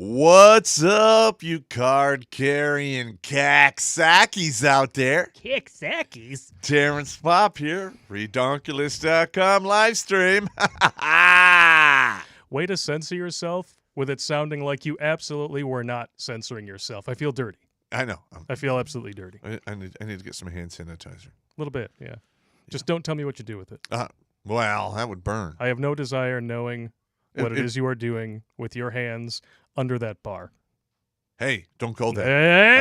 What's up, you card-carrying cacksackies out there? Kicksackies? Terrence Popp here, redonkulous.com live stream. Way to censor yourself with it sounding like you absolutely were not censoring yourself. I feel dirty. I know. I feel absolutely dirty. I need to get some hand sanitizer. A little bit, yeah. Just don't tell me what you do with it. Well, that would burn. I have no desire knowing what it is you are doing with your hands under that bar. Hey, don't go there.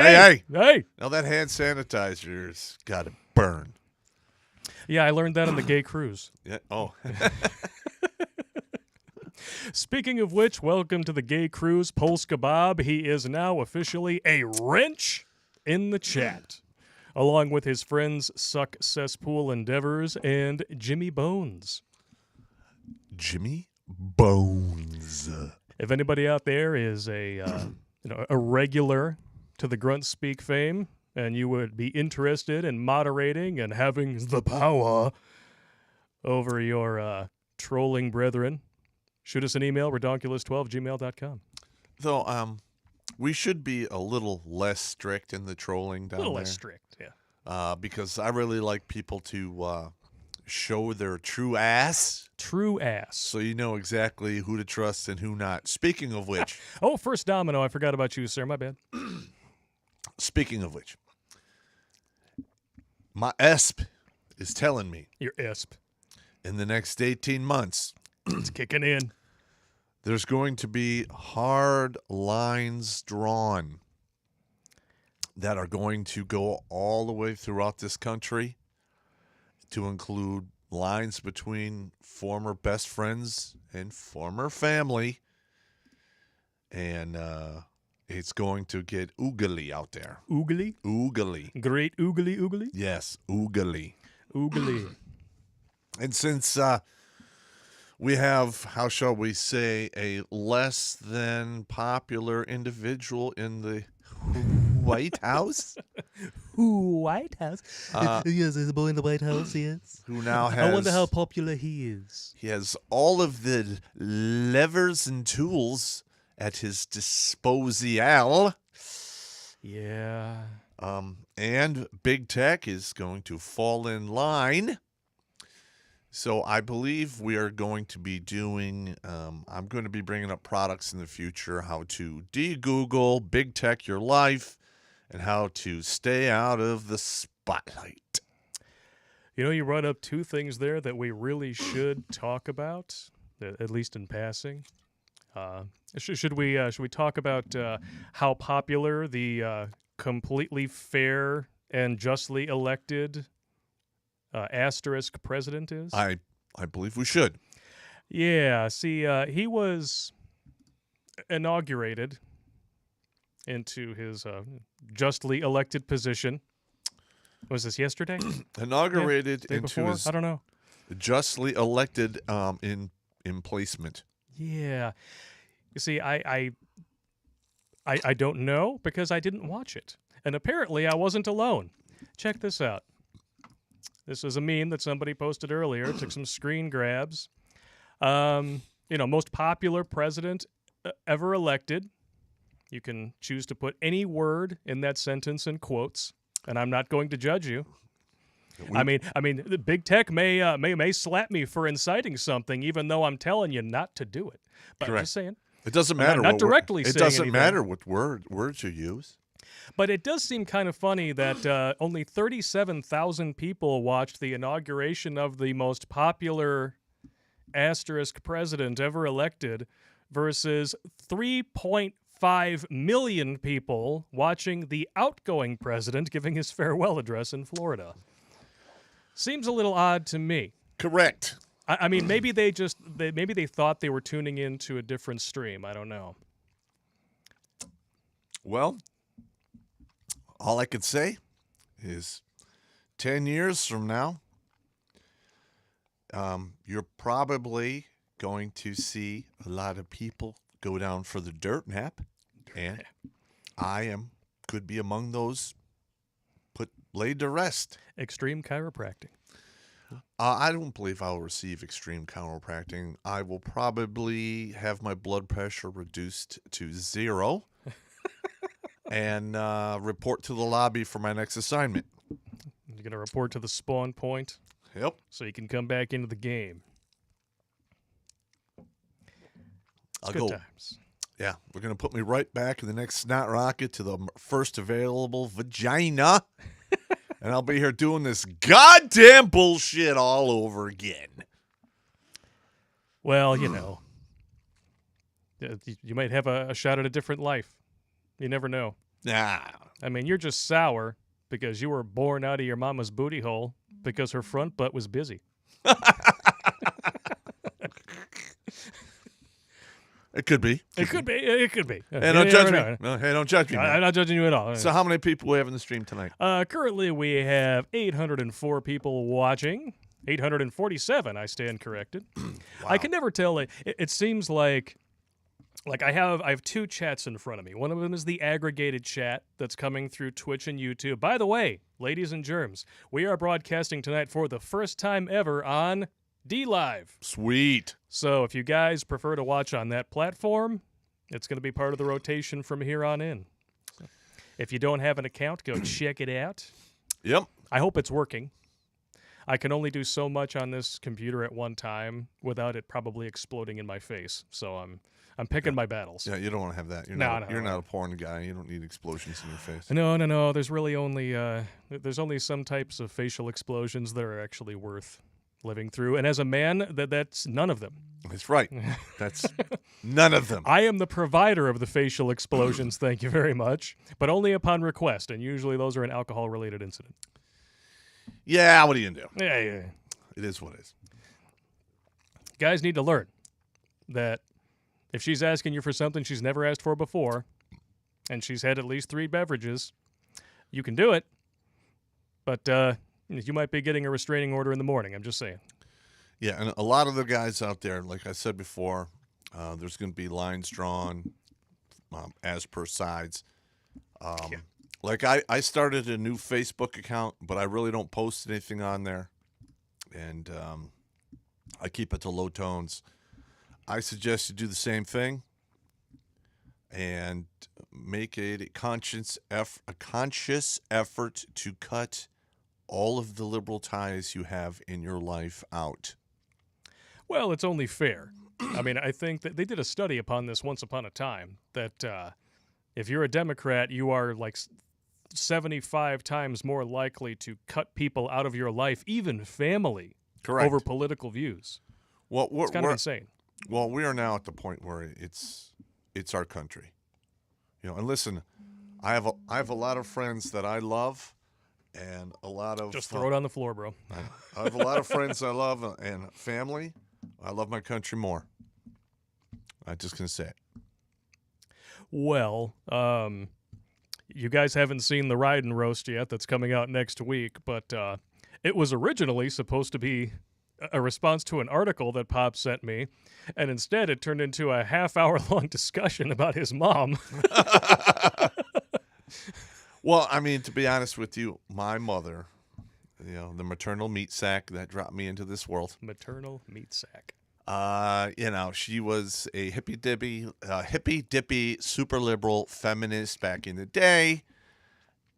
Hey! Now that hand sanitizer's got to burn. Yeah, I learned that on the gay cruise. Yeah. Oh. Speaking of which, welcome to the gay cruise, Polska Bob. He is now officially a wrench in the chat, along with his friends Suck Cesspool Endeavors and Jimmy Bones. Jimmy Bones. If anybody out there is a regular to the Grunt Speak fame, and you would be interested in moderating and having the power over your trolling brethren, shoot us an email, redonkulous12@gmail.com. Though, we should be a little less strict in the trolling down there. A little less strict, yeah. Because I really like people to show their true ass. True ass. So you know exactly who to trust and who not. Speaking of which. Oh, first domino. I forgot about you, sir. My bad. Speaking of which. My ESP is telling me. Your ESP. In the next 18 months. It's kicking in. There's going to be hard lines drawn that are going to go all the way throughout this country, to include lines between former best friends and former family. And it's going to get oogly out there. Oogly? Oogly. Great oogly? Yes, oogly. Oogly. And since we have, how shall we say, a less than popular individual in the White House? White House? Yes, there's a boy in the White House, yes. Who now has... I wonder how popular he is. He has all of the levers and tools at his disposal. Yeah. And big tech is going to fall in line. So I believe we are going to be doing, I'm going to be bringing up products in the future, how to de-Google big tech your life, and how to stay out of the spotlight. You know, you brought up two things there that we really should talk about, at least in passing. Should we talk about how popular the completely fair and justly elected asterisk president is? I believe we should. Yeah, see, he was inaugurated into his justly elected position. Was this yesterday? Inaugurated Day into before? his I don't know. justly elected in placement. Yeah. You see, I don't know because I didn't watch it. And apparently I wasn't alone. Check this out. This was a meme that somebody posted earlier. Took some screen grabs. Most popular president ever elected. You can choose to put any word in that sentence in quotes, and I'm not going to judge you. I mean, the big tech may slap me for inciting something, even though I'm telling you not to do it. But Correct. I'm just saying. It doesn't matter. Not directly It saying doesn't anything. matter what words you use. But it does seem kind of funny that only 37,000 people watched the inauguration of the most popular asterisk president ever elected versus 3.5 million people watching the outgoing president giving his farewell address in Florida. Seems a little odd to me. Correct. I mean, maybe they thought they were tuning into a different stream. I don't know. Well, all I could say is 10 years from now, you're probably going to see a lot of people go down for the dirt nap, and could be among those laid to rest. Extreme chiropractic. I don't believe I will receive extreme chiropractic. I will probably have my blood pressure reduced to 0 and report to the lobby for my next assignment. You're going to report to the spawn point Yep. so you can come back into the game. It's I'll good go. times. Yeah, we're going to put me right back in the next snot rocket to the first available vagina. And I'll be here doing this goddamn bullshit all over again. Well, you might have a shot at a different life. You never know. Nah. I mean, you're just sour because you were born out of your mama's booty hole because her front butt was busy. It could be. It could be. It could be. Hey, don't judge me. No, hey, don't judge me. I'm Man. not judging you at all. So how many people we have in the stream tonight? Currently, we have 804 people watching. 847, I stand corrected. Wow. I can never tell. It seems like I have 2 chats in front of me. One of them is the aggregated chat that's coming through Twitch and YouTube. By the way, ladies and germs, we are broadcasting tonight for the first time ever on D-Live. Sweet. So if you guys prefer to watch on that platform, it's going to be part of the rotation from here on in. So if you don't have an account, go check it out. Yep. I hope it's working. I can only do so much on this computer at one time without it probably exploding in my face. So I'm picking my battles. Yeah, you don't want to have that. You're No, not a porn guy. You don't need explosions in your face. No. There's really only there's only some types of facial explosions that are actually worth living through. And as a man, that's none of them. That's right. That's none of them. I am the provider of the facial explosions, thank you very much, but only upon request, and usually those are an alcohol-related incident. Yeah, what are you going to do? Yeah. It is what it is. Guys need to learn that if she's asking you for something she's never asked for before, and she's had at least 3 beverages, you can do it, but you might be getting a restraining order in the morning. I'm just saying. Yeah, and a lot of the guys out there, like I said before, there's going to be lines drawn as per sides. Like I started a new Facebook account, but I really don't post anything on there, and I keep it to low tones. I suggest you do the same thing and make it a conscious effort to cut all of the liberal ties you have in your life out. Well, it's only fair. I mean, I think that they did a study upon this once upon a time, that if you're a Democrat, you are like 75 times more likely to cut people out of your life, even family, Correct. over political views. Well, It's kind of insane. Well, we are now at the point where it's our country, And listen, I have a lot of friends that I love, and a lot of Just throw it on the floor, bro. I have a lot of friends I love and family. I love my country more. I'm just gonna say it. Well, you guys haven't seen the Ride and Roast yet. That's coming out next week, but it was originally supposed to be a response to an article that Popp sent me, and instead it turned into a half-hour-long discussion about his mom. Well, I mean, to be honest with you, my mother, the maternal meat sack that dropped me into this world. Maternal meat sack. She was a hippy-dippy, super liberal feminist back in the day,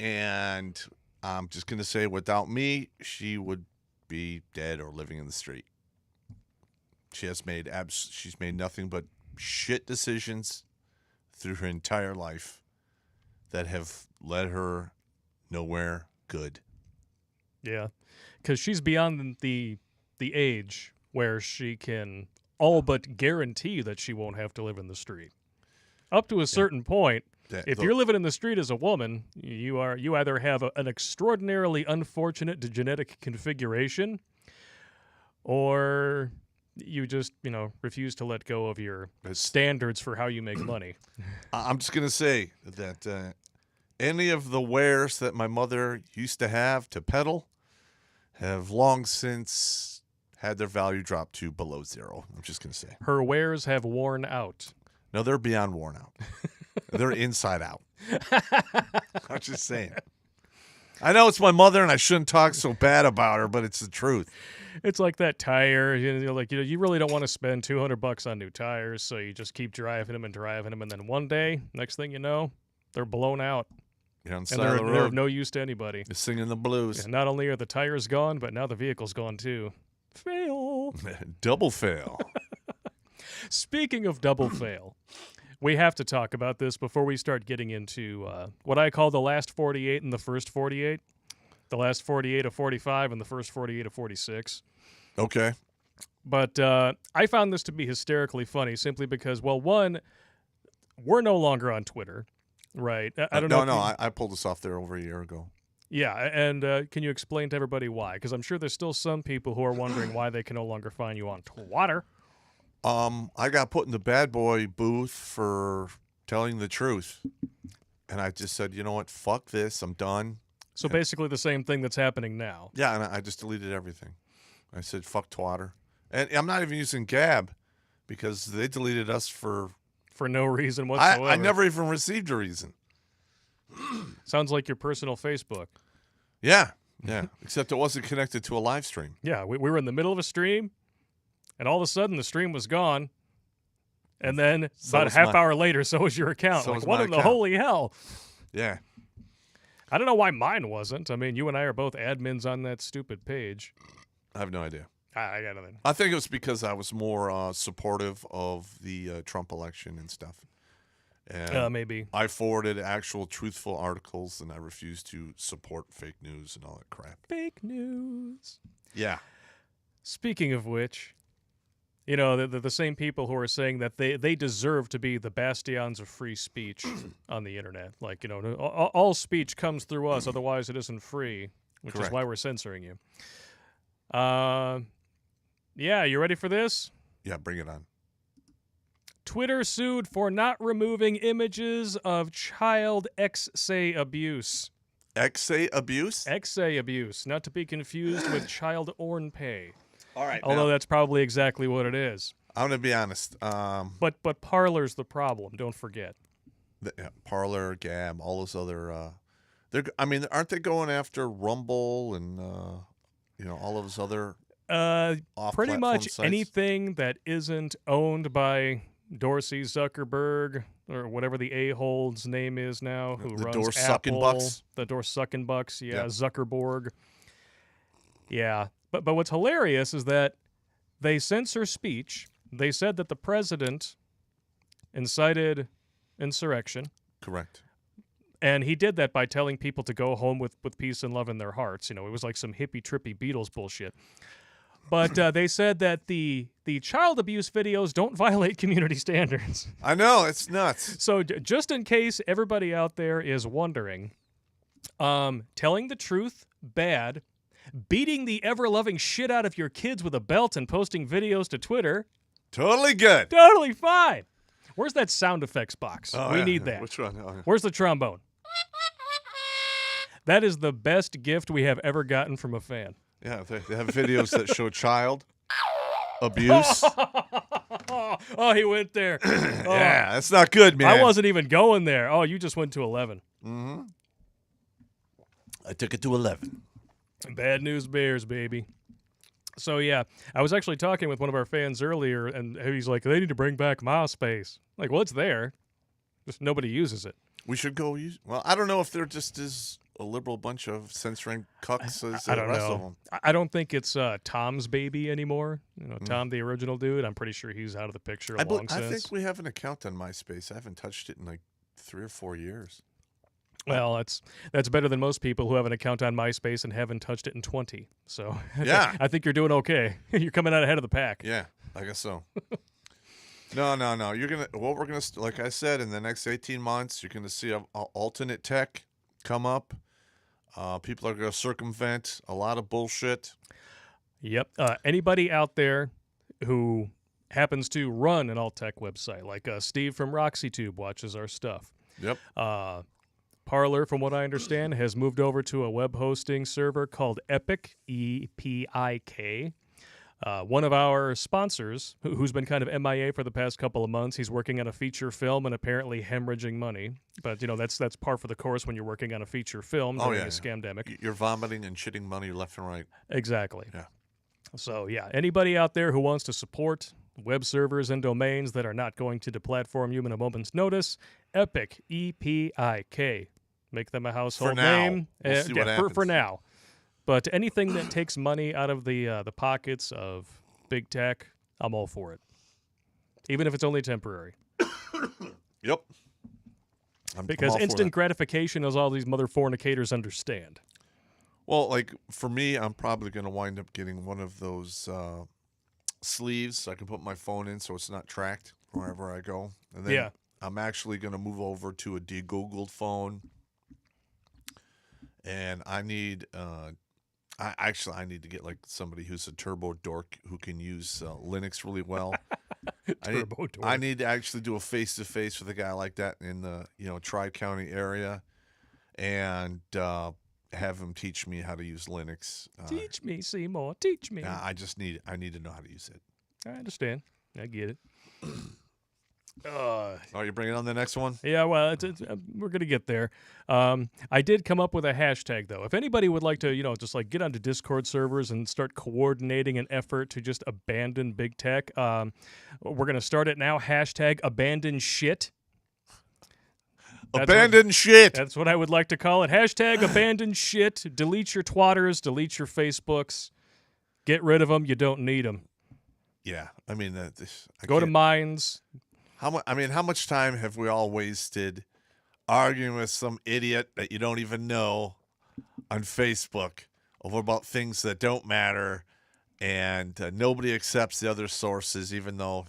and I'm just going to say, without me, she would be dead or living in the street. She's made nothing but shit decisions through her entire life that have led her nowhere good. Yeah, because she's beyond the age where she can all but guarantee that she won't have to live in the street. Up to a certain point, if you're living in the street as a woman, you either have an extraordinarily unfortunate genetic configuration, or you just refuse to let go of your standards for how you make money. I'm just gonna say that any of the wares that my mother used to have to peddle have long since had their value drop to below 0. I'm just gonna say Her wares have worn out. no, they're beyond worn out. They're inside out. I'm just saying. I know it's my mother, and I shouldn't talk so bad about her, but it's the truth. It's like that tire. You really don't want to spend $200 on new tires, so you just keep driving them, and then one day, next thing you know, they're blown out, You're on the and side of the they're of road. no use to anybody. You're singing the blues. And not only are the tires gone, but now the vehicle's gone too. Fail. Double fail. Speaking of double fail, we have to talk about this before we start getting into what I call the last 48 and the first 48. The last 48 of 45 and the first 48 of 46. Okay. But I found this to be hysterically funny simply because, well, one, we're no longer on Twitter, right? I don't know. I pulled this off there over a year ago. Yeah, and can you explain to everybody why? Because I'm sure there's still some people who are wondering why they can no longer find you on Twitter. I got put in the bad boy booth for telling the truth. And I just said, you know what? Fuck this. I'm done. So basically the same thing that's happening now. Yeah, and I just deleted everything. I said, fuck twatter. And I'm not even using Gab because they deleted us for no reason whatsoever. I never even received a reason. Sounds like your personal Facebook. Yeah. Except it wasn't connected to a live stream. Yeah, we were in the middle of a stream, and all of a sudden the stream was gone. And then So about a was half my- hour later, so was your account. So Like, was what my in the account. holy hell? Yeah. I don't know why mine wasn't. I mean, you and I are both admins on that stupid page. I have no idea. I got nothing. I think it was because I was more supportive of the Trump election and stuff. And Maybe. I forwarded actual truthful articles, and I refused to support fake news and all that crap. Fake news. Yeah. Speaking of which, you know, the same people who are saying that they deserve to be the bastions of free speech on the internet. Like, you know, all speech comes through us, otherwise it isn't free, which is Correct. why we're censoring you. Yeah, you ready for this? Yeah, bring it on. Twitter sued for not removing images of child XA abuse. XA abuse? XA abuse, not to be confused with child orn pay. All right. Although that's probably exactly what it is. I'm going to be honest. But Parler's the problem, don't forget. Parler, Gab, all those other... aren't they going after Rumble and, all of those other Pretty off-platform much sites? anything that isn't owned by Dorsey Zuckerberg or whatever the a-hole's name is now, who The runs door-sucking Apple, bucks? the door-sucking bucks, yeah, Yep. Zuckerberg. Yeah, but what's hilarious is that they censor speech. They said that the president incited insurrection, Correct. and he did that by telling people to go home with peace and love in their hearts. You know, it was like some hippie-trippy Beatles bullshit. But they said that the child abuse videos don't violate community standards. I know, it's nuts. So just in case everybody out there is wondering, telling the truth, bad. Beating the ever-loving shit out of your kids with a belt and posting videos to Twitter, Totally good. totally fine. Where's that sound effects box? Oh, We yeah, need yeah. that. Which one? Oh, yeah. Where's the trombone? That is the best gift we have ever gotten from a fan. Yeah, they have videos that show child abuse. Oh, he went there. Oh, Yeah, that's not good, man. I wasn't even going there. Oh, you just went to 11. Mm-hmm. I took it to 11. Bad news bears, baby. So, yeah, I was actually talking with one of our fans earlier, and he's like, they need to bring back MySpace. Like, well, it's there. Just nobody uses it. We should go use... Well, I don't know if there just is a liberal bunch of censoring cucks as I the don't rest of know. them. I don't think it's Tom's baby anymore. You know, Tom, the original dude. I'm pretty sure he's out of the picture I long since. think we have an account on MySpace. I haven't touched it in like 3 or 4 years. Well, that's better than most people who have an account on MySpace and haven't touched it in 20. So Yeah. I think you're doing okay. You're coming out ahead of the pack. Yeah, I guess so. No. We're gonna like I said, in the next 18 months, you're gonna see a alternate tech come up. People are gonna circumvent a lot of bullshit. Yep. Anybody out there who happens to run an alt tech website, like Steve from RoxyTube watches our stuff. Yep. Parler, from what I understand, has moved over to a web hosting server called Epic, E-P-I-K. One of our sponsors, who's been kind of MIA for the past couple of months, he's working on a feature film and apparently hemorrhaging money. But, you know, that's par for the course when you're working on a feature film during a scamdemic. You're vomiting and shitting money left and right. Exactly. Yeah. So, yeah, anybody out there who wants to support web servers and domains that are not going to deplatform you in a moment's notice, Epic, E-P-I-K. Make them a household now. name. We'll see what For happens. now. But anything that takes money out of the pockets of big tech, I'm all for it. Even if it's only temporary. Yep. I'm Because all for instant that. gratification, as all these mother fornicators understand. Well, like for me, I'm probably going to wind up getting one of those sleeves so I can put my phone in so it's not tracked wherever I go. And then Yeah. I'm actually going to move over to a de-Googled phone. And I need I need to get like somebody who's a turbo dork who can use Linux really well. Turbo dork. I need to actually do a face-to-face with a guy like that in the Tri-County area, and have him teach me how to use Linux. Teach me, Seymour. Teach me. I need to know how to use it. I understand. I get it. Oh, you're bringing on the next one? Yeah, well, we're going to get there. I did come up with a hashtag, though. If anybody would like to, just like get onto Discord servers and start coordinating an effort to just abandon big tech, we're going to start it now. Hashtag abandon shit. Abandon shit. That's what I would like to call it. Hashtag abandon shit. Delete your twatters. Delete your Facebooks. Get rid of them. You don't need them. Yeah, I mean, Go to Minds. How much time have we all wasted arguing with some idiot that you don't even know on Facebook over about things that don't matter, and nobody accepts the other sources, even though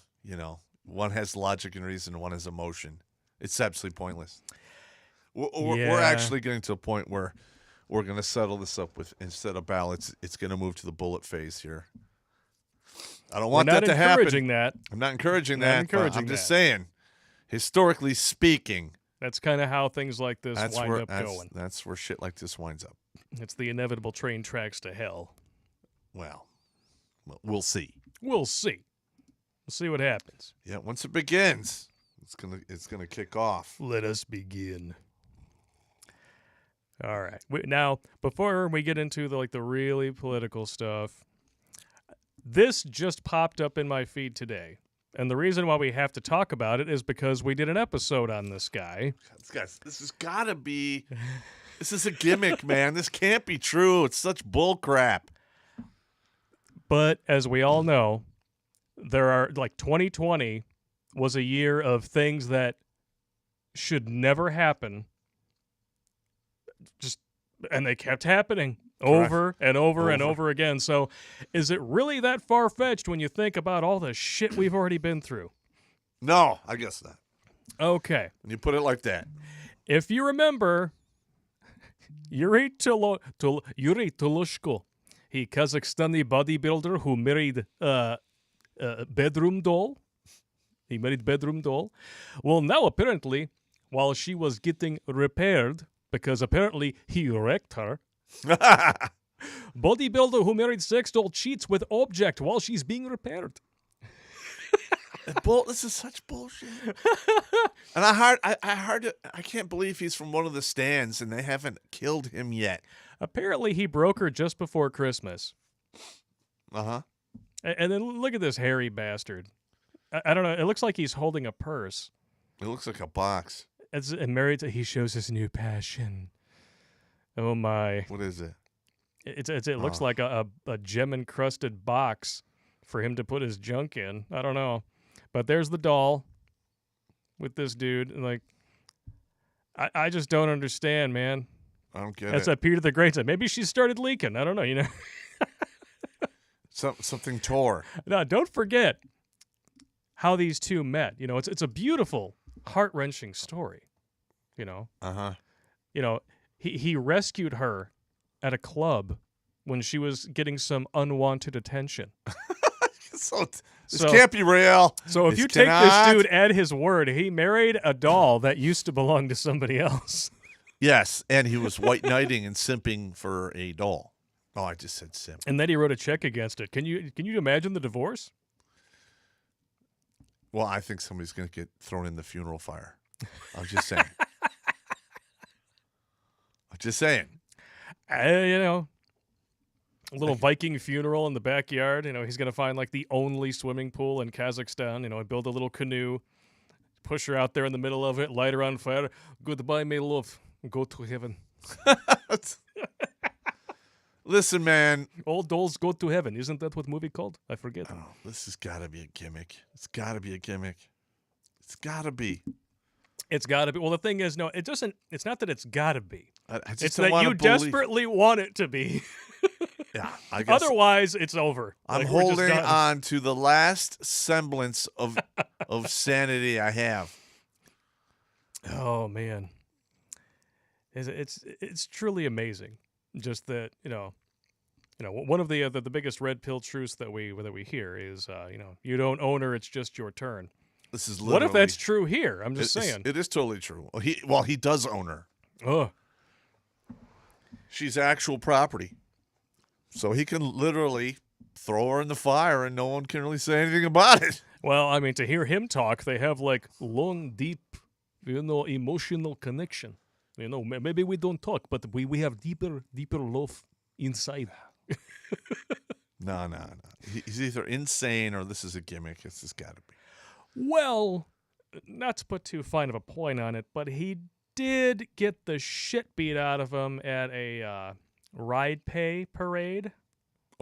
one has logic and reason, one has emotion. It's absolutely pointless. We're actually getting to a point where we're going to settle this up with, instead of ballots, it's going to move to the bullet phase here. I don't want that to happen. I'm not encouraging that. I'm just saying, historically speaking, that's kind of how things like this wind up going. That's where shit like this winds up. It's the inevitable train tracks to hell. Well, we'll see. We'll see. We'll see what happens. Yeah, once it begins, it's gonna kick off. Let us begin. All right. Now, before we get into the really political stuff, this just popped up in my feed today. And the reason why we have to talk about it is because we did an episode on this guy. This has got to be... This is a gimmick, man. This can't be true. It's such bull crap. But as we all know, there are 2020 was a year of things that should never happen. And they kept happening. Over and over and over again. So is it really that far-fetched when you think about all the shit we've already been through? No, I guess not. Okay. When you put it like that. If you remember, Yuri Tulushko, he Kazakhstani bodybuilder who married bedroom doll. He married bedroom doll. Well, now apparently, while she was getting repaired, because apparently he wrecked her, bodybuilder who married sex doll cheats with object while she's being repaired. This is such bullshit. And I can't believe he's from one of the stands and they haven't killed him yet. Apparently he broke her just before Christmas. Uh-huh. And then look at this hairy bastard. I don't know. It looks like he's holding a purse. It looks like a box. And married he shows his new passion. Oh my! What is it? It looks like a gem encrusted box for him to put his junk in. I don't know, but there's the doll with this dude. And I just don't understand, man. I don't get That's it. what Peter the Great said. Maybe she started leaking. I don't know. Something tore. No, don't forget how these two met. It's a beautiful, heart-wrenching story. Uh-huh. He rescued her at a club when she was getting some unwanted attention. This can't be real. So if you take this dude at his word, he married a doll that used to belong to somebody else. Yes, and he was white knighting and simping for a doll. Oh, I just said simp. And then he wrote a check against it. Can you imagine the divorce? Well, I think somebody's going to get thrown in the funeral fire. I'm just saying. Just saying. A little Viking funeral in the backyard. He's going to find like the only swimming pool in Kazakhstan, and build a little canoe, push her out there in the middle of it, light her on fire. Goodbye, my love. Go to heaven. Listen, man. All dolls go to heaven. Isn't that what movie called? I forget. Oh, this has got to be a gimmick. It's got to be a gimmick. It's got to be. It's got to be. Well, the thing is, no, it doesn't. It's not that it's got to be. I just It's don't that wanna you believe- desperately want it to be. Yeah, I guess. Otherwise, it's over. I'm Like, we're just holding done. on to the last semblance of sanity I have. Oh man, it's truly amazing. Just that one of the biggest red pill truths that we hear is you don't own her, it's just your turn. This is What if literally- that's true here? I'm just saying. It is totally true. He does own her. Ugh. She's actual property. So he can literally throw her in the fire and no one can really say anything about it. Well, I mean, to hear him talk, they have like long, deep, emotional connection. Maybe we don't talk, but we have deeper love inside. No. He's either insane or this is a gimmick. This has got to be. Well, not to put too fine of a point on it, but he did get the shit beat out of him at a ride pay parade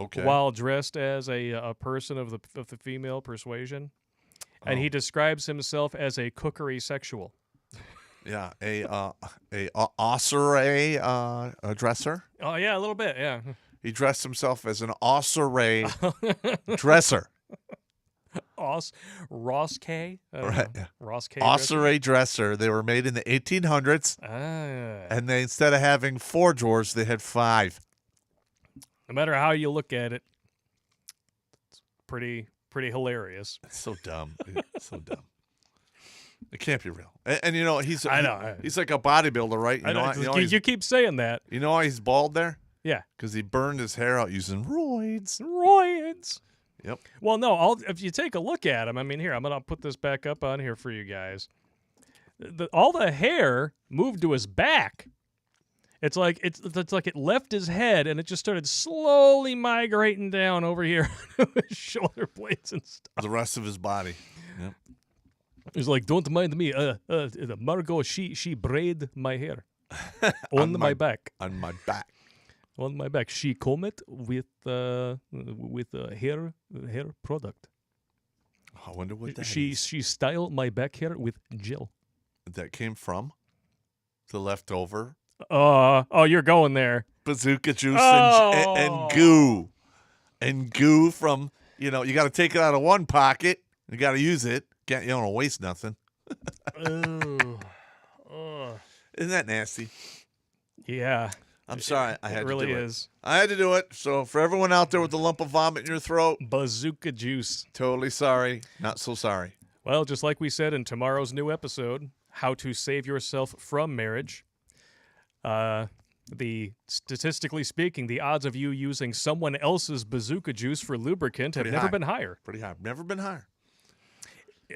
Okay. while dressed as a person of the female persuasion. And he describes himself as a cookery sexual. Yeah, a ossuary dresser. Oh, yeah, a little bit, yeah. He dressed himself as an ossuary dresser. Ross K? Right, yeah. Ross K. Ossuary dresser. They were made in the 1800s, and they instead of having 4 drawers, they had 5. No matter how you look at it, it's pretty hilarious. It's so dumb. It's so dumb. It can't be real. And he's I know. he's like a bodybuilder, right? You keep saying that. You know why he's bald there? Yeah. Because he burned his hair out using roids. Roids. Yep. Well, no, if you take a look at him, I mean, here, I'm going to put this back up on here for you guys. All the hair moved to his back. It's like it left his head and it just started slowly migrating down over here to his shoulder blades and stuff. The rest of his body. Yep. He's like, don't mind me. Margot, she braid my hair on my back. On my back. On my back, she comb it with hair product. I wonder what that She is. style my back hair with gel. That came from the leftover Oh, you're going there. Bazooka Juice Oh. and goo. And goo from, you got to take it out of one pocket. You got to use it. You don't want to waste nothing. Oh. Isn't that nasty? Yeah. I'm sorry. I had It really to do is. it. I had to do it. So for everyone out there with a lump of vomit in your throat, Bazooka Juice. totally sorry. Not so sorry. Well, just like we said in tomorrow's new episode, How to Save Yourself from Marriage. Statistically speaking, the odds of you using someone else's Bazooka Juice for lubricant have Pretty never high. been higher. Pretty high. Never been higher.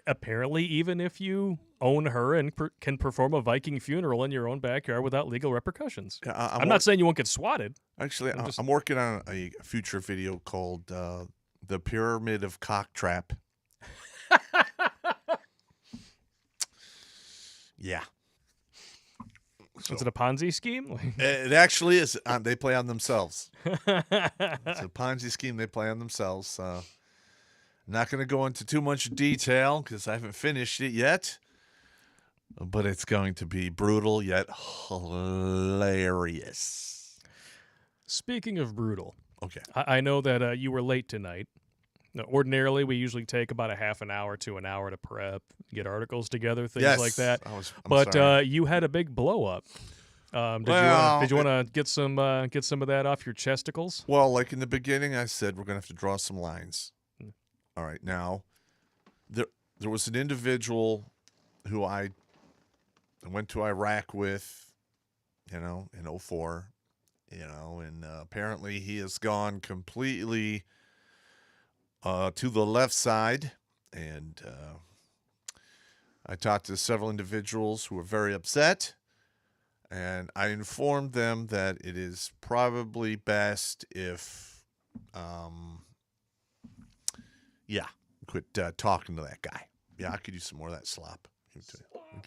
Apparently, even if you own her and can perform a Viking funeral in your own backyard without legal repercussions. Yeah, I'm not saying you won't get swatted. Actually, I'm just- I'm working on a future video called The Pyramid of Cock Trap. Yeah. So, Is it a Ponzi scheme? it actually is. They play on themselves. It's a Ponzi scheme they play on themselves. I'm not going to go into too much detail because I haven't finished it yet. But it's going to be brutal yet hilarious. Speaking of brutal, Okay. I know that you were late tonight. Now, ordinarily, we usually take about a half an hour to an hour to prep, get articles together, things Yes. like that. I'm But sorry. you had a big blow up. Did Well, you want to get some of that off your chesticles? Well, like in the beginning, I said we're going to have to draw some lines. All right. Now, there was an individual who I went to Iraq with, in 2004, and apparently he has gone completely to the left side. And I talked to several individuals who were very upset. And I informed them that it is probably best if Yeah, quit talking to that guy. Yeah, I could use some more of that slop.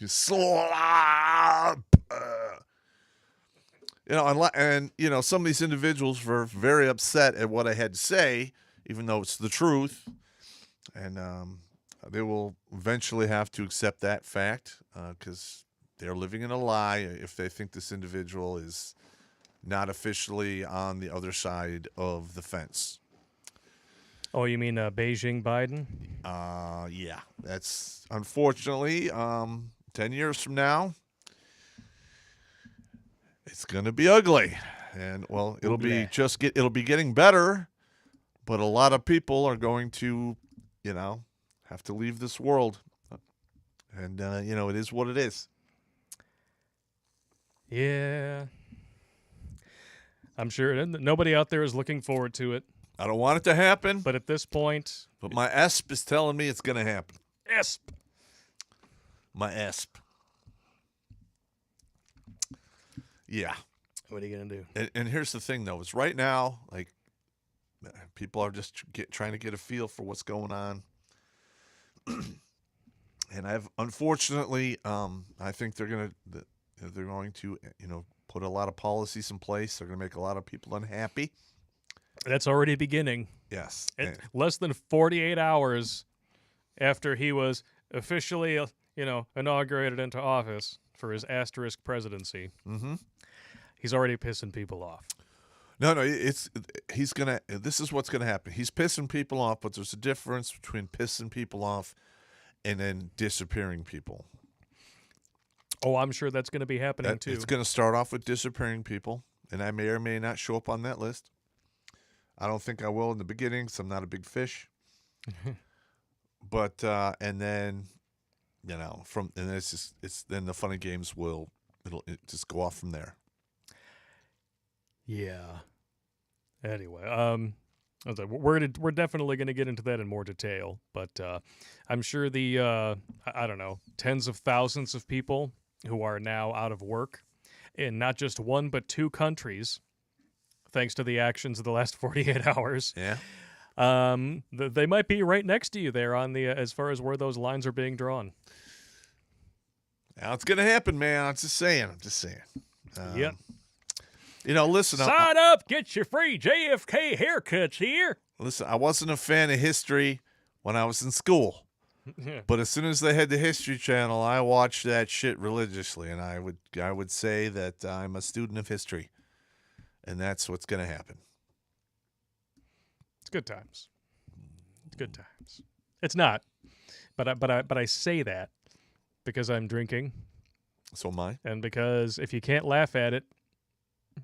Slop. And some of these individuals were very upset at what I had to say, even though it's the truth, and they will eventually have to accept that fact because they're living in a lie if they think this individual is not officially on the other side of the fence. Oh, you mean Beijing Biden? Yeah, that's unfortunately 10 years from now. It's gonna be ugly, and it'll be getting better, but a lot of people are going to, have to leave this world, and it is what it is. Yeah, I'm sure nobody out there is looking forward to it. I don't want it to happen, But at this point, but my ESP is telling me it's gonna happen. ESP. My ESP. Yeah. What are you gonna do? And here's the thing, though, is right now, like, people are just trying to get a feel for what's going on. And unfortunately, I think they're going to, put a lot of policies in place. They're going to make a lot of people unhappy. That's already beginning. Yes. Less than 48 hours after he was officially, inaugurated into office for his asterisk presidency. Mm-hmm. He's already pissing people off. No, this is what's going to happen. He's pissing people off, but there's a difference between pissing people off and then disappearing people. Oh, I'm sure that's going to be happening too. It's going to start off with disappearing people, and I may or may not show up on that list. I don't think I will in the beginning, because I'm not a big fish. But and then, then then the funny games will just go off from there. Yeah. Anyway, we're definitely going to get into that in more detail, but I'm sure the I don't know, tens of thousands of people who are now out of work in not just one but two countries, thanks to the actions of the last 48 hours. Yeah. They might be right next to you there on the as far as where those lines are being drawn. Now it's going to happen, man. I'm just saying. Yep. Listen. Sign up, get your free JFK haircuts here. Listen, I wasn't a fan of history when I was in school. But as soon as they had the History Channel, I watched that shit religiously, and I would say that I'm a student of history, and that's what's going to happen. It's good times. It's good times. It's not, but I say that because I'm drinking. So am I. And because if you can't laugh at it,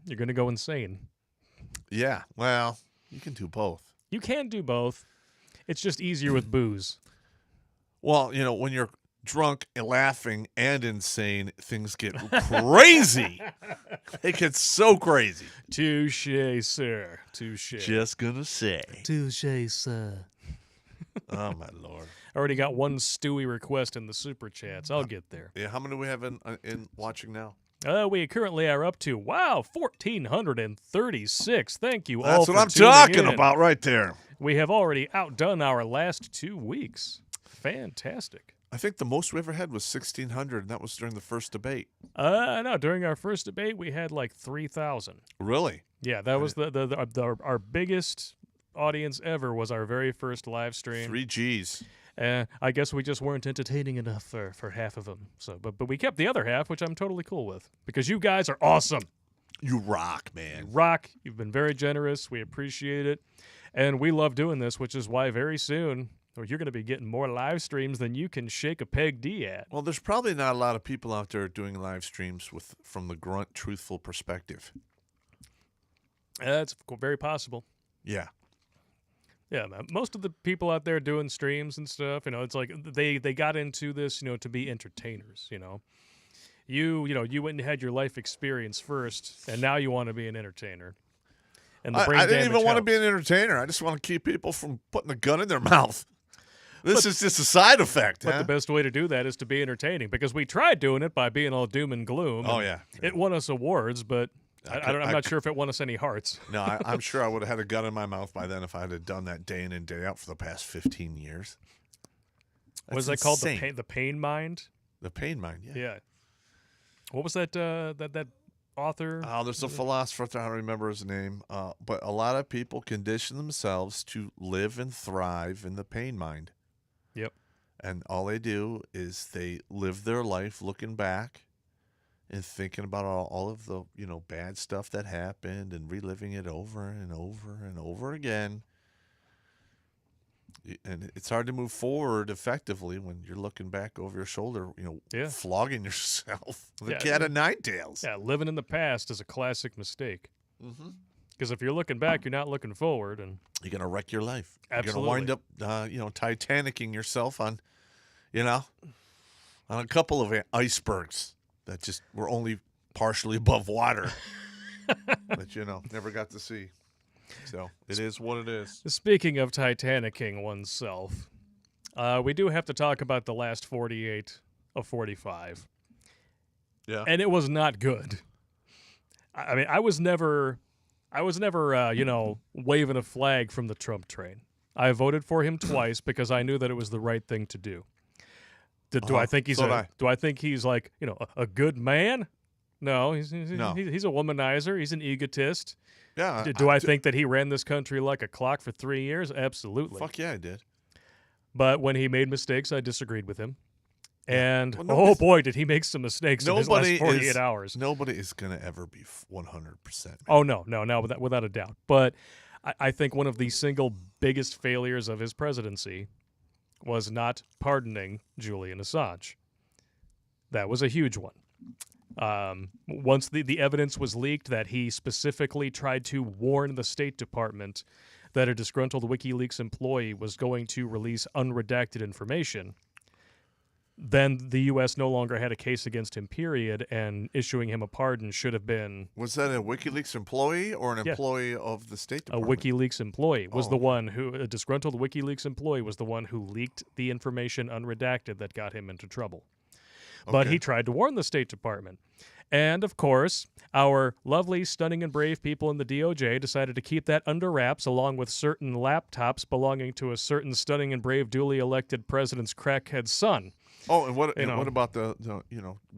you're going to go insane. Yeah. Well, you can do both. You can do both. It's just easier with booze. Well, when you're drunk and laughing and insane, things get crazy. It gets so crazy. Touche, sir. Touche. Just gonna say. Touche, sir. Oh, my Lord. I already got one Stewie request in the super chats. I'll get there. Yeah, how many do we have in watching now? We currently are up to, 1,436. Thank you all That's for what I'm tuning talking in. about right there. We have already outdone our last 2 weeks. Fantastic. I think the most we ever had was 1,600, and that was during the first debate. No, during our first debate, we had like 3,000. Really? Yeah, that was our biggest audience ever was our very first live stream. 3 Gs. I guess we just weren't entertaining enough for half of them. So, but we kept the other half, which I'm totally cool with, because you guys are awesome. You rock, man. You rock. You've been very generous. We appreciate it, and we love doing this, which is why very soon you're going to be getting more live streams than you can shake a peg D at. Well, there's probably not a lot of people out there doing live streams from the Grunt truthful perspective. That's very possible. Yeah. Yeah, man. Most of the people out there doing streams and stuff, it's like they got into this, to be entertainers, You went and had your life experience first, and now you want to be an entertainer. And the brain I didn't even want to helps. be an entertainer. I just want to keep people from putting a gun in their mouth. This is just a side effect. But the best way to do that is to be entertaining, because we tried doing it by being all doom and gloom. Oh, and yeah. It won us awards, but I'm not sure if it won us any hearts. No, I'm sure I would have had a gun in my mouth by then if I had done that day in and day out for the past 15 years. What is that called? The pain mind? The pain mind, yeah. Yeah. What was that that author? Oh, there's a philosopher, I don't remember his name, but a lot of people condition themselves to live and thrive in the pain mind. Yep. And all they do is they live their life looking back and thinking about all of the, bad stuff that happened and reliving it over and over and over again. And it's hard to move forward effectively when you're looking back over your shoulder, flogging yourself with a cat of nine tails. Yeah, living in the past is a classic mistake. Mm-hmm. Because if you're looking back, you're not looking forward, and you're gonna wreck your life. Absolutely. You're gonna wind up, Titanicing yourself on a couple of icebergs that just were only partially above water that never got to see. So it is what it is. Speaking of Titanicing oneself, we do have to talk about the last 48 of 45. Yeah, and it was not good. I mean, I was never, waving a flag from the Trump train. I voted for him twice because I knew that it was the right thing to do. Do I think he's like a good man? No, he's a womanizer. He's an egotist. Yeah. Do I think that he ran this country like a clock for 3 years? Absolutely. Fuck yeah, I did. But when he made mistakes, I disagreed with him. And, oh boy, did he make some mistakes in his last 48 hours. Nobody is going to ever be 100%. Oh, no, without a doubt. But I think one of the single biggest failures of his presidency was not pardoning Julian Assange. That was a huge one. Once the evidence was leaked that he specifically tried to warn the State Department that a disgruntled WikiLeaks employee was going to release unredacted information, then the U.S. no longer had a case against him, period, and issuing him a pardon should have been... Was that a WikiLeaks employee or an employee of the State Department? A WikiLeaks employee was the one who... A disgruntled WikiLeaks employee was the one who leaked the information unredacted that got him into trouble. Okay. But he tried to warn the State Department. And, of course, our lovely, stunning, and brave people in the DOJ decided to keep that under wraps along with certain laptops belonging to a certain stunning and brave duly elected president's crackhead son. Oh, and what about the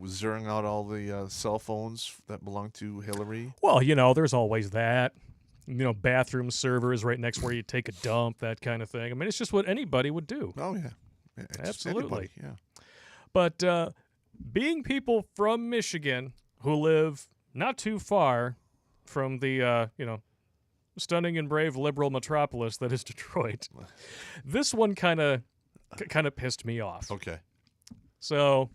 zeroing out all the cell phones that belong to Hillary? Well, there's always that. Bathroom servers right next where you take a dump, that kind of thing. I mean, it's just what anybody would do. Oh, yeah. Absolutely. Anybody, yeah. But being people from Michigan who live not too far from the, stunning and brave liberal metropolis that is Detroit, this one kind of pissed me off. Okay. So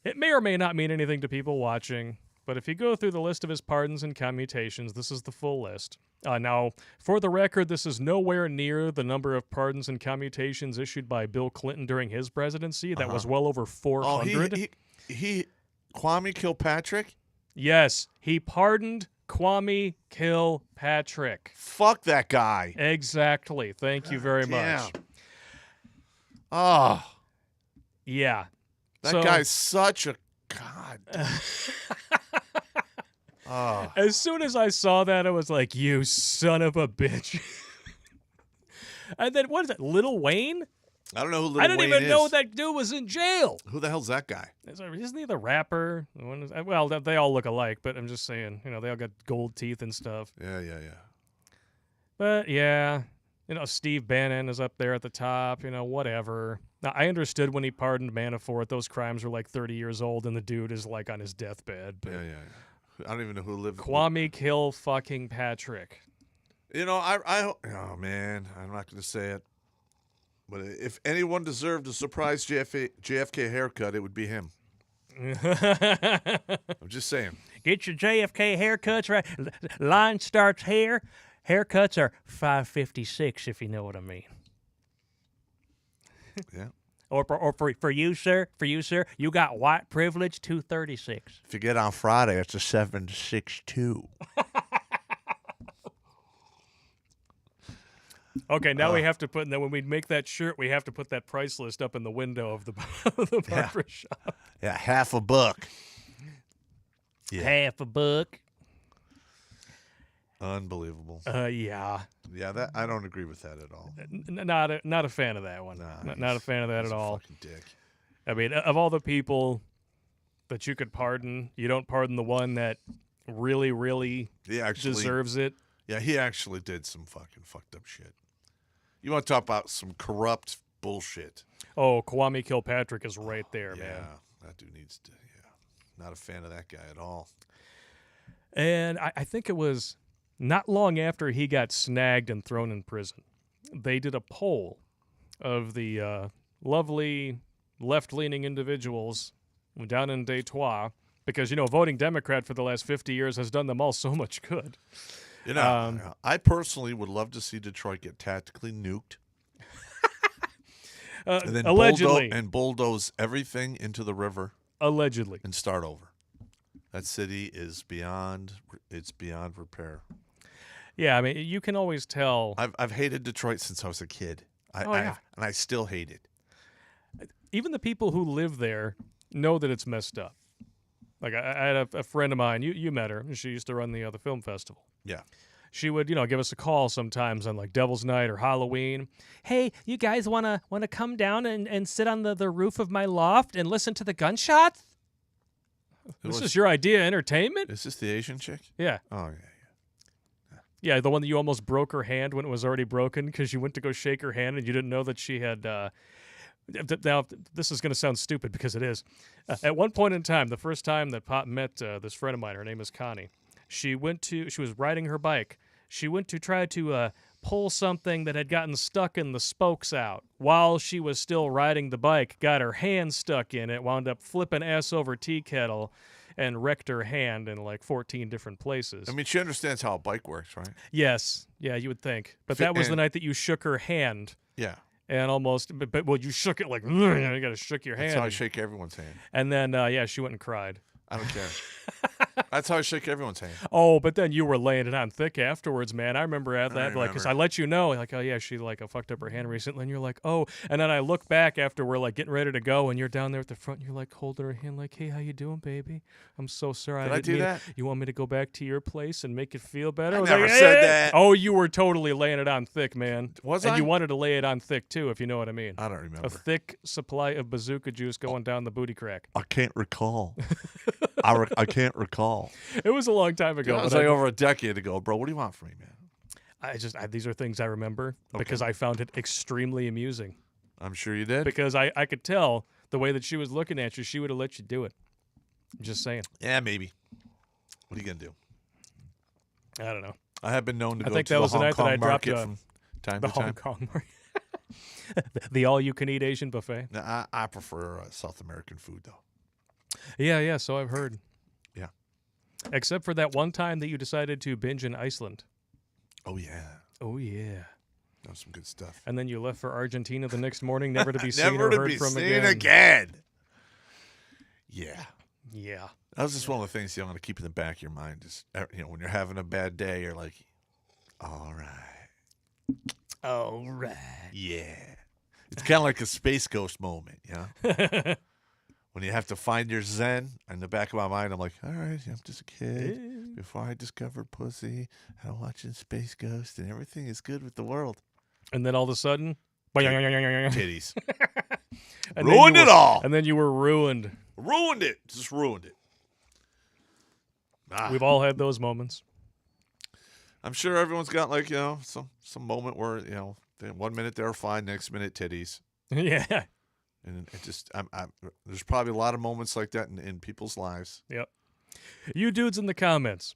it may or may not mean anything to people watching, but if you go through the list of his pardons and commutations, this is the full list. Now, for the record, this is nowhere near the number of pardons and commutations issued by Bill Clinton during his presidency. That was well over 400. Oh, he Kwame Kilpatrick? Yes, he pardoned Kwame Kilpatrick. Fuck that guy. Exactly. Thank you very much. Oh. Yeah. That guy's such a god. Oh. As soon as I saw that, I was like, you son of a bitch. And then, what is it, Lil Wayne? I don't know who Lil Wayne is. I didn't even know that dude was in jail. Who the hell's that guy? Isn't he the rapper? Well, they all look alike, but I'm just saying, they all got gold teeth and stuff. Yeah. But, yeah, Steve Bannon is up there at the top, whatever. Now, I understood when he pardoned Manafort, those crimes were like 30 years old, and the dude is like on his deathbed. But yeah. I don't even know who lived. Kwame Kill fucking Patrick. Oh man, I'm not going to say it. But if anyone deserved a surprise JFK haircut, it would be him. I'm just saying. Get your JFK haircuts right. Line starts here. Haircuts are $5.56, if you know what I mean. Yeah. Or for you, sir, you got white privilege, $2.36. If you get on Friday, it's a 7.62. Okay, now we have to put. Then when we make that shirt, we have to put that price list up in the window of the barber shop. Yeah, $1/2. Yeah. $1/2. Unbelievable. Yeah. Yeah, that I don't agree with that at all. Not a fan of that one. Nah, Not a fan of that he's at a all. fucking dick. I mean, of all the people that you could pardon, you don't pardon the one that really, really He actually deserves it. Yeah, he actually did some fucking fucked up shit. You want to talk about some corrupt bullshit? Oh, Kwame Kilpatrick is right there, Yeah, man. that dude needs to. Yeah, not a fan of that guy at all. And I think it was not long after he got snagged and thrown in prison. They did a poll of the lovely left-leaning individuals down in Detroit because, voting Democrat for the last 50 years has done them all so much good. I personally would love to see Detroit get tactically nuked. And then Allegedly. bulldoze everything into the river Allegedly. and start over. That city is beyond repair. Yeah, I mean, you can always tell. I've hated Detroit since I was a kid. Yeah. And I still hate it. Even the people who live there know that it's messed up. Like, I had a friend of mine, you met her, she used to run the film festival. Yeah. She would, give us a call sometimes on, like, Devil's Night or Halloween. Hey, you guys want to come down and sit on the roof of my loft and listen to the gunshots? This is your idea of entertainment? Is this the Asian chick? Yeah. Oh, yeah. Yeah, the one that you almost broke her hand when it was already broken because you went to go shake her hand and you didn't know that she had... Now, this is going to sound stupid because it is. At one point in time, the first time that Pop met this friend of mine, her name is Connie, she was riding her bike. She went to try to pull something that had gotten stuck in the spokes out while she was still riding the bike, got her hand stuck in it, wound up flipping ass over tea kettle, and wrecked her hand in like 14 different places. I mean, she understands how a bike works, right? Yes. Yeah, you would think. But that was the night that you shook her hand. Yeah. And almost, but you shook it like, you got to shook your hand. That's how I shake everyone's hand. And then, she went and cried. I don't care. That's how I shake everyone's hand. Oh, but then you were laying it on thick afterwards, man. I remember at that, like, because I let you know, like, oh yeah, she like fucked up her hand recently, and you're like, oh, and then I look back after we're like getting ready to go, and you're down there at the front, and you're like holding her hand, like, hey, how you doing, baby? I'm so sorry. Did I do that? You want me to go back to your place and make it feel better? I was never like, said that. Oh, you were totally laying it on thick, man. Was and I? you wanted to lay it on thick too, if you know what I mean. I don't remember. A thick supply of Bazooka Juice going down the booty crack. I can't recall. I can't recall. It was a long time ago. It was but like over a decade ago, bro. What do you want from me, man? These are things I remember because I found it extremely amusing. I'm sure you did. Because I could tell the way that she was looking at you, she would have let you do it. I'm just saying. Yeah, maybe. What are you gonna do? I don't know. I have been known to go think to that the was the Hong night that Kong I dropped market you from time The to Hong time. Kong market. The all-you-can-eat Asian buffet. No, I prefer South American food, though. Yeah, so I've heard. Yeah. Except for that one time that you decided to binge in Iceland. Oh, yeah. Oh, yeah. That was some good stuff. And then you left for Argentina the next morning, never to be seen Never or to heard be from seen again. Yeah. Yeah. That was just one of the things you want to keep in the back of your mind. Is, when you're having a bad day, you're like, all right. All right. Yeah. It's kind of like a Space Ghost moment, you know? When you have to find your zen, in the back of my mind, I'm like, all right, I'm just a kid. Before I discovered pussy, I'm watching Space Ghost, and everything is good with the world. And then all of a sudden, Titties. and Ruined it all. And then you were ruined. Ruined it. Just ruined it. We've all had those moments. I'm sure everyone's got some moment where, 1 minute they're fine, next minute titties. Yeah. And it just, there's probably a lot of moments like that in people's lives. Yep. You dudes in the comments,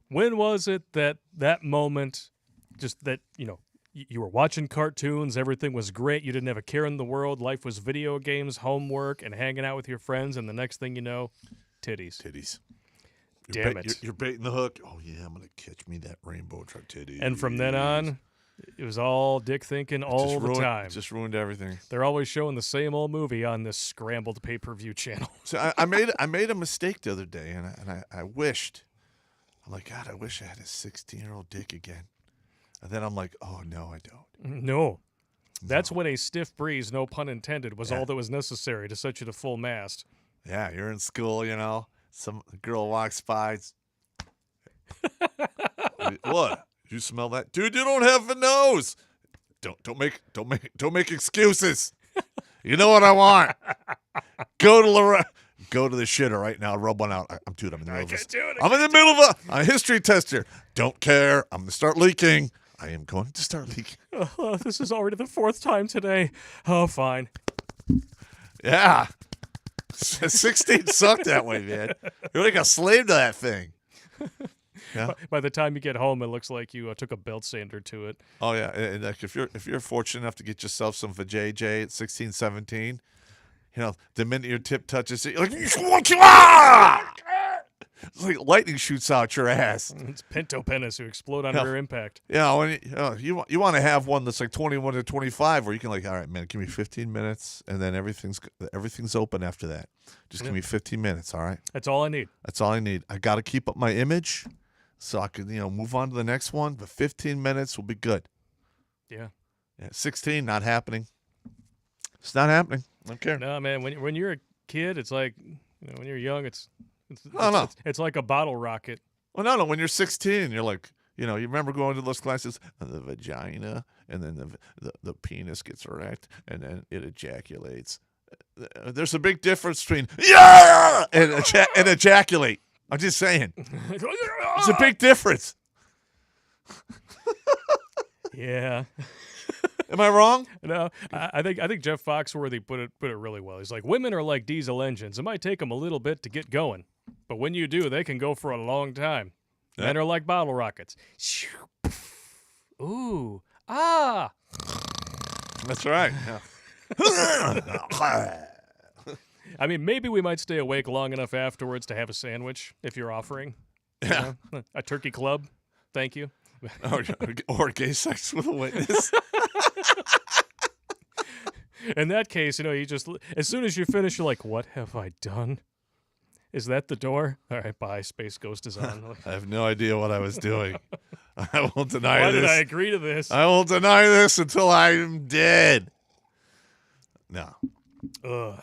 when was it that moment, just that, you were watching cartoons, everything was great, you didn't have a care in the world, life was video games, homework, and hanging out with your friends, and the next thing you know, titties. Titties. Damn it. You're baiting the hook. Oh, yeah, I'm going to catch me that rainbow trout titty. And from then on, it was all dick thinking all the time. It just ruined everything. They're always showing the same old movie on this scrambled pay-per-view channel. So I made a mistake the other day, and I wished. I'm like, God, I wish I had a 16-year-old dick again. And then I'm like, oh, no, I don't. No. That's when a stiff breeze, no pun intended, was all that was necessary to set you to full mast. Yeah, you're in school, some girl walks by. What? You smell that, dude? You don't have a nose. Don't make excuses. You know what I want? Go to the shitter right now. Rub one out. I'm in the middle of this. I'm in the middle of a history test here. Don't care. I'm gonna start leaking. I am going to start leaking. Oh, this is already the 4th time today. Oh, fine. Yeah. 16 sucked that way, man. You're like a slave to that thing. Yeah. By the time you get home, it looks like you took a belt sander to it. Oh yeah, and like if you're fortunate enough to get yourself some vajayjay at 16, 17, the minute your tip touches it, you're like, it's like lightning shoots out your ass. It's pinto penis who explode on rear impact. Yeah, when you want to have one that's like 21 to 25, where you can like, all right, man, give me 15 minutes, and then everything's open after that. Just give me 15 minutes, all right? That's all I need. That's all I need. I got to keep up my image, so I can move on to the next one. But 15 minutes will be good. Yeah. 16, not happening. It's not happening. I don't care. No, man. When you're a kid, it's like when you're young, it's like a bottle rocket. Well, no. When you're 16, you're like, you remember going to those classes, the vagina, and then the penis gets erect, and then it ejaculates. There's a big difference between and ejaculate. I'm just saying. It's a big difference. Yeah. Am I wrong? No, I think Jeff Foxworthy put it really well. He's like, women are like diesel engines. It might take them a little bit to get going, but when you do, they can go for a long time. Yeah. Men are like bottle rockets. Ooh, ah. That's right. Yeah. I mean, maybe we might stay awake long enough afterwards to have a sandwich if you're offering. Yeah. A turkey club. Thank you. or gay sex with a witness. In that case, you just, as soon as you finish, you're like, what have I done? Is that the door? All right, bye. Space Ghost is on. I have no idea what I was doing. I won't deny this. Why did I agree to this? I will deny this until I'm dead. No. Ugh.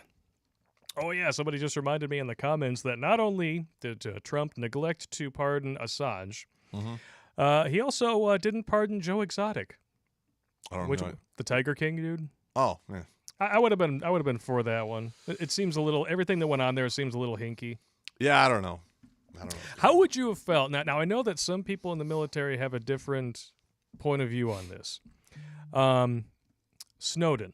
Oh, yeah, somebody just reminded me in the comments that not only did Trump neglect to pardon Assange, he also didn't pardon Joe Exotic. I don't know. The Tiger King dude? Oh, yeah. I would have been for that one. It seems a little, everything that went on there seems a little hinky. Yeah, I don't know. How would you have felt? Now I know that some people in the military have a different point of view on this. Snowden.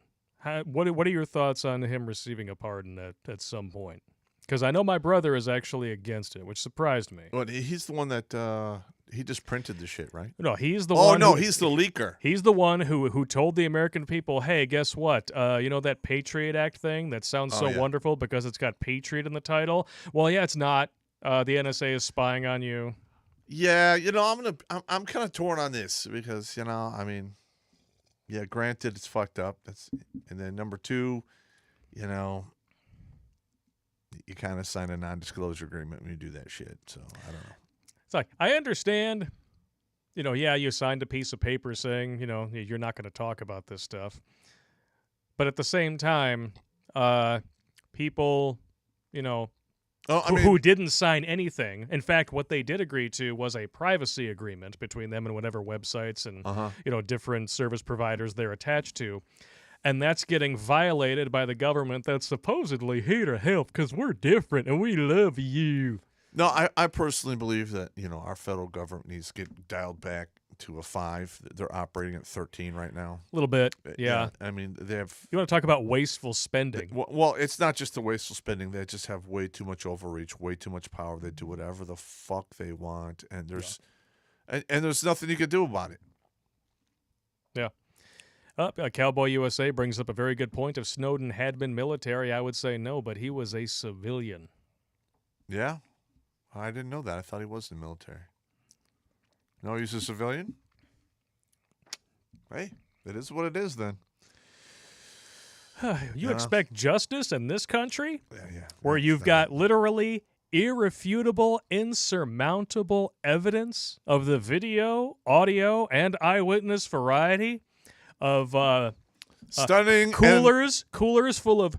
What are your thoughts on him receiving a pardon at some point? Because I know my brother is actually against it, which surprised me. Well, he's the one that he just printed the shit, right? No, he's the one. Oh no, he's the leaker. He's the one who told the American people, "Hey, guess what? That Patriot Act thing that sounds so wonderful because it's got Patriot in the title. Well, yeah, it's not. The NSA is spying on you." Yeah, I'm kind of torn on this because yeah, granted it's fucked up. And then number two, you kind of sign a non-disclosure agreement when you do that shit. So I don't know. It's like, I understand, you signed a piece of paper saying, you're not going to talk about this stuff. But at the same time, people, who didn't sign anything. In fact, what they did agree to was a privacy agreement between them and whatever websites and, different service providers they're attached to. And that's getting violated by the government that's supposedly here to help because we're different and we love you. No, I personally believe that, our federal government needs to get dialed back to a 5. They're operating at 13 right now. A little bit, yeah. I mean, they have... You want to talk about wasteful spending? Well, it's not just the wasteful spending. They just have way too much overreach, way too much power. They do whatever the fuck they want, and there's and there's nothing you can do about it. Yeah. Cowboy USA brings up a very good point. If Snowden had been military, I would say no, but he was a civilian. Yeah? I didn't know that. I thought he was in the military. No, he's a civilian? Hey, it is what it is then. You expect justice in this country? Yeah. Where you've got literally irrefutable, insurmountable evidence of the video, audio, and eyewitness variety of stunning coolers full of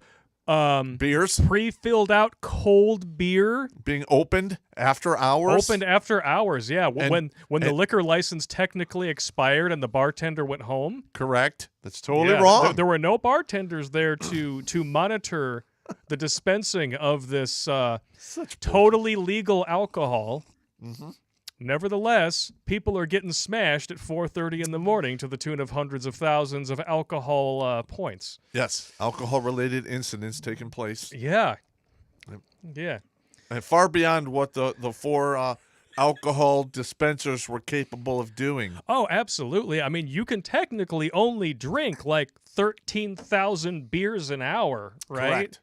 Beers pre-filled out cold beer. being opened after hours. Opened after hours, yeah. And- When the and- liquor license technically expired and the bartender went home. Correct. That's totally Yeah, wrong. There were no bartenders there to monitor the dispensing of this Such totally legal alcohol. Mm-hmm. Nevertheless, people are getting smashed at 4:30 in the morning to the tune of hundreds of thousands of alcohol points. Yes, alcohol-related incidents taking place, Yeah. Yep. Yeah. and far beyond what the four alcohol dispensers were capable of doing. Oh, absolutely. I mean, you can technically only drink like 13,000 beers an hour, right? Correct.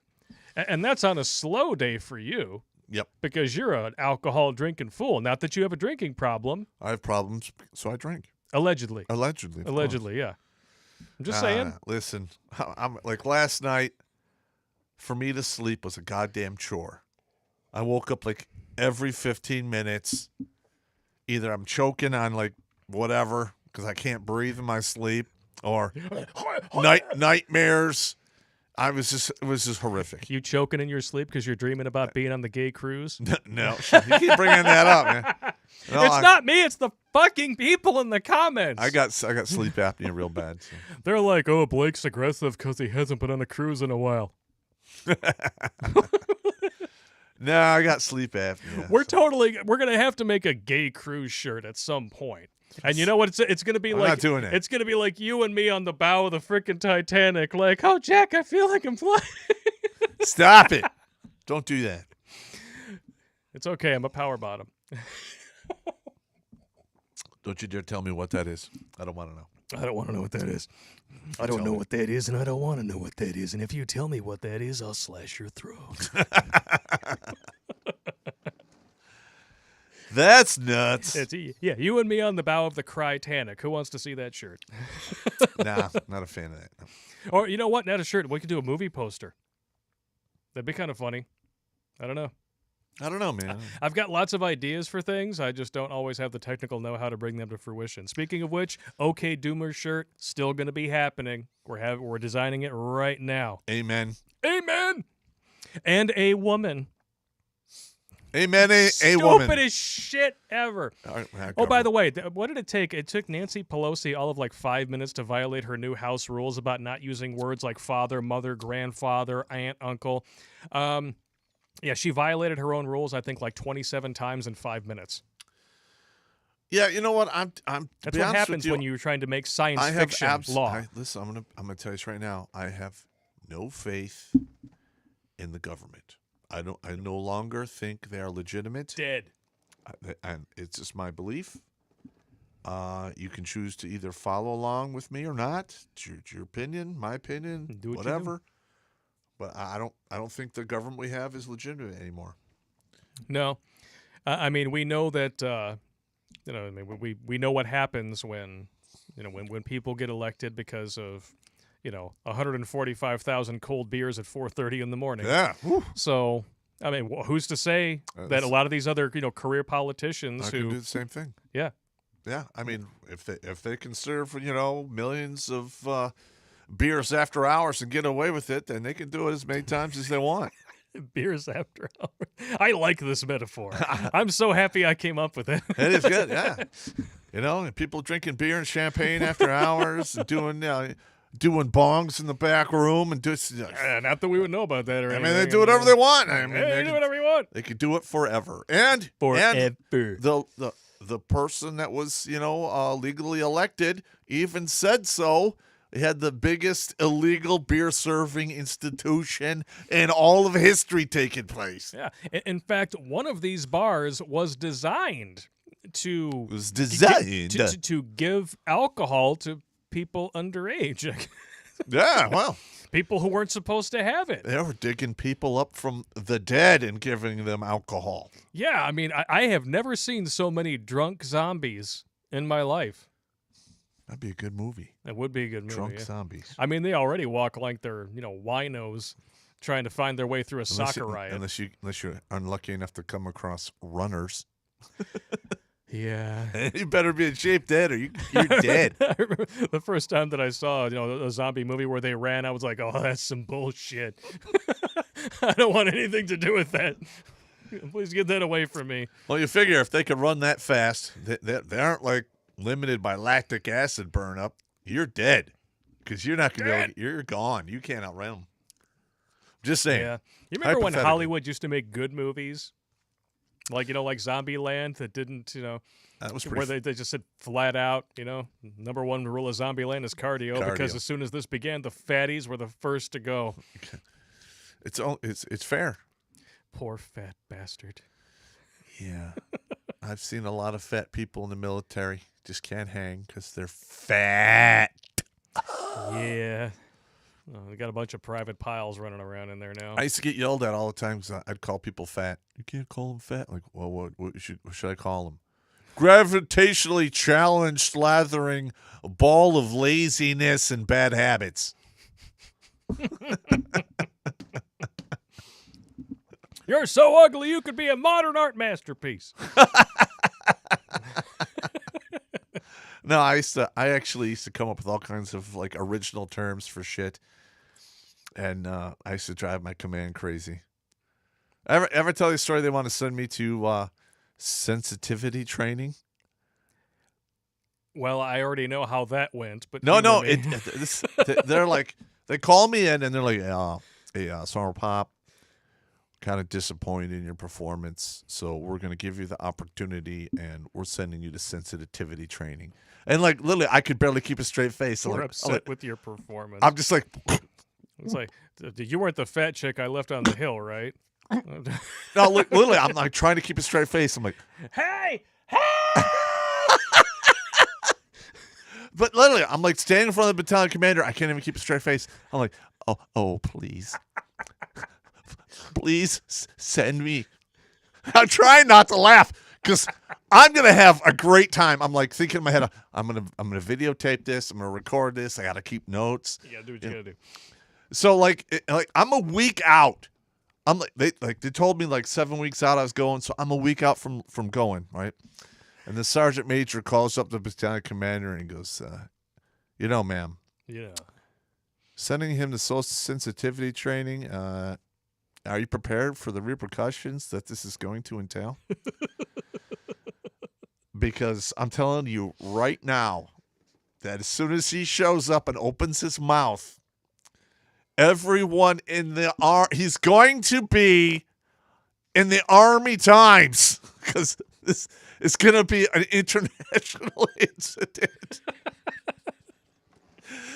And that's on a slow day for you Yep, because you're an alcohol drinking fool. Not that you have a drinking problem, I have problems, so I drink. allegedly. Allegedly. of course. Allegedly, yeah. I'm just saying. Listen, I'm like last night. For me to sleep was a goddamn chore. I woke up like every 15 minutes. Either I'm choking on like whatever because I can't breathe in my sleep, or nightmares. It was just horrific. You choking in your sleep because you're dreaming about being on the gay cruise? No, you keep bringing that up, man. No, It's not me. It's the fucking people in the comments. I got sleep apnea real bad. So. They're like, oh, Blake's aggressive because he hasn't been on a cruise in a while. No, I got sleep apnea. We're gonna have to make a gay cruise shirt at some point. And you know what? It's gonna be I'm like not doing it. It's gonna be like you and me on the bow of the frickin' Titanic. Like, oh, Jack, I feel like I'm flying. Stop it! Don't do that. It's okay. I'm a power bottom. Don't you dare tell me what that is. I don't want to know. I don't want to know what that is. I don't know what that is, and I don't want to know what that is. And if you tell me what that is, I'll slash your throat. That's nuts. Yeah, you and me on the bow of the Crytanic. Who wants to see that shirt? Nah, not a fan of that. No. Or you know what? Not a shirt. We could do a movie poster. That'd be kind of funny. I don't know. I don't know, man. I've got lots of ideas for things. I just don't always have the technical know-how to bring them to fruition. Speaking of which, OK Doomer shirt still going to be happening. We're designing it right now. Amen. Amen. And a woman. Amen. A woman. Stupidest shit ever. Oh, by the way, what did it take? It took Nancy Pelosi all of like 5 minutes to violate her new House rules about not using words like father, mother, grandfather, aunt, uncle. Yeah, she violated her own rules, I think, like 27 times in 5 minutes. Yeah, you know what? That's what happens when you're trying to make science fiction law. Listen, I'm gonna tell you this right now. I have no faith in the government. I no longer think they are legitimate. Dead. And it's just my belief. You can choose to either follow along with me or not. It's your opinion, my opinion, Do what you whatever. But I don't think the government we have is legitimate anymore. No, I mean we know that. I mean we know what happens when when people get elected because of 145,000 cold beers at 4:30 in the morning. Yeah. Whew. So I mean, who's to say that a lot of these other career politicians I who can do the same thing. Yeah. Yeah. I mean, if they can serve millions of beers after hours and get away with it, then they can do it as many times as they want. Beers after hours. I like this metaphor. I'm so happy I came up with it. It is good, yeah. And people drinking beer and champagne after hours and doing bongs in the back room and just. Not that we would know about that or anything. I mean, they do whatever they want. I mean, they do whatever you want. They could do it forever. And the person that was legally elected even said so. They had the biggest illegal beer serving institution in all of history taking place. Yeah. In fact, one of these bars was designed to to give alcohol to people underage. Yeah, well, people who weren't supposed to have it. They were digging people up from the dead and giving them alcohol. Yeah, I mean, I have never seen so many drunk zombies in my life. That'd be a good movie. It would be a good movie. Drunk zombies. I mean, they already walk like they're, winos trying to find their way through a soccer riot. Unless you're unlucky enough to come across runners. Yeah. You better be in shape dead or you're dead. I remember the first time that I saw, a zombie movie where they ran, I was like, oh, that's some bullshit. I don't want anything to do with that. Please get that away from me. Well, you figure if they can run that fast, they aren't like limited by lactic acid burn up. You're dead because you're not going to be you're gone. You can't outrun them. Just saying. Yeah. You remember when Hypothetically. Hollywood used to make good movies? Like, like Zombieland that didn't, That was where pretty. they just said flat out, number one rule of Zombieland is cardio, because Cardio. as soon as this began, the fatties were the first to go. It's fair. Poor fat bastard. Yeah. I've seen a lot of fat people in the military. Just can't hang because they're fat. Yeah. Oh, we got a bunch of private piles running around in there now. I used to get yelled at all the time because I'd call people fat. You can't call them fat. Like, well, what should I call them? Gravitationally challenged, slathering ball of laziness and bad habits. You're so ugly you could be a modern art masterpiece. No, I actually used to come up with all kinds of like original terms for shit, and I used to drive my command crazy. Ever tell you a story? They want to send me to sensitivity training. Well, I already know how that went, but No, humor me. they're like they call me in and they're like, hey, sorry, Pop, kind of disappointed in your performance, so we're gonna give you the opportunity and we're sending you to sensitivity training. And like literally, I could barely keep a straight face. We're I'm upset with your performance. I'm just like, It's like, you weren't the fat chick I left on the hill, right? no, literally, I'm like trying to keep a straight face. I'm like, Hey! but literally, I'm like standing in front of the battalion commander. I can't even keep a straight face. I'm like, oh, please. Please send me. I'm trying not to laugh because I'm gonna have a great time. I'm like thinking in my head, I'm gonna videotape this. I'm gonna record this. I gotta keep notes. You gotta do what you gotta do. So like I'm a week out. I'm like they told me like 7 weeks out I was going. So I'm a week out from going, right? And the sergeant major calls up the battalion commander and he goes, ma'am, Yeah. sending him to social sensitivity training. Are you prepared for the repercussions that this is going to entail? Because I'm telling you right now that as soon as he shows up and opens his mouth, everyone in he's going to be in the Army Times because this is going to be an international incident.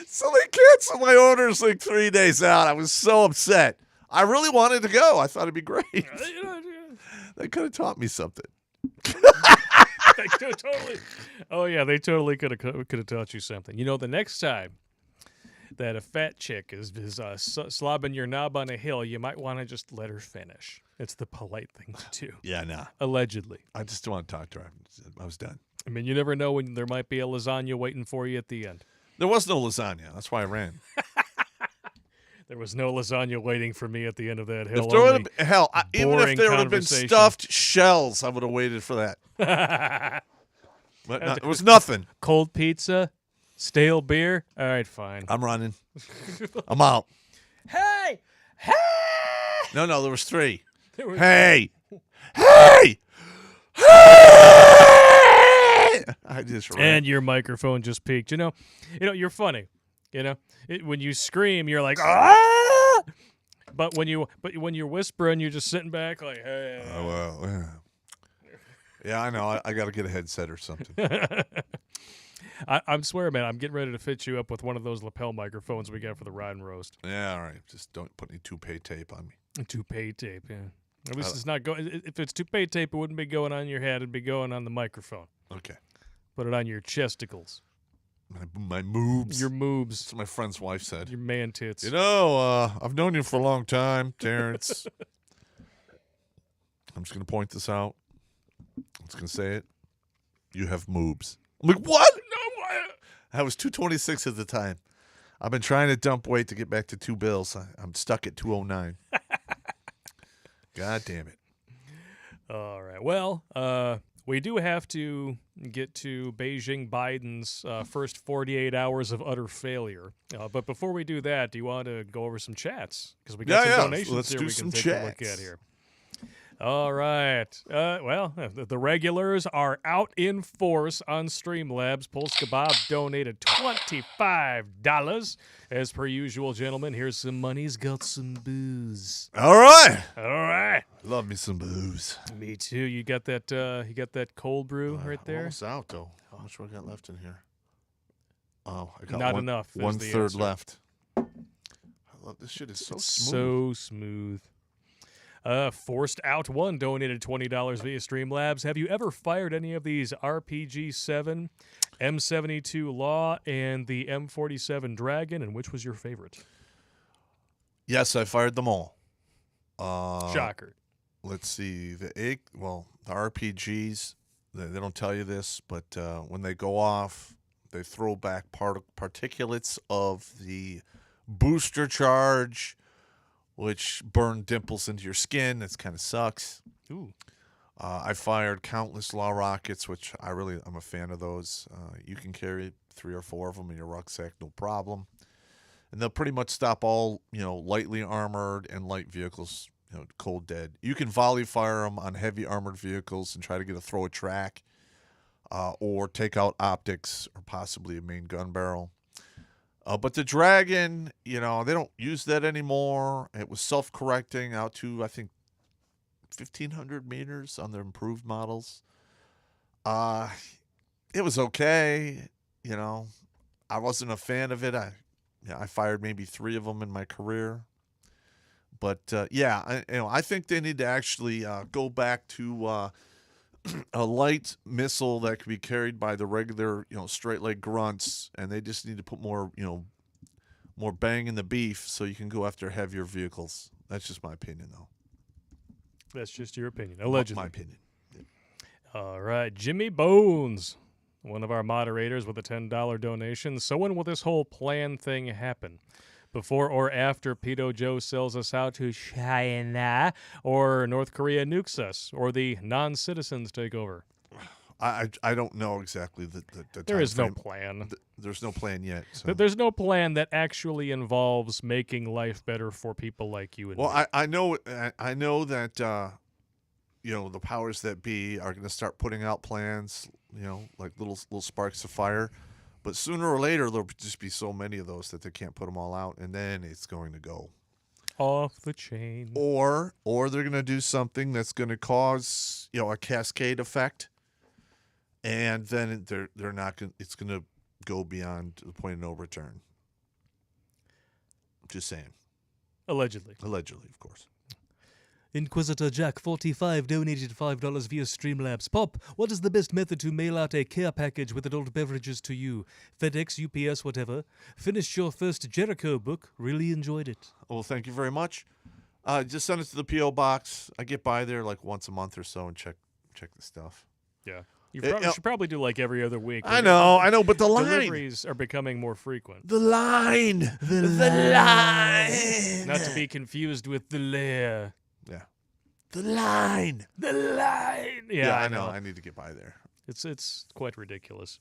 So they canceled my orders like 3 days out. I was so upset. I really wanted to go. I thought it'd be great. They could have taught me something. They totally. Oh yeah, they totally could have taught you something. The next time that a fat chick is slobbing your knob on a hill, you might want to just let her finish. It's the polite thing to do. Yeah, nah. Allegedly. I just don't want to talk to her. I was done. I mean, you never know when there might be a lasagna waiting for you at the end. There was no lasagna. That's why I ran. There was no lasagna waiting for me at the end of that hill. If there would have, even if boring there would have been conversation. stuffed shells, I would have waited for that. But no, there was nothing. Cold pizza, stale beer. All right, fine. I'm running. I'm out. Hey! No, there was 3. There was- Hey! I just ran. And your microphone just peaked. You're funny. When you scream, you're like, ah! But when you're whispering, you're just sitting back like, hey. Oh, well, yeah, I know. I got to get a headset or something. I'm swear, man, I'm getting ready to fit you up with one of those lapel microphones we got for the ride and roast. Yeah, all right. Just don't put any toupee tape on me. Toupee tape, yeah. At least it's not going. If it's toupee tape, it wouldn't be going on your head. It'd be going on the microphone. Okay. Put it on your chesticles. My moobs. Your moobs. That's what my friend's wife said. Your man tits. I've known you for a long time, Terrence. I'm just going to point this out. I'm just going to say it. You have moobs. I'm like, what? No, what? I was 226 at the time. I've been trying to dump weight to get back to 2 bills. I'm stuck at 209. God damn it. All right. Well, We do have to get to Beijing Biden's first 48 hours of utter failure. But before we do that, do you want to go over some chats? Because we got some donations let's here do we some can take a look chats. at here. All right. The regulars are out in force on Streamlabs. Polska Bob donated $25. As per usual, gentlemen, here's some money. He's got some booze. All right. All right. Love me some booze. Me too. You got that cold brew right I'm there? almost out, though. How much do I got left in here? Oh, I got Not enough is One the third answer. left. I love this shit. Is so It's smooth. so smooth. Forced Out One donated $20 via Streamlabs. Have you ever fired any of these RPG-7, M72 Law, and the M47 Dragon? And which was your favorite? Yes, I fired them all. Shocker. Let's see. The RPGs, they don't tell you this, but when they go off, they throw back particulates of the booster charge, which burn dimples into your skin. That kind of sucks. Ooh. I fired countless Law rockets, which I'm a fan of those. You can carry 3 or 4 of them in your rucksack, no problem. And they'll pretty much stop all, lightly armored and light vehicles, cold dead. You can volley fire them on heavy armored vehicles and try to throw a track, or take out optics or possibly a main gun barrel. But the Dragon, they don't use that anymore. It was self-correcting out to, I think, 1,500 meters on their improved models. It was okay. I wasn't a fan of it. I fired maybe 3 of them in my career. But, I think they need to actually go back to a light missile that could be carried by the regular, straight leg grunts, and they just need to put more, more bang in the beef so you can go after heavier vehicles. That's just my opinion, though. That's just your opinion, allegedly. My opinion. All right. Jimmy Bones, one of our moderators with a $10 donation. So when will this whole plan thing happen? Before or after Pedo Joe sells us out to China, or North Korea nukes us, or the non-citizens take over? I don't know exactly the There is no timeframe. plan. There's no plan yet. So. There's no plan that actually involves making life better for people like you and me. Well, I know that the powers that be are going to start putting out plans, like little sparks of fire. But sooner or later, there'll just be so many of those that they can't put them all out, and then it's going to go off the chain. Or they're going to do something that's going to cause a cascade effect, and then they're not going. It's going to go beyond the point of no return. Just saying. Allegedly, of course. Inquisitor Jack 45 donated $5 via Streamlabs. Pop, what is the best method to mail out a care package with adult beverages to you? FedEx, UPS, whatever. Finished your first Jericho book. Really enjoyed it. Well, thank you very much. Just send it to the P.O. box. I get by there like once a month or so and check the stuff. Yeah. You should probably do like every other week. I know, but the line. Deliveries are becoming more frequent. The line. Not to be confused with the lair. Yeah. The line. Yeah, I know. I need to get by there. It's quite ridiculous.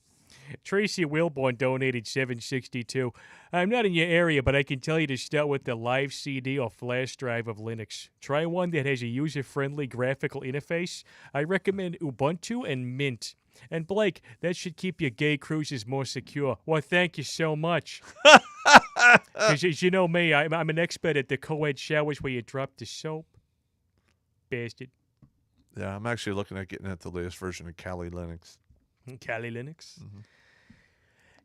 Tracy Wilborn donated $7.62. I'm not in your area, but I can tell you to start with the live CD or flash drive of Linux. Try one that has a user-friendly graphical interface. I recommend Ubuntu and Mint. And Blake, that should keep your gay cruises more secure. Well, thank you so much. Because you know me, I'm an expert at the co-ed showers where you drop the soap. Bastard. Yeah, I'm actually looking at getting at the latest version of Kali Linux. Kali Linux. Mm-hmm.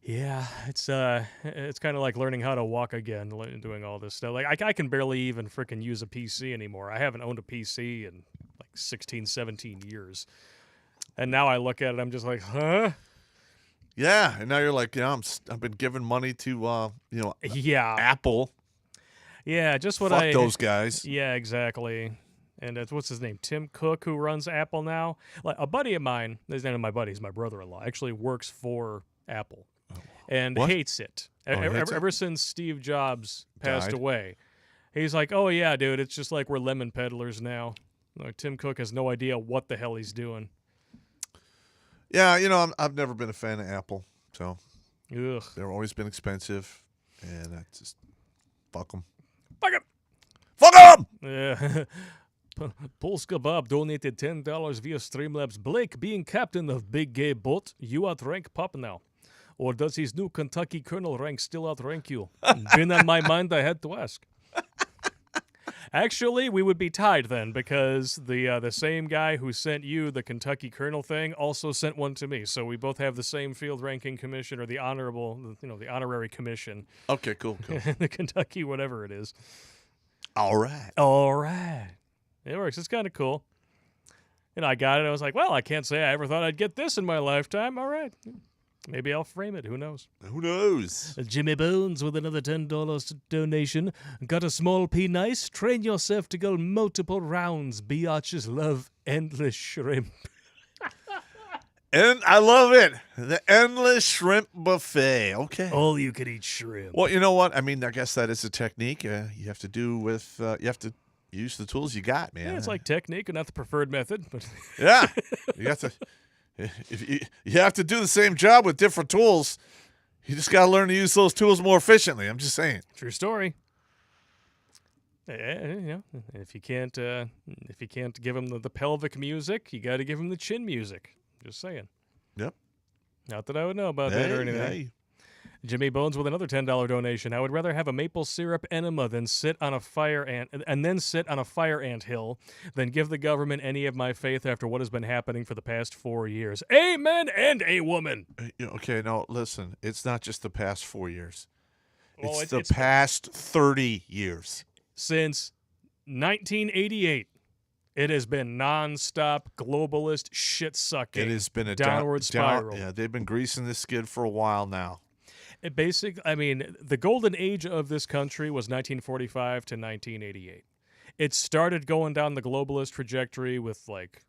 Yeah, it's kind of like learning how to walk again, doing all this stuff. Like I can barely even freaking use a PC anymore. I haven't owned a PC in like 16, 17 years. And now I look at it, I'm just like, huh? Yeah, and now you're like, I've been giving money to yeah, Apple. Yeah, just what Fuck those guys. Yeah, exactly. And what's his name? Tim Cook, who runs Apple now. Like a buddy of mine, his name of my buddy, he's my brother-in-law, actually works for Apple and hates it. Ever since Steve Jobs passed away. He's like, oh, yeah, dude, it's just like we're lemon peddlers now. Like, Tim Cook has no idea what the hell he's doing. Yeah, I've never been a fan of Apple, so Ugh. they've always been expensive, and I just fuck them. Fuck it. Fuck them! Yeah. Polska Bob donated $10 via Streamlabs. Blake, being captain of Big Gay Boat, you outrank Popp now. Or does his new Kentucky Colonel rank still outrank you? Been on my mind, I had to ask. Actually, we would be tied then, because the same guy who sent you the Kentucky Colonel thing also sent one to me. So we both have the same field ranking commission, or the honorary commission. Okay, cool. The Kentucky whatever it is. All right. It works. It's kind of cool. And I got it. I was like, well, I can't say I ever thought I'd get this in my lifetime. All right. Maybe I'll frame it. Who knows? Who knows? Jimmy Bones with another $10 donation. Got a small P nice? Train yourself to go multiple rounds. Biatches love endless shrimp. And I love it. The endless shrimp buffet. Okay. All you can eat shrimp. Well, you know what? I mean, I guess that is a technique you have to do with, you have to use the tools you got, man. Yeah, it's like technique and not the preferred method. But Yeah. You have to, if you have to do the same job with different tools. You just got to learn to use those tools more efficiently. I'm just saying. true story. If you can't give him the pelvic music, you got to give him the chin music. Just saying. Yep. Not that I would know about that or anything. Hey. Jimmy Bones with another $10 donation. I would rather have a maple syrup enema than sit on a fire ant hill than give the government any of my faith after what has been happening for the past 4 years. Amen and a woman. Okay, no, listen. It's not just the past 4 years. Well, It's the past 30 years. Since 1988, it has been nonstop globalist shit sucking. It has been a downward spiral. Yeah, they've been greasing this skid for a while now. The golden age of this country was 1945 to 1988. It started going down the globalist trajectory with like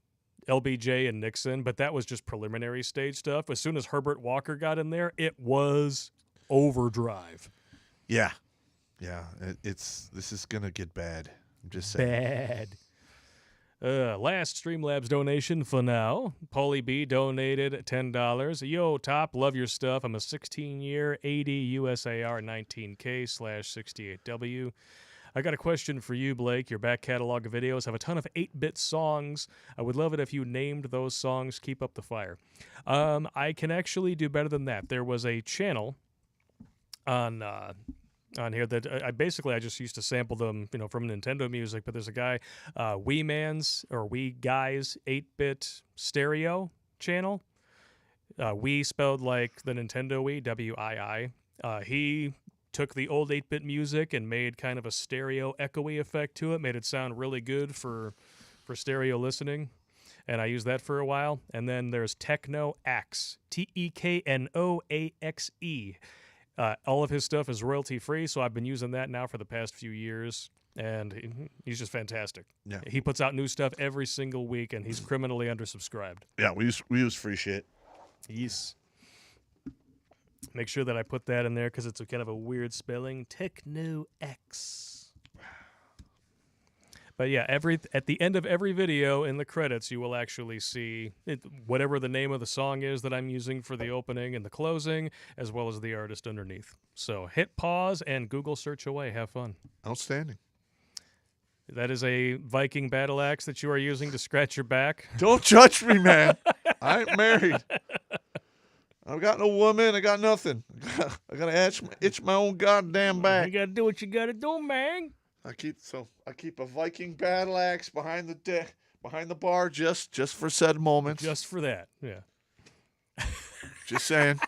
LBJ and Nixon, but that was just preliminary stage stuff. As soon as Herbert Walker got in there, it was overdrive. Yeah. Yeah, this is going to get bad. I'm just saying. Bad. Last Streamlabs donation for now. Paulie B donated $10. Yo, Top, love your stuff. I'm a 16-year 80 USAR 19K/68W. I got a question for you, Blake. Your back catalog of videos have a ton of 8-bit songs. I would love it if you named those songs. Keep up the fire. I can actually do better than that. There was a channel on here that I just used to sample them, from Nintendo music. But there's a guy, Wee Guy's 8-bit stereo channel. Wii spelled like the Nintendo Wii, WII. He took the old 8-bit music and made kind of a stereo echoey effect to it, made it sound really good for stereo listening. And I used that for a while. And then there's Techno Axe, TEKNOAXE. All of his stuff is royalty-free, so I've been using that now for the past few years, and he's just fantastic. Yeah. He puts out new stuff every single week, and he's criminally undersubscribed. Yeah, we use free shit. Yes. Make sure that I put that in there because it's a kind of a weird spelling. Techno X. But yeah, at the end of every video in the credits, you will actually see whatever the name of the song is that I'm using for the opening and the closing, as well as the artist underneath. So hit pause and Google search away. Have fun. Outstanding. That is a Viking battle axe that you are using to scratch your back. Don't judge me, man. I ain't married. I've got no woman. I got nothing. I got to itch my own goddamn back. You got to do what you got to do, man. I keep a Viking battle axe behind the bar just for said moments. Just for that, yeah. Just saying.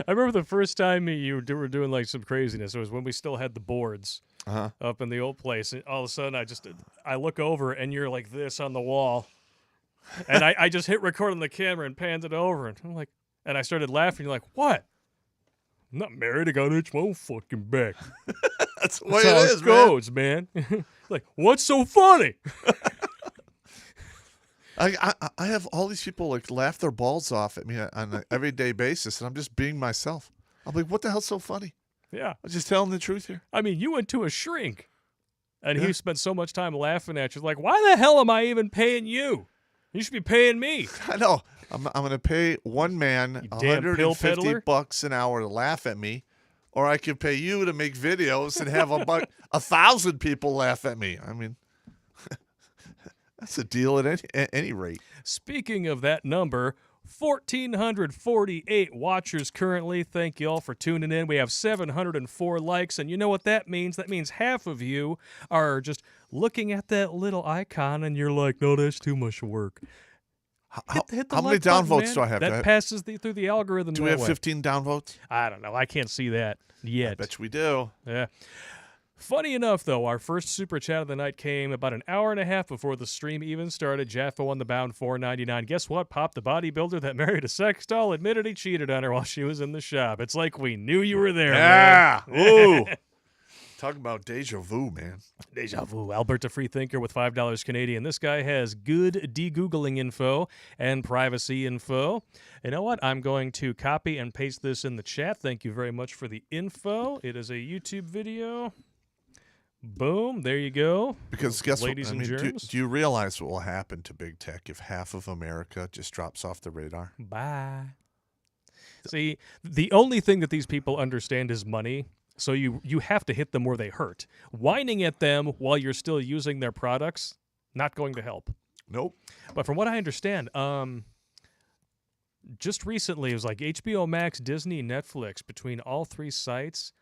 I remember the first time you were doing like some craziness. It was when we still had the boards up in the old place, and all of a sudden I look over and you're like this on the wall, and I just hit record on the camera and panned it over, and I'm like, and I started laughing. You're like, what? I'm not married. I got to itch my own fucking back. That's the way That's how it is, it goes, man. Like, what's so funny? I have all these people like laugh their balls off at me on an everyday basis, and I'm just being myself. I'm like, what the hell's so funny? Yeah. I'm just telling the truth here. I mean, you went to a shrink, and he spent so much time laughing at you. Like, why the hell am I even paying you? You should be paying me. I know. I'm going to pay one man You damn pill peddler. $150 an hour to laugh at me, or I could pay you to make videos and have 1,000 people laugh at me. I mean, that's a deal at any rate. Speaking of that number, 1,448 watchers currently. Thank you all for tuning in. We have 704 likes, and you know what that means? That means half of you are just looking at that little icon, and you're like, no, that's too much work. Hit the How many like button, downvotes man. do I have? That passes through the algorithm. Do we that have way. 15 downvotes? I don't know. I can't see that yet. I bet you we do. Yeah. Funny enough, though, our first super chat of the night came about an hour and a half before the stream even started. Jaffa on the bound, $4.99. Guess what? Pop, the bodybuilder that married a sex doll, admitted he cheated on her while she was in the shop. It's like we knew you were there, Yeah. man. Ooh. Talk about deja vu, man. Deja vu. Albert, the free thinker with $5 Canadian. This guy has good de-Googling info and privacy info. You know what? I'm going to copy and paste this in the chat. Thank you very much for the info. It is a YouTube video. Boom. There you go. Because guess Ladies what? and do germs. you realize what will happen to big tech if half of America just drops off the radar? Bye. See, the only thing that these people understand is money. So you have to hit them where they hurt. Whining at them while you're still using their products, not going to help. Nope. But from what I understand, just recently, it was like HBO Max, Disney, Netflix, between all three sites,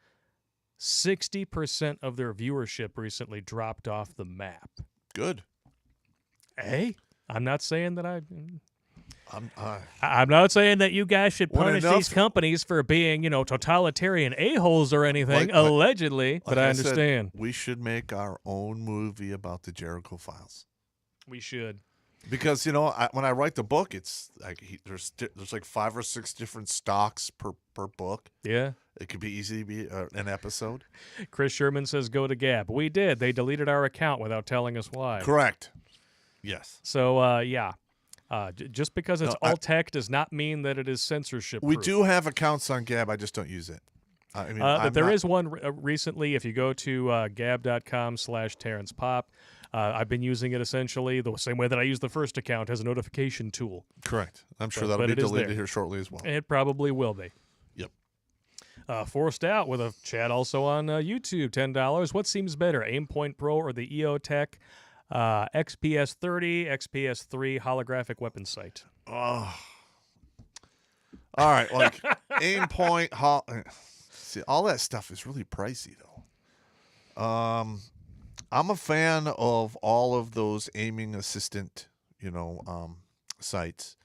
60% of their viewership recently dropped off the map. Good. Hey, I'm not saying that I'm not saying that you guys should When punish enough- these companies for being, totalitarian a-holes or anything, Like- allegedly, but like I said, understand. we should make our own movie about the Jericho Files. We should. Because when I write the book, it's like there's like 5 or 6 different stocks per book. Yeah. It could be easy to be an episode. Chris Sherman says go to Gab. We did. They deleted our account without telling us why. Correct. Yes. So, yeah. Just because it's No, all tech does not mean that it is censorship. We do have accounts on Gab. I just don't use it. I mean, but there is one recently. If you go to gab.com/Terrence Popp, I've been using it essentially the same way that I use the first account as a notification tool. Correct. I'm sure But that'll be it is deleted there. here shortly as well. It probably will be. Yep. Forced Out with a chat also on YouTube, $10. What seems better, Aimpoint Pro or the EOTech XPS-30, XPS-3 holographic weapon sight? Oh. All right. Like aim point. See, all that stuff is really pricey, though. I'm a fan of all of those aiming assistant, sites,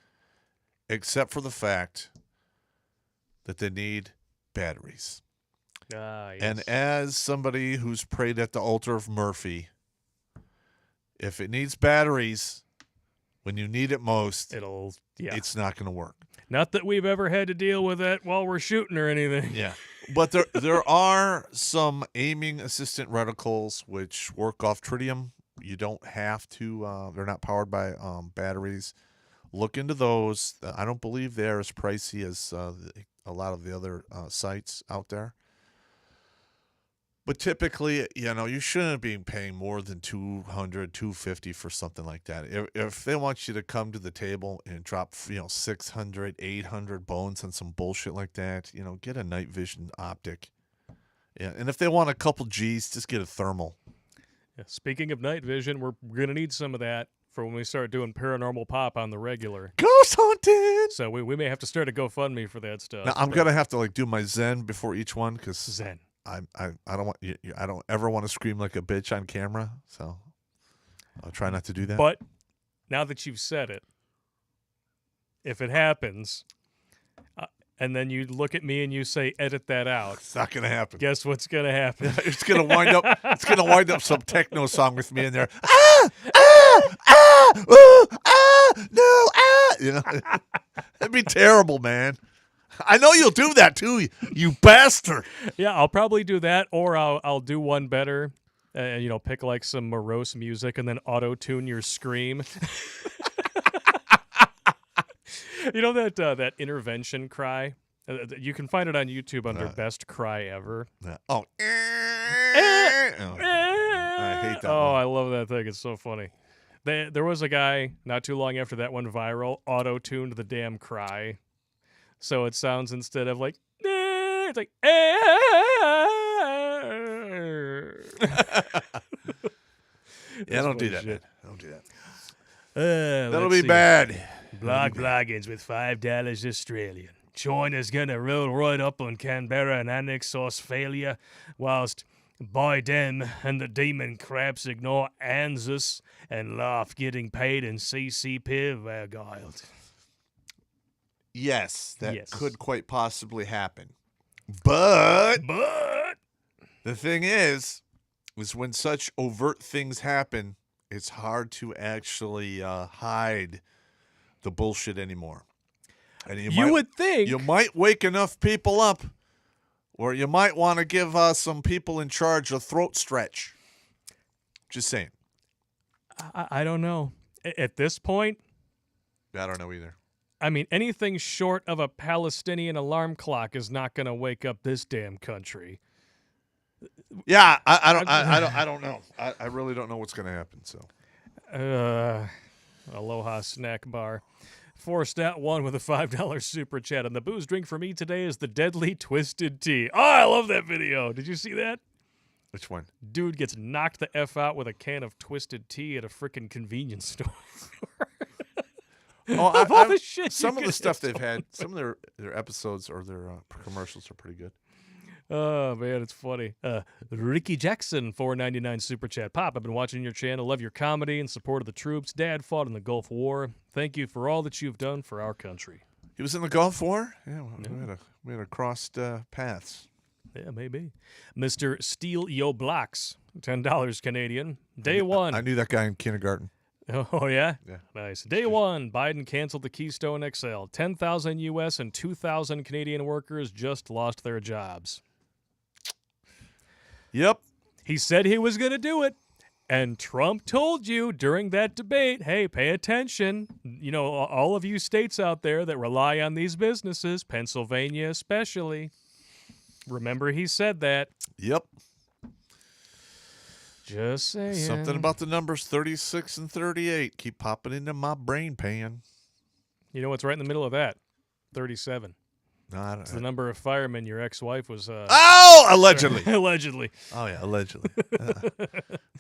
except for the fact that they need batteries. Yes. And as somebody who's prayed at the altar of Murphy, if it needs batteries when you need it most, it's not going to work. Not that we've ever had to deal with that while we're shooting or anything. Yeah. But there are some aiming assistant reticles which work off tritium. You don't have to, they're not powered by batteries. Look into those. I don't believe they're as pricey as a lot of the other sites out there. But typically, you shouldn't be paying more than $200, $250 for something like that. If they want you to come to the table and drop, 600, 800 bones on some bullshit like that, get a night vision optic. Yeah, and if they want a couple G's, just get a thermal. Yeah, speaking of night vision, we're going to need some of that for when we start doing Paranormal Pop on the regular. Ghost hunting! So we may have to start a GoFundMe for that stuff. Now, I'm going to have to do my Zen before each one because Zen. I don't want I don't ever want to scream like a bitch on camera, so I'll try not to do that. But now that you've said it, if it happens, and then you look at me and you say, "Edit that out," It's not going to happen. guess what's gonna happen? It's going to wind up. It's going to wind up some techno song with me in there. No, it'd be terrible, man. I know you'll do that too, you bastard. Yeah, I'll probably do that, or I'll do one better. Pick like some morose music and then auto tune your scream. That intervention cry. You can find it on YouTube under "Best Cry Ever." Oh, I hate that. Oh, one. I love that thing. It's so funny. There was a guy not too long after that went viral, auto-tuned the damn cry. So it sounds instead of like, it's like, Yeah, don't do that, shit. man. Don't do that. That'll be bad. Bloggins with $5 Australian. China's gonna roll right up on Canberra and annex Australia, whilst Biden and the demon crabs ignore ANZUS and laugh getting paid in CCP regaled. Yes, that Yes. could quite possibly happen. But But the thing is when such overt things happen, it's hard to actually hide the bullshit anymore. And You would think. you might wake enough people up, or you might want to give some people in charge a throat stretch. Just saying. I don't know. At this point, I don't know either. I mean, anything short of a Palestinian alarm clock is not going to wake up this damn country. Yeah, I don't know. I really don't know what's going to happen. So, Aloha snack bar. Forced out one with a $5 super chat. And the booze drink for me today is the Deadly Twisted Tea. Oh, I love that video. Did you see that? which one? Dude gets knocked the F out with a can of Twisted Tea at a freaking convenience store. Oh, Of all the shit some you of the could stuff have they've had, some of their episodes or their commercials are pretty good. Oh, man, it's funny. Ricky Jackson, $4.99 super chat. Pop, I've been watching your channel. Love your comedy and support of the troops. Dad fought in the Gulf War. Thank you for all that you've done for our country. He was in the Gulf War. Yeah, we had a crossed paths. Yeah, maybe. Mr. Steal Yo Blocks, $10 Canadian. Day one. I knew that guy in kindergarten. Oh, yeah? Yeah. Nice. Day one, Biden canceled the Keystone XL. 10,000 U.S. and 2,000 Canadian workers just lost their jobs. Yep. He said he was going to do it. And Trump told you during that debate, hey, pay attention. You know, all of you states out there that rely on these businesses, Pennsylvania especially. Remember he said that. Yep. Just saying. Something about the numbers 36 and 38 keep popping into my brain pan. You know what's right in the middle of that? 37. No, I don't. It's the number of firemen your ex-wife was... Oh, allegedly. allegedly. Oh yeah, allegedly.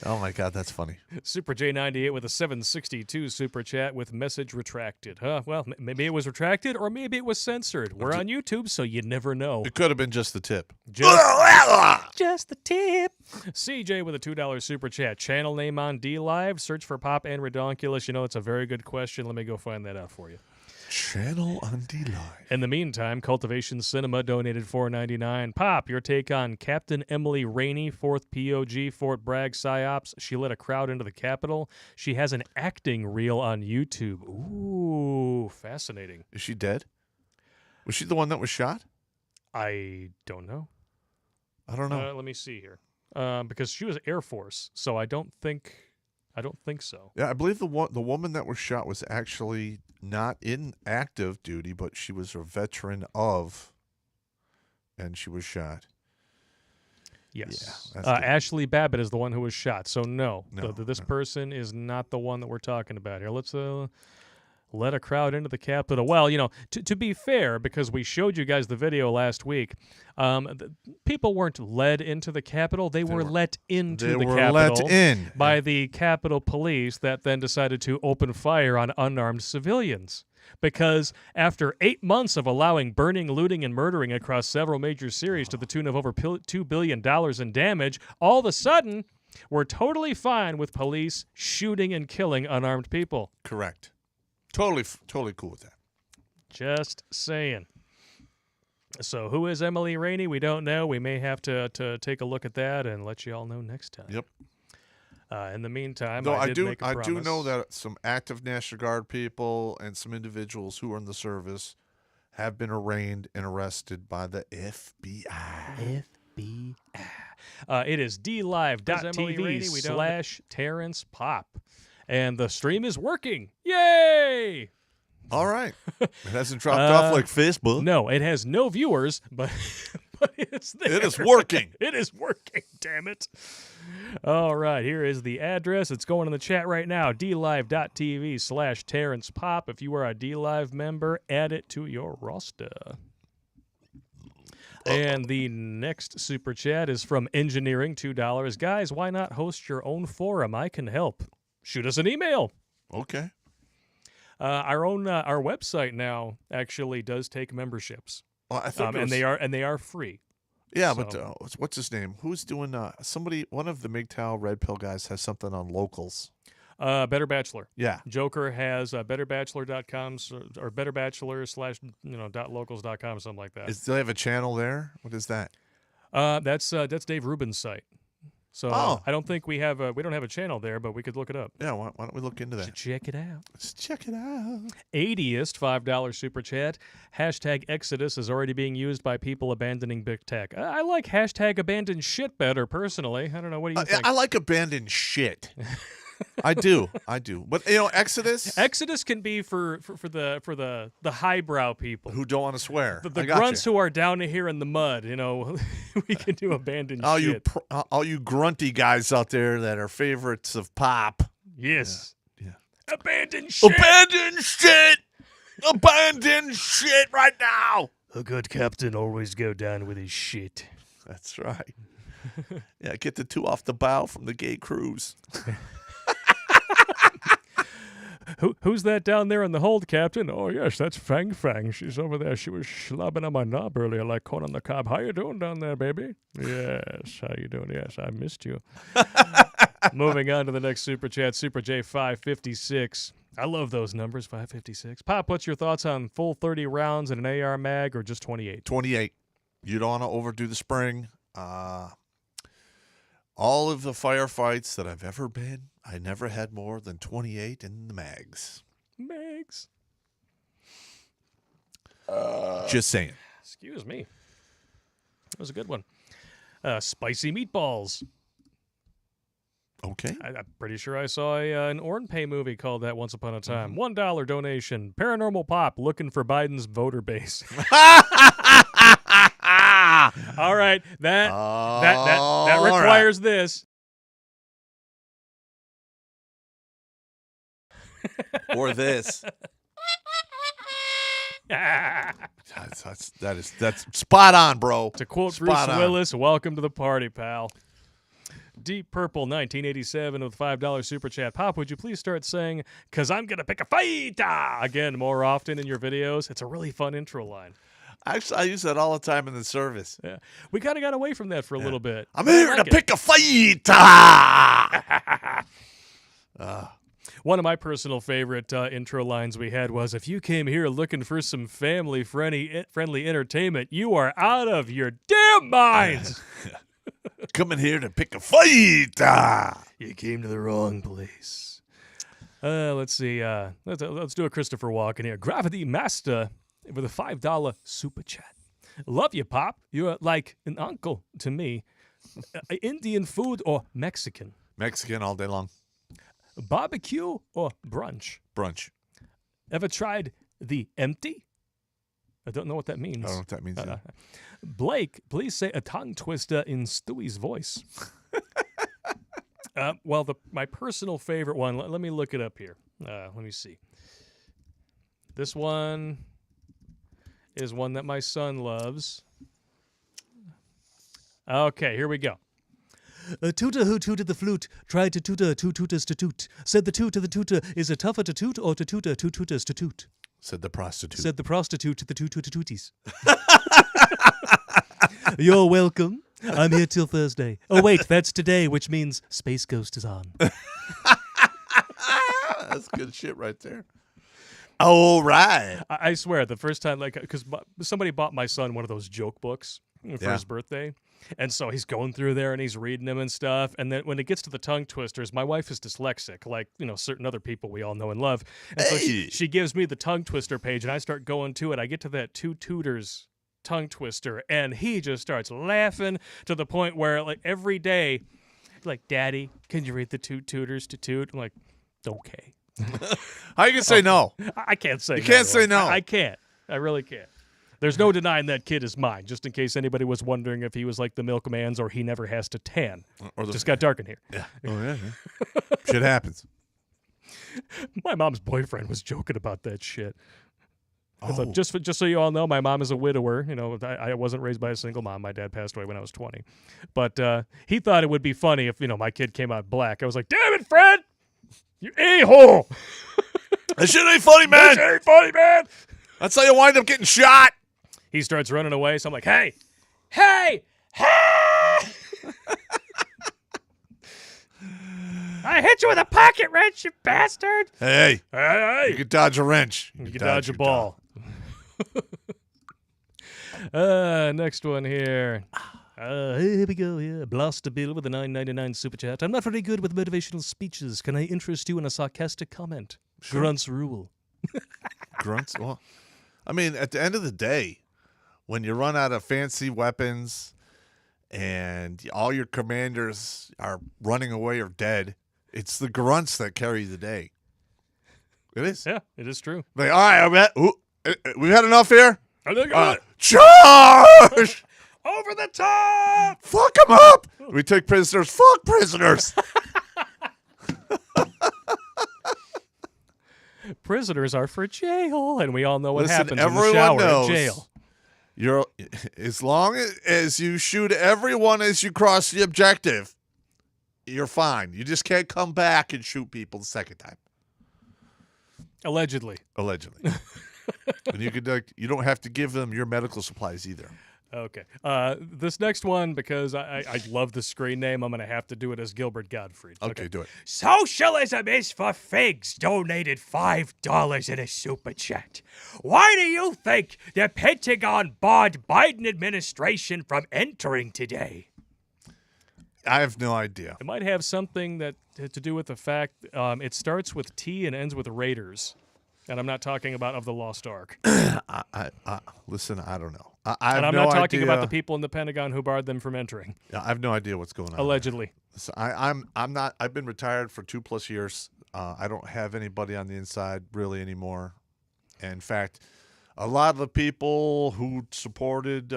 Oh my God, that's funny. Super J98 with a 762 super chat with message retracted. Well, maybe it was retracted or maybe it was censored. We're on YouTube, so you never know. It could have been just the tip. Just the tip. CJ with a $2 super chat. Channel name on D Live. Search for Pop and Redonkulous. You know, it's a very good question. Let me go find that out for you. Channel on D Live. In the meantime, Cultivation Cinema donated $4.99. Pop, your take on Captain Emily Rainey, 4th POG, Fort Bragg PsyOps. She led a crowd into the Capitol. She has an acting reel on YouTube. Ooh, fascinating. Is she dead? Was she the one that was shot? I don't know. I don't know. Let me see here. Because she was Air Force, so I don't think so. Yeah, I believe the woman that was shot was actually not in active duty, but she was a veteran of, and she was shot. Yes. Yeah, that's good. Ashley Babbitt is the one who was shot. So no, No, this no. person is not the one that we're talking about here. Let's let a crowd into the Capitol. Well, you know, to be fair, because we showed you guys the video last week, people weren't led into the Capitol. They were let into They the were Capitol let in by the Capitol Police that then decided to open fire on unarmed civilians. Because after 8 months of allowing burning, looting, and murdering across several major series to the tune of over $2 billion in damage, all of a sudden, we're totally fine with police shooting and killing unarmed people. Correct. Totally cool with that. Just saying. So who is Emily Rainey? We don't know. We may have to take a look at that and let you all know next time. Yep. In the meantime, No, I do make a I promise. do know that some active National Guard people and some individuals who are in the service have been arraigned and arrested by the FBI. It is dlive.tv/Terrence Pop. And the stream is working. Yay! All right. It hasn't dropped off like Facebook. No, it has no viewers, but it's there. It is working. It is working, damn it. All right, here is the address. It's going in the chat right now, dlive.tv/Terrence Popp. If you are a DLive member, add it to your roster. And the next super chat is from Engineering, $2. Guys, why not host your own forum? I can help. Shoot us an email. Okay. Our website now actually does take memberships, Well, I think and they are free. Yeah, So- but what's his name? Who's doing somebody? One of the MGTOW Red Pill guys has something on locals. Better Bachelor. Yeah. Joker has betterbachelor.com or betterbachelor/.locals.com, something like that. Do they have a channel there? What is that? That's Dave Rubin's site. So Oh. I don't think we don't have a channel there, but we could look it up. Yeah, why don't we look into that? Should check it out. Let's check it out. 80th $5 super chat. Hashtag Exodus is already being used by people abandoning big tech. I like hashtag abandon shit better personally. I don't know. What do you think? I like abandoned shit. I do. But Exodus, Exodus can be for the highbrow people. who don't want to swear. The I got grunts you. who are down here in the mud, we can do abandoned all shit. all you grunty guys out there that are favorites of Pop. Yes. Yeah. Abandoned shit. Abandoned shit. Abandoned shit right now. A good captain always go down with his shit. That's right. Yeah, get the two off the bow from the gay cruise. Who's that down there in the hold, Captain? Oh, yes, that's Fang Fang. She's over there. She was slobbing on my knob earlier like corn on the cob. How you doing down there, baby? Yes, how you doing? Yes, I missed you. Moving on to the next Super Chat, Super J 556. I love those numbers, 556. Pop, what's your thoughts on full 30 rounds in an AR mag or just 28? 28. You don't want to overdo the spring. All of the firefights that I've ever been, I never had more than 28 in the mags. Mags. Just saying. Excuse me. That was a good one. Spicy meatballs. Okay. I'm pretty sure I saw an Ornpay movie called that once upon a time. $1 donation. Paranormal Pop looking for Biden's voter base. All right, that requires this. Or this. That's spot on, bro. To quote Spot Bruce on. Willis, welcome to the party, pal. Deep Purple 1987 with $5 super chat. Pop, would you please start saying, "'Cause I'm gonna pick a fight" again more often in your videos? It's a really fun intro line. Actually, I use that all the time in the service. Yeah, we kind of got away from that for a little bit. I'm but I here like to it. pick a fight. One of my personal favorite intro lines we had was, "If you came here looking for some family-friendly entertainment, you are out of your damn minds." Coming here to pick a fight. You came to the wrong place. Let's see. Let's do a Christopher Walken here. Gravity Master with a $5 super chat. Love you, Pop. You're like an uncle to me. Indian food or Mexican? Mexican all day long. Barbecue or brunch? Brunch. Ever tried the empty? I don't know what that means. I don't know what that means. either. Blake, please say a tongue twister in Stewie's voice. Well, my personal favorite one, let me look it up here. Let me see. This one is one that my son loves. Okay, here we go. A tutor who tooted the flute tried to tutor two tutors to toot. Said the toot to the tutor, is it tougher to toot or to tutor two tutors to toot? Said the prostitute. Said the prostitute to the two tooties. You're welcome. I'm here till Thursday. Oh, wait, that's today, which means Space Ghost is on. That's good shit right there. All right. I swear, the first time, because somebody bought my son one of those joke books for his birthday. And so he's going through there and he's reading them and stuff. And then when it gets to the tongue twisters, my wife is dyslexic, like, certain other people we all know and love. And so she gives me the tongue twister page and I start going to it. I get to that two tutors tongue twister and he just starts laughing to the point where, like, every day, like, "Daddy, can you read the two tutors to toot?" I'm like, "Okay." How you can say no? I can't say You no. can't say no. I can't. I really can't. There's no denying that kid is mine, just in case anybody was wondering if he was like the milkman's or he never has to tan. Or Just got dark in here. Yeah. Oh, yeah. Shit happens. My mom's boyfriend was joking about that shit. Oh. Just so you all know, my mom is a widower. You know, I wasn't raised by a single mom. My dad passed away when I was 20. But he thought it would be funny if, my kid came out black. I was like, damn it, Fred! You a-hole! That shit ain't funny, man. That shit ain't funny, man! That's how you wind up getting shot. He starts running away, so I'm like, hey! Hey! I hit you with a pocket wrench, you bastard! Hey. Hey! You can dodge a wrench. You can dodge a ball. Next one here. Here we go. Yeah, Blaster Bill with a $9.99 super chat. I'm not very good with motivational speeches. Can I interest you in a sarcastic comment? Sure. Grunt's rule. Grunts? Well, I mean, at the end of the day, when you run out of fancy weapons and all your commanders are running away or dead, it's the grunts that carry the day. It is. Yeah, it is true. Like, all right, we've had enough here. Charge! Charge! Over the top! Fuck them up! We take prisoners. Fuck prisoners. Prisoners are for jail, and we all know what Listen, happens in the everyone shower knows. in jail. You're as long as you shoot everyone as you cross the objective, you're fine. You just can't come back and shoot people the second time. Allegedly. Allegedly. And you don't have to give them your medical supplies either. Okay. This next one, because I love the screen name, I'm going to have to do it as Gilbert Gottfried. Okay, do it. Socialism is for figs donated $5 in a super chat. Why do you think the Pentagon barred Biden administration from entering today? I have no idea. It might have something to do with the fact it starts with T and ends with Raiders. And I'm not talking about of the Lost Ark. Listen, I don't know. And I'm not talking about the people in the Pentagon who barred them from entering. I have no idea what's going on. Allegedly. So I'm not. I've been retired for 2+ years. I don't have anybody on the inside really anymore. And in fact, a lot of the people who supported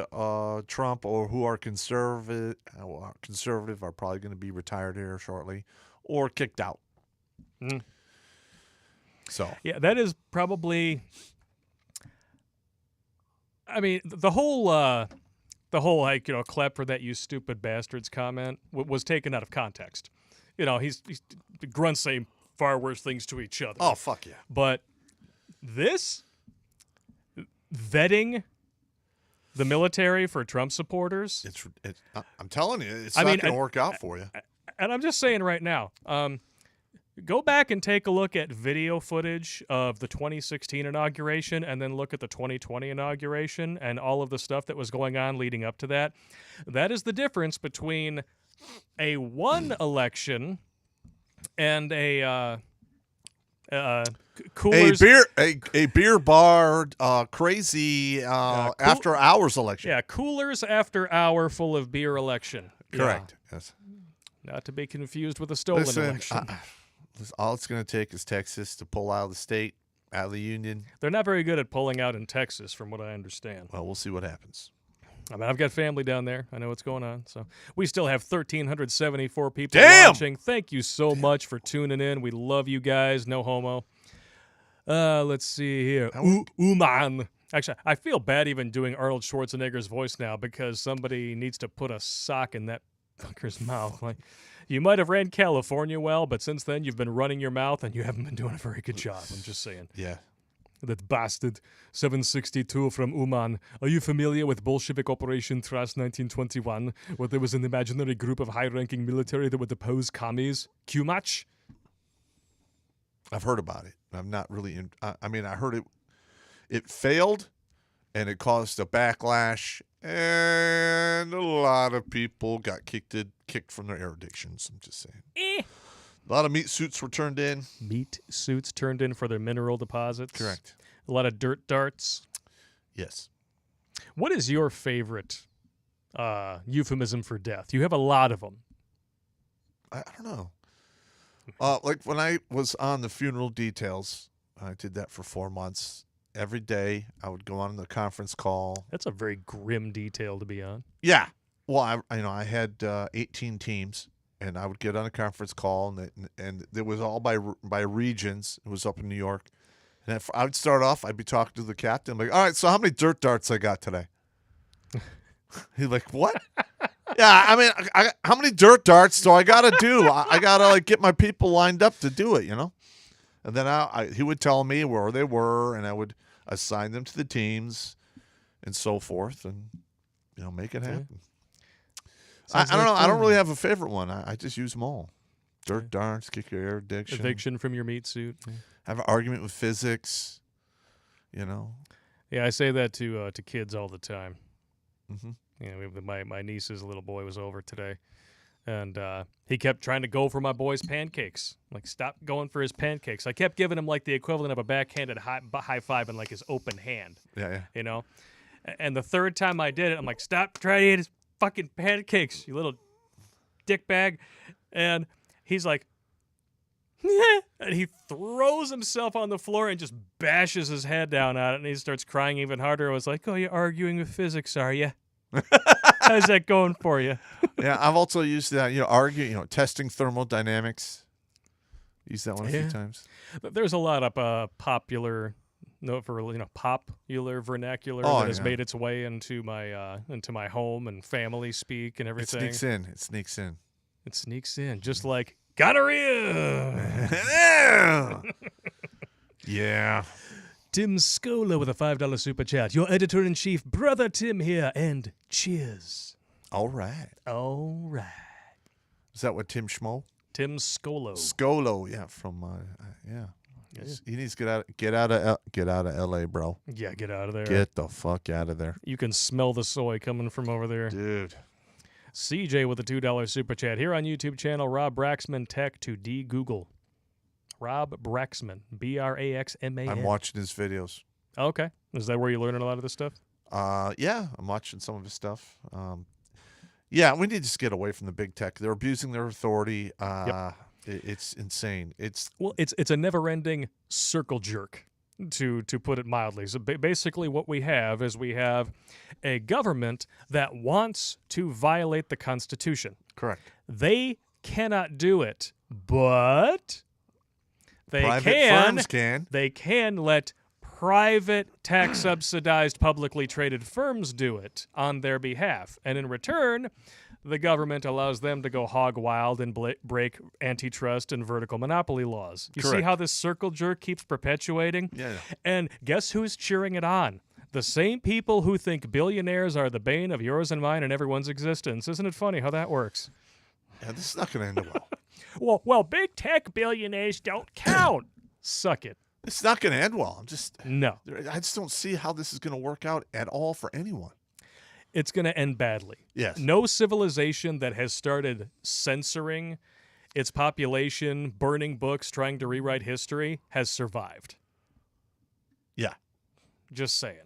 Trump or who are conservative are probably going to be retired here shortly or kicked out. Mm. So yeah, that is probably. I mean, the whole like clap for that you stupid bastards comment was taken out of context. He's grunts saying far worse things to each other. Oh fuck yeah! But this vetting the military for Trump supporters. I'm telling you, it's not going to work out for you. And I'm just saying right now. Go back and take a look at video footage of the 2016 inauguration and then look at the 2020 inauguration and all of the stuff that was going on leading up to that. That is the difference between a won election and a coolers. A beer bar crazy after hours election. Yeah, coolers after hour full of beer election. Correct. Yeah. Yes. Not to be confused with a stolen election. All it's going to take is Texas to pull out of the state, out of the union. They're not very good at pulling out in Texas, from what I understand. Well, we'll see what happens. I mean, I've got family down there. I know what's going on. So we still have 1,374 people Damn! watching. Thank you so much for tuning in. We love you guys. No homo. Let's see here. Uman. Actually, I feel bad even doing Arnold Schwarzenegger's voice now because somebody needs to put a sock in that fucker's mouth. Like, you might have ran California well, but since then you've been running your mouth and you haven't been doing a very good job. I'm just saying. Yeah. That bastard. 762 from Uman. Are you familiar with Bolshevik Operation Trash 1921, where there was an imaginary group of high-ranking military that would depose commies? Q-match? I've heard about it. I'm not really I mean, I heard it failed, and it caused a backlash, and a lot of people got kicked from their addictions. I'm just saying. A lot of meat suits were turned in. Meat suits turned in for their mineral deposits. Correct. A lot of dirt darts. Yes. What is your favorite euphemism for death? You have a lot of them. I don't know. Like when I was on the funeral details, I did that for 4 months, every day. I would go on the conference call. That's a very grim detail to be on. Yeah. Well, I had 18 teams, and I would get on a conference call, and it was all by regions. It was up in New York. And I would start off, I'd be talking to the captain, like, all right, so how many dirt darts I got today? He's like, what? Yeah, I mean, how many dirt darts do I got to do? I got to, get my people lined up to do it, And then he would tell me where they were, and I would assign them to the teams and so forth, and, make it happen. I don't know. I don't really have a favorite one. I just use them all. Dirt darts, kick your air addiction. Eviction from your meat suit. Have an argument with physics, Yeah, I say that to kids all the time. Mm-hmm. My niece's little boy was over today, and he kept trying to go for my boy's pancakes. Like, stop going for his pancakes. I kept giving him, the equivalent of a backhanded high five in, his open hand. Yeah. And the third time I did it, I'm like, stop trying to eat his fucking pancakes, you little dickbag. And he's like, and he throws himself on the floor and just bashes his head down on it, and he starts crying even harder. I was like, oh, you're arguing with physics, are you? How's that going for you? Yeah, I've also used that, testing thermodynamics. Used that one a few times. There's a lot of popular vernacular that has made its way into my home and family speak and everything. It sneaks in. It sneaks in, just like gonorrhea. Yeah. Tim Scola with a $5 super chat. Your editor-in-chief, Brother Tim here, and cheers. All right. Is that what Tim Schmo? Tim Scolo. Scolo, yeah, from yeah. He needs to get out of L.A., bro. Yeah, get out of there. Get the fuck out of there. You can smell the soy coming from over there. Dude. CJ with a $2 super chat. Here on YouTube channel, Rob Braxman Tech to de-Google. Rob Braxman, Braxman. I'm watching his videos. Okay. Is that where you're learning a lot of this stuff? Yeah, I'm watching some of his stuff. Yeah, we need to just get away from the big tech. They're abusing their authority. Yep. It's insane. It's a never-ending circle jerk, to put it mildly. So basically what we have is a government that wants to violate the Constitution. correct. They cannot do it, but Private firms can. They can let private tax-subsidized publicly traded firms do it on their behalf. And in return, the government allows them to go hog wild and break antitrust and vertical monopoly laws. You see Correct. how this circle jerk keeps perpetuating? Yeah. And guess who's cheering it on? The same people who think billionaires are the bane of yours and mine and everyone's existence. Isn't it funny how that works? Yeah, this is not going to end well. Well, big tech billionaires don't count. Suck it. It's not going to end well. No. I just don't see how this is going to work out at all for anyone. It's going to end badly. Yes. No civilization that has started censoring its population, burning books, trying to rewrite history, has survived. Yeah. Just saying.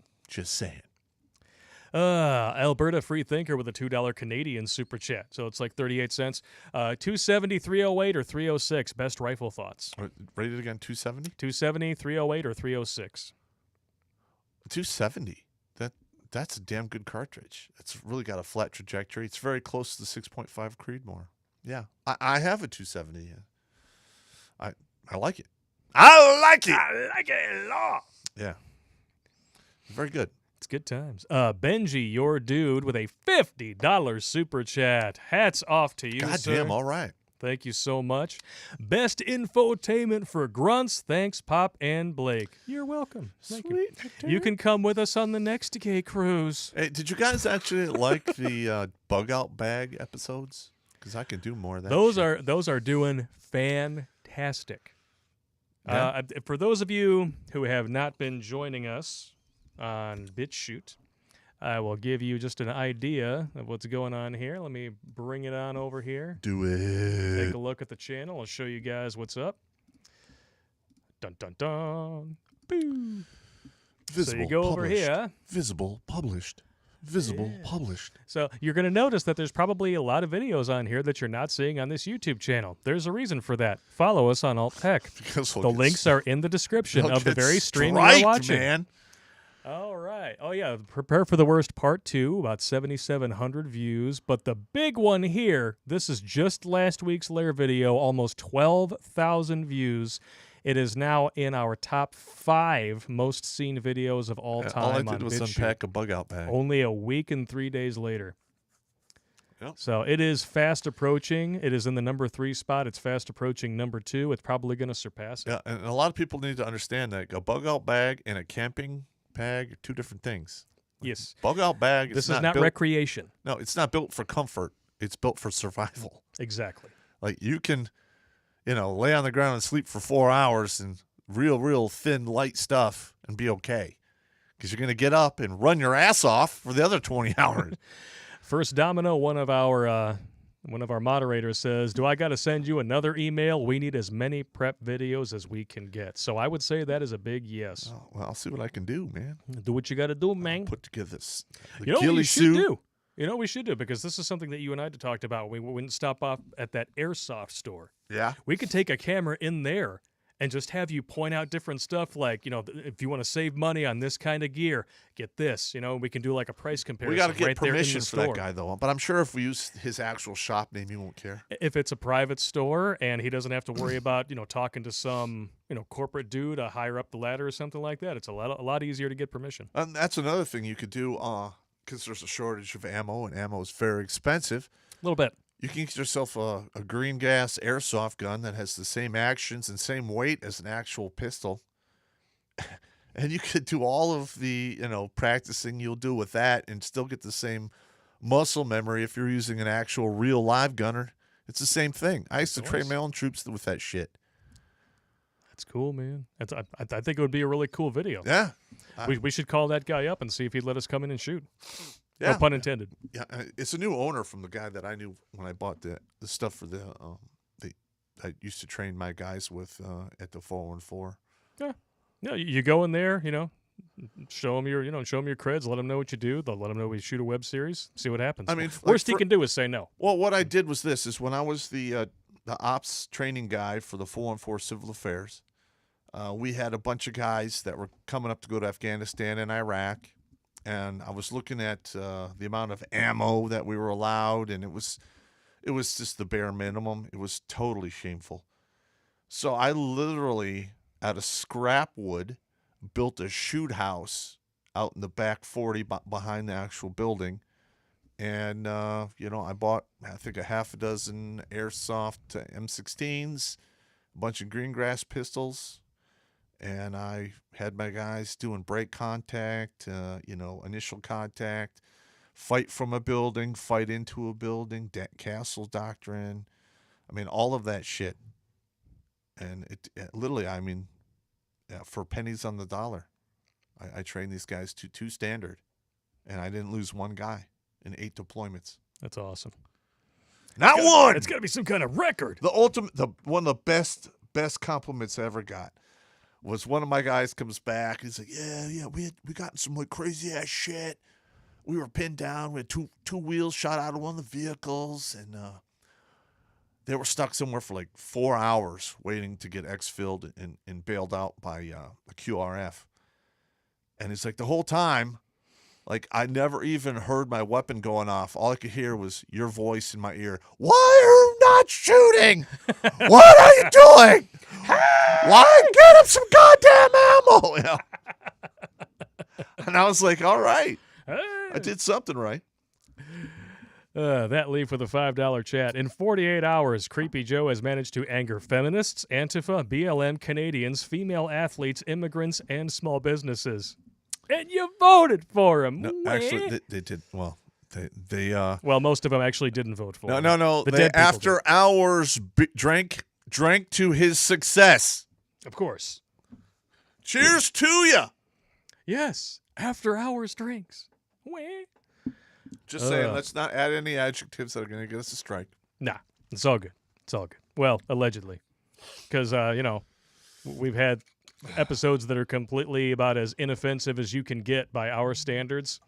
Alberta Freethinker with a $2 Canadian super chat. So it's like 38 cents. 270, 308, or 306. Best rifle thoughts. Rated again, 270? 270, 308, or 306. 270. That's a damn good cartridge. It's really got a flat trajectory. It's very close to the 6.5 Creedmoor. Yeah. I have a 270. Yeah. I like it. I like it a lot. Yeah. Very good. It's good times. Benji, your dude, with a $50 super chat. Hats off to you, sir. Goddamn, all right. Thank you so much. Best infotainment for grunts. Thanks, Pop and Blake. You're welcome. Thank you. You can come with us on the next gay cruise. Hey, did you guys actually like the bug out bag episodes? Because I can do more of that. Those are doing fantastic. Yeah. For those of you who have not been joining us on BitChute, I will give you just an idea of what's going on here. Let me bring it on over here. Do it. Take a look at the channel. I'll show you guys what's up. Dun, dun, dun. Boo. Visible, so you go over here. Visible, published. Visible, published. So you're going to notice that there's probably a lot of videos on here that you're not seeing on this YouTube channel. There's a reason for that. Follow us on Alt Tech. Because the links are in the description of the very stream you're watching. Man. All right. Oh, yeah. Prepare for the Worst Part 2, about 7,700 views. But the big one here, this is just last week's Lair video, almost 12,000 views. It is now in our top 5 most seen videos of all time. All I on did was BitChute. unpack a bug out bag. Only a week and 3 days later. Yep. So it is fast approaching. It is in the number 3 spot. It's fast approaching number 2. It's probably going to surpass it. Yeah, and a lot of people need to understand that a bug out bag and a camping bag are 2 different things. Yes. Bug out bag. This is not built, recreation. No, it's not built for comfort. It's built for survival. Exactly. Like you can, lay on the ground and sleep for 4 hours and real thin light stuff and be okay, because you're going to get up and run your ass off for the other 20 hours. First Domino, one of our moderators says, "Do I got to send you another email? We need as many prep videos as we can get." So I would say that is a big yes. Oh, well, I'll see what I can do, man. Do what you got to do, man. Put together the You know what ghillie we should suit. do? You know what we should do? Because this is something that you and I talked about. We wouldn't stop off at that airsoft store. Yeah. We could take a camera in there and just have you point out different stuff, like, if you want to save money on this kind of gear, get this. We can do like a price comparison. We got to get right there in the permission for that store. guy, though. But I'm sure if we use his actual shop name, he won't care. If it's a private store and he doesn't have to worry about, talking to some, corporate dude higher up the ladder or something like that, it's a lot easier to get permission. And that's another thing you could do, because there's a shortage of ammo, and ammo is very expensive. A little bit. You can get yourself a green gas airsoft gun that has the same actions and same weight as an actual pistol. And you could do all of the, practicing you'll do with that and still get the same muscle memory if you're using an actual real live gunner. It's the same thing. I used to train my own troops with that shit. That's cool, man. I think it would be a really cool video. Yeah. We should call that guy up and see if he'd let us come in and shoot. Yeah. No pun intended. Yeah, it's a new owner from the guy that I knew when I bought the stuff for I used to train my guys with at the 414. Yeah, you go in there, show them your creds, let them know what you do. They'll let them know we shoot a web series, see what happens. I mean, worst he can do is say no. Well, what I did was this: is when I was the ops training guy for the 414 Civil Affairs, we had a bunch of guys that were coming up to go to Afghanistan and Iraq. And I was looking at the amount of ammo that we were allowed, and it was just the bare minimum. It was totally shameful. So I literally, out of scrap wood, built a shoot house out in the back 40 behind the actual building. And, I bought, I think, a half a dozen airsoft M16s, a bunch of green grass pistols. And I had my guys doing break contact, initial contact, fight from a building, fight into a building, castle doctrine. I mean, all of that shit. And it literally, for pennies on the dollar, I trained these guys to 2 standard. And I didn't lose one guy in 8 deployments. That's awesome. Not one! It's got to be some kind of record. One of the best compliments I ever got was one of my guys comes back. He's like, yeah, we got some like crazy ass shit. We were pinned down. We had two wheels shot out of one of the vehicles, and they were stuck somewhere for like 4 hours waiting to get exfilled and bailed out by a QRF. And he's like, the whole time, like, I never even heard my weapon going off. All I could hear was your voice in my ear. Why are you not shooting? What are you doing? Why? Get him some goddamn ammo. And I was like, all right. I did something right. That leave with a $5 chat. In 48 hours, Creepy Joe has managed to anger feminists, Antifa, BLM, Canadians, female athletes, immigrants, and small businesses. And you voted for him. No, actually, they did. Well, they well, most of them actually didn't vote for him. No. The They, dead people after did. hours, drank to his success. Of course. Cheers to you. Yes. After hours drinks. Wah. Just saying, let's not add any adjectives that are going to get us a strike. Nah, it's all good. It's all good. Well, allegedly. Because, we've had episodes that are completely about as inoffensive as you can get by our standards.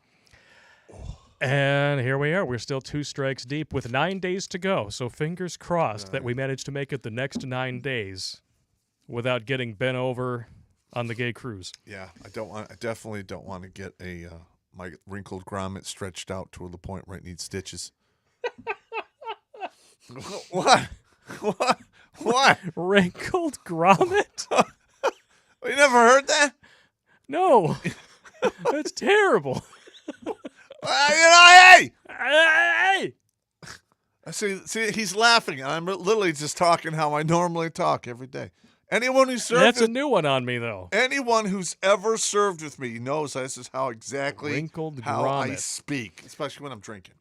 And here we are. We're still 2 strikes deep with 9 days to go. So fingers crossed that we manage to make it the next 9 days without getting bent over on the gay cruise. Yeah, I definitely don't want to get my wrinkled grommet stretched out to the point where it needs stitches. What? What? Wrinkled grommet? You never heard that? No. That's terrible. Hey! Hey! See, he's laughing, and I'm literally just talking how I normally talk every day. Anyone who served That's a new one on me, though. anyone who's ever served with me knows this is how exactly Wrinkled how I grommet. speak, especially when I'm drinking.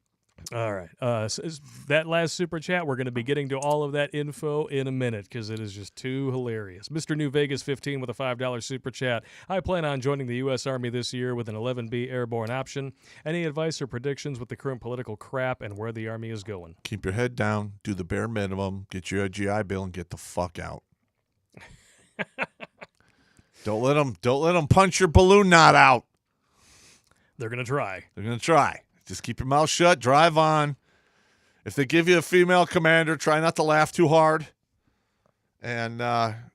All right. That last super chat, we're going to be getting to all of that info in a minute because it is just too hilarious. Mr. New Vegas 15 with a $5 super chat. I plan on joining the U.S. Army this year with an 11B airborne option. Any advice or predictions with the current political crap and where the Army is going? Keep your head down, do the bare minimum, get your GI Bill, and get the fuck out. Don't let them punch your balloon knot out. They're going to try. They're gonna try. Just keep your mouth shut. Drive on. If they give you a female commander, try not to laugh too hard, and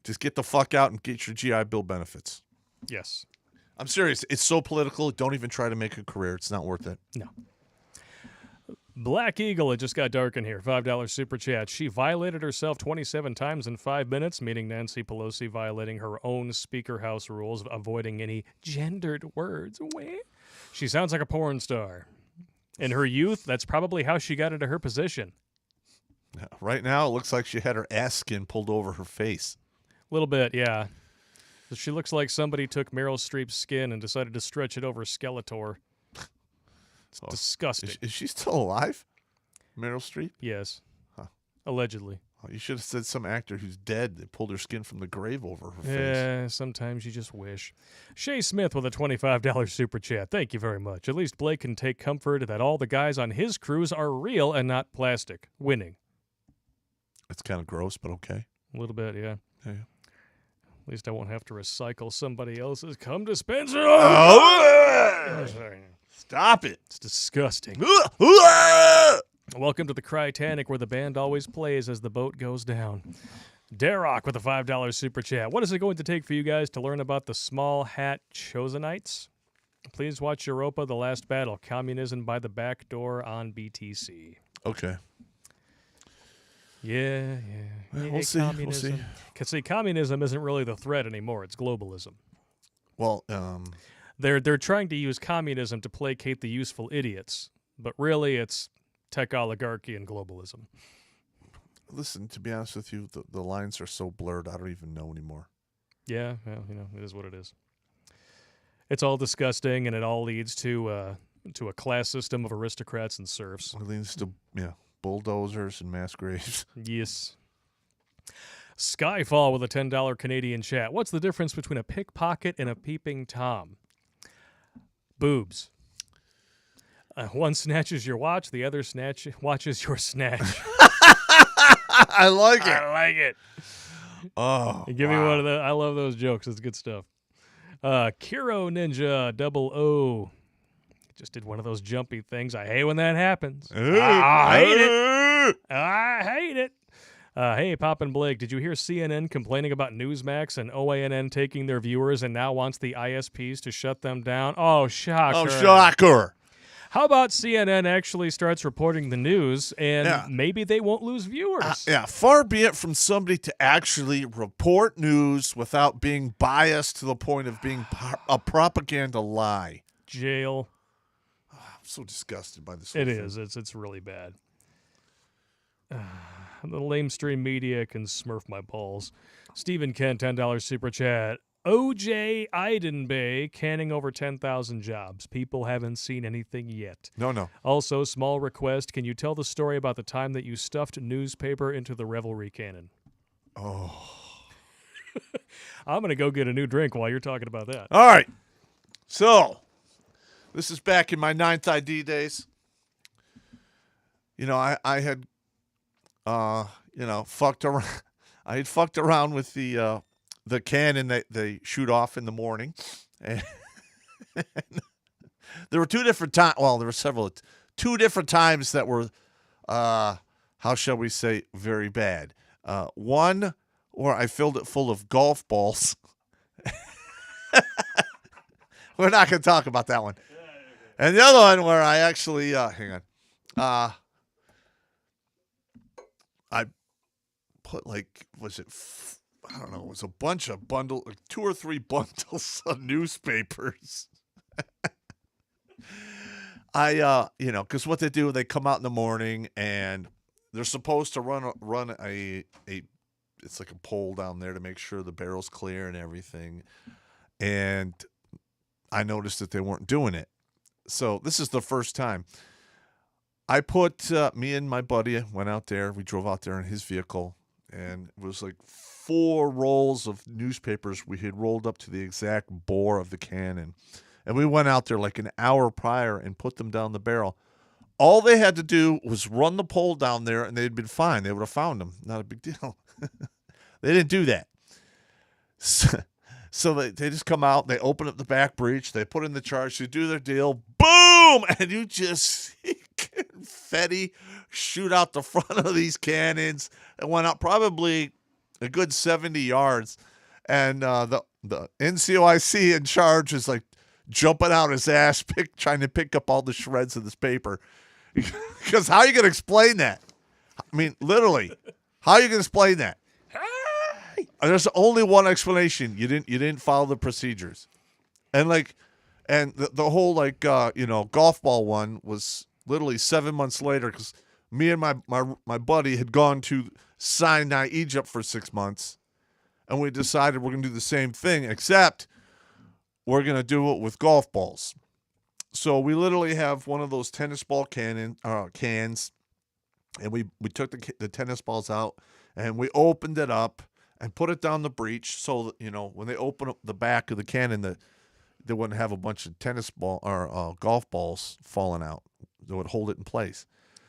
just get the fuck out and get your GI Bill benefits. Yes. I'm serious. It's so political. Don't even try to make a career. It's not worth it. No. Black Eagle, it just got dark in here. $5 super chat. She violated herself 27 times in 5 minutes, meaning Nancy Pelosi violating her own Speaker House rules, avoiding any gendered words. She sounds like a porn star. In her youth, that's probably how she got into her position. Right now, it looks like she had her ass skin pulled over her face. A little bit, yeah. She looks like somebody took Meryl Streep's skin and decided to stretch it over Skeletor. It's disgusting. Is she still alive? Meryl Streep? Yes. Huh. Allegedly. Oh, you should have said some actor who's dead. They pulled her skin from the grave over her face. Yeah, sometimes you just wish. Shay Smith with a $25 super chat. Thank you very much. At least Blake can take comfort that all the guys on his cruise are real and not plastic. Winning. It's kind of gross, but okay. A little bit, yeah. Yeah. At least I won't have to recycle somebody else's cum dispenser. Oh! Stop it. It's disgusting. Welcome to the Crytanic, where the band always plays as the boat goes down. Darrock with a $5 super chat. What is it going to take for you guys to learn about the small hat Chosenites? Please watch Europa, The Last Battle, Communism by the Back Door on BTC. Okay. Yeah. We'll see. We'll see. Because see, communism isn't really the threat anymore. It's globalism. Well, They're trying to use communism to placate the useful idiots, but really it's tech oligarchy and globalism. listen, to be honest with you, the lines are so blurred, I don't even know anymore. Yeah, well, it is what it is. It's all disgusting, and it all leads to a class system of aristocrats and serfs. It leads to, bulldozers and mass graves. Yes. Skyfall with a $10 Canadian chat. What's the difference between a pickpocket and a peeping Tom? Boobs. One snatches your watch, the other watches your snatch. I like it. I like it. Oh, Give me one of those. I love those jokes. It's good stuff. Kiro Ninja 00 just did one of those jumpy things. I hate when that happens. I hate it. I hate it. Hey, Pop and Blake, did you hear CNN complaining about Newsmax and OANN taking their viewers and now wants the ISPs to shut them down? Oh, shocker. Oh, shocker. How about CNN actually starts reporting the news and maybe they won't lose viewers? Far be it from somebody to actually report news without being biased to the point of being a propaganda lie. Jail. I'm so disgusted by this whole It thing. is. It's really bad. The lamestream media can smurf my balls. Stephen Kent, $10 super chat. OJ Idenbay canning over 10,000 jobs. People haven't seen anything yet. No. Also, small request, can you tell the story about the time that you stuffed newspaper into the revelry cannon? Oh. I'm going to go get a new drink while you're talking about that. All right. So, this is back in my 9th ID days. I had, fucked around. I had fucked around with the cannon that they shoot off in the morning. And there were two different times. Well, there were several. 2 different times that were, how shall we say, very bad. One where I filled it full of golf balls. We're not going to talk about that one. And the other one where I actually, hang on. I put like, I don't know, it was a bunch of like 2 or 3 bundles of newspapers. Because what they do, they come out in the morning and they're supposed to run a it's like a pole down there to make sure the barrel's clear and everything. And I noticed that they weren't doing it. So this is the first time. I put, me and my buddy went out there. We drove out there in his vehicle. And it was like 4 rolls of newspapers we had rolled up to the exact bore of the cannon. And we went out there like an hour prior and put them down the barrel. All they had to do was run the pole down there and they'd been fine. They would have found them. Not a big deal. They didn't do that. So they just come out, they open up the back breech, they put in the charge, they do their deal, boom! And you just see confetti shoot out the front of these cannons. It went out probably a good 70 yards. And the NCOIC in charge is like jumping out his ass, trying to pick up all the shreds of this paper. Because how are you going to explain that? I mean, literally, how are you going to explain that? There's only one explanation. You didn't follow the procedures. And the whole golf ball one was literally 7 months later because me and my buddy had gone to Sinai, Egypt for 6 months, and we decided we're going to do the same thing, except we're going to do it with golf balls. So we literally have one of those tennis ball cans, and we took the tennis balls out, and we opened it up and put it down the breech so that, when they open up the back of the cannon, they wouldn't have a bunch of tennis ball or golf balls falling out. They would hold it in place.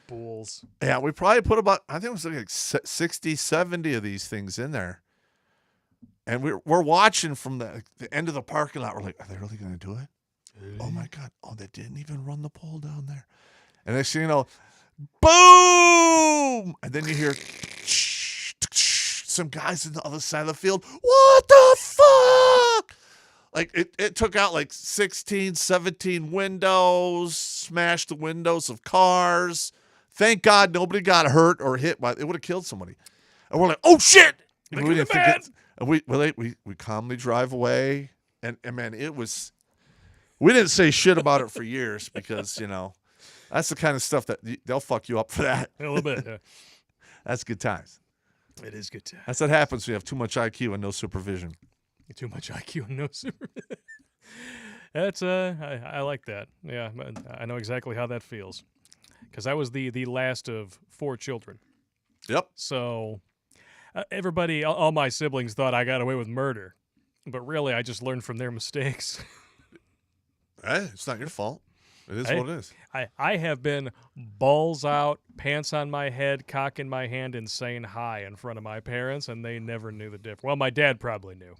Bulls. Yeah, we probably put about, I think it was like 60, 70 of these things in there. And we're watching from the end of the parking lot. We're like, are they really going to do it? Really? Oh, my God. Oh, they didn't even run the pole down there. And next thing you know, boom! And then you hear some guys on the other side of the field. What the fuck? Like, it took out like 16, 17 windows, smashed the windows of cars. Thank God nobody got hurt or hit. It would have killed somebody. And we're like, oh, shit! And we didn't think it. And we calmly drive away. And man, it was... We didn't say shit about it for years because, that's the kind of stuff that they'll fuck you up for that. A little bit, yeah. That's good times. It is good times. That's what happens when you have too much IQ and no supervision. Too much IQ and no supervision. That's, I like that. Yeah, I know exactly how that feels. Because I was the last of 4 children. Yep. So everybody, all my siblings thought I got away with murder. But really, I just learned from their mistakes. Hey, it's not your fault. It is what it is. I have been balls out, pants on my head, cock in my hand, and saying hi in front of my parents, and they never knew the difference. Well, my dad probably knew.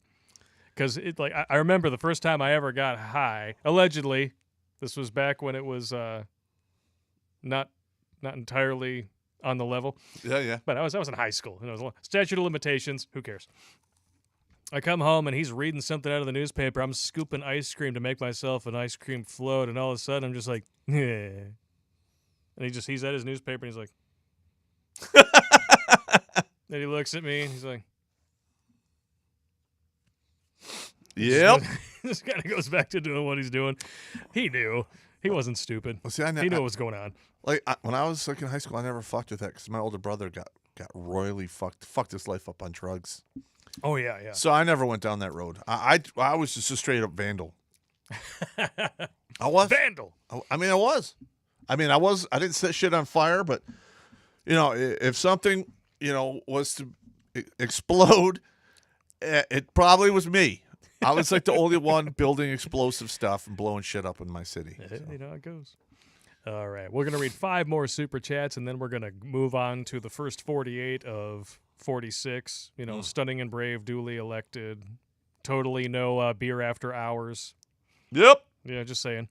Because I remember the first time I ever got high, allegedly, this was back when it was not entirely on the level. Yeah. But I was in high school. And it was statute of limitations. Who cares? I come home and he's reading something out of the newspaper. I'm scooping ice cream to make myself an ice cream float, and all of a sudden I'm just like, yeah. And he's at his newspaper and he's like, then he looks at me and he's like, yep. This kind of goes back to doing what he's doing. He knew. He wasn't stupid. Well, see, he knew what was going on. Like when I was in high school, I never fucked with that because my older brother got royally fucked his life up on drugs. Oh yeah. So I never went down that road. I was just a straight up vandal. I was vandal. I was. I didn't set shit on fire, but if something was to explode, it probably was me. I was like the only one building explosive stuff and blowing shit up in my city. So. You know how it goes. All right. We're going to read 5 more super chats, and then we're going to move on to the first 48 of 46. Stunning and brave, duly elected. Totally no beer after hours. Yep. Yeah, just saying.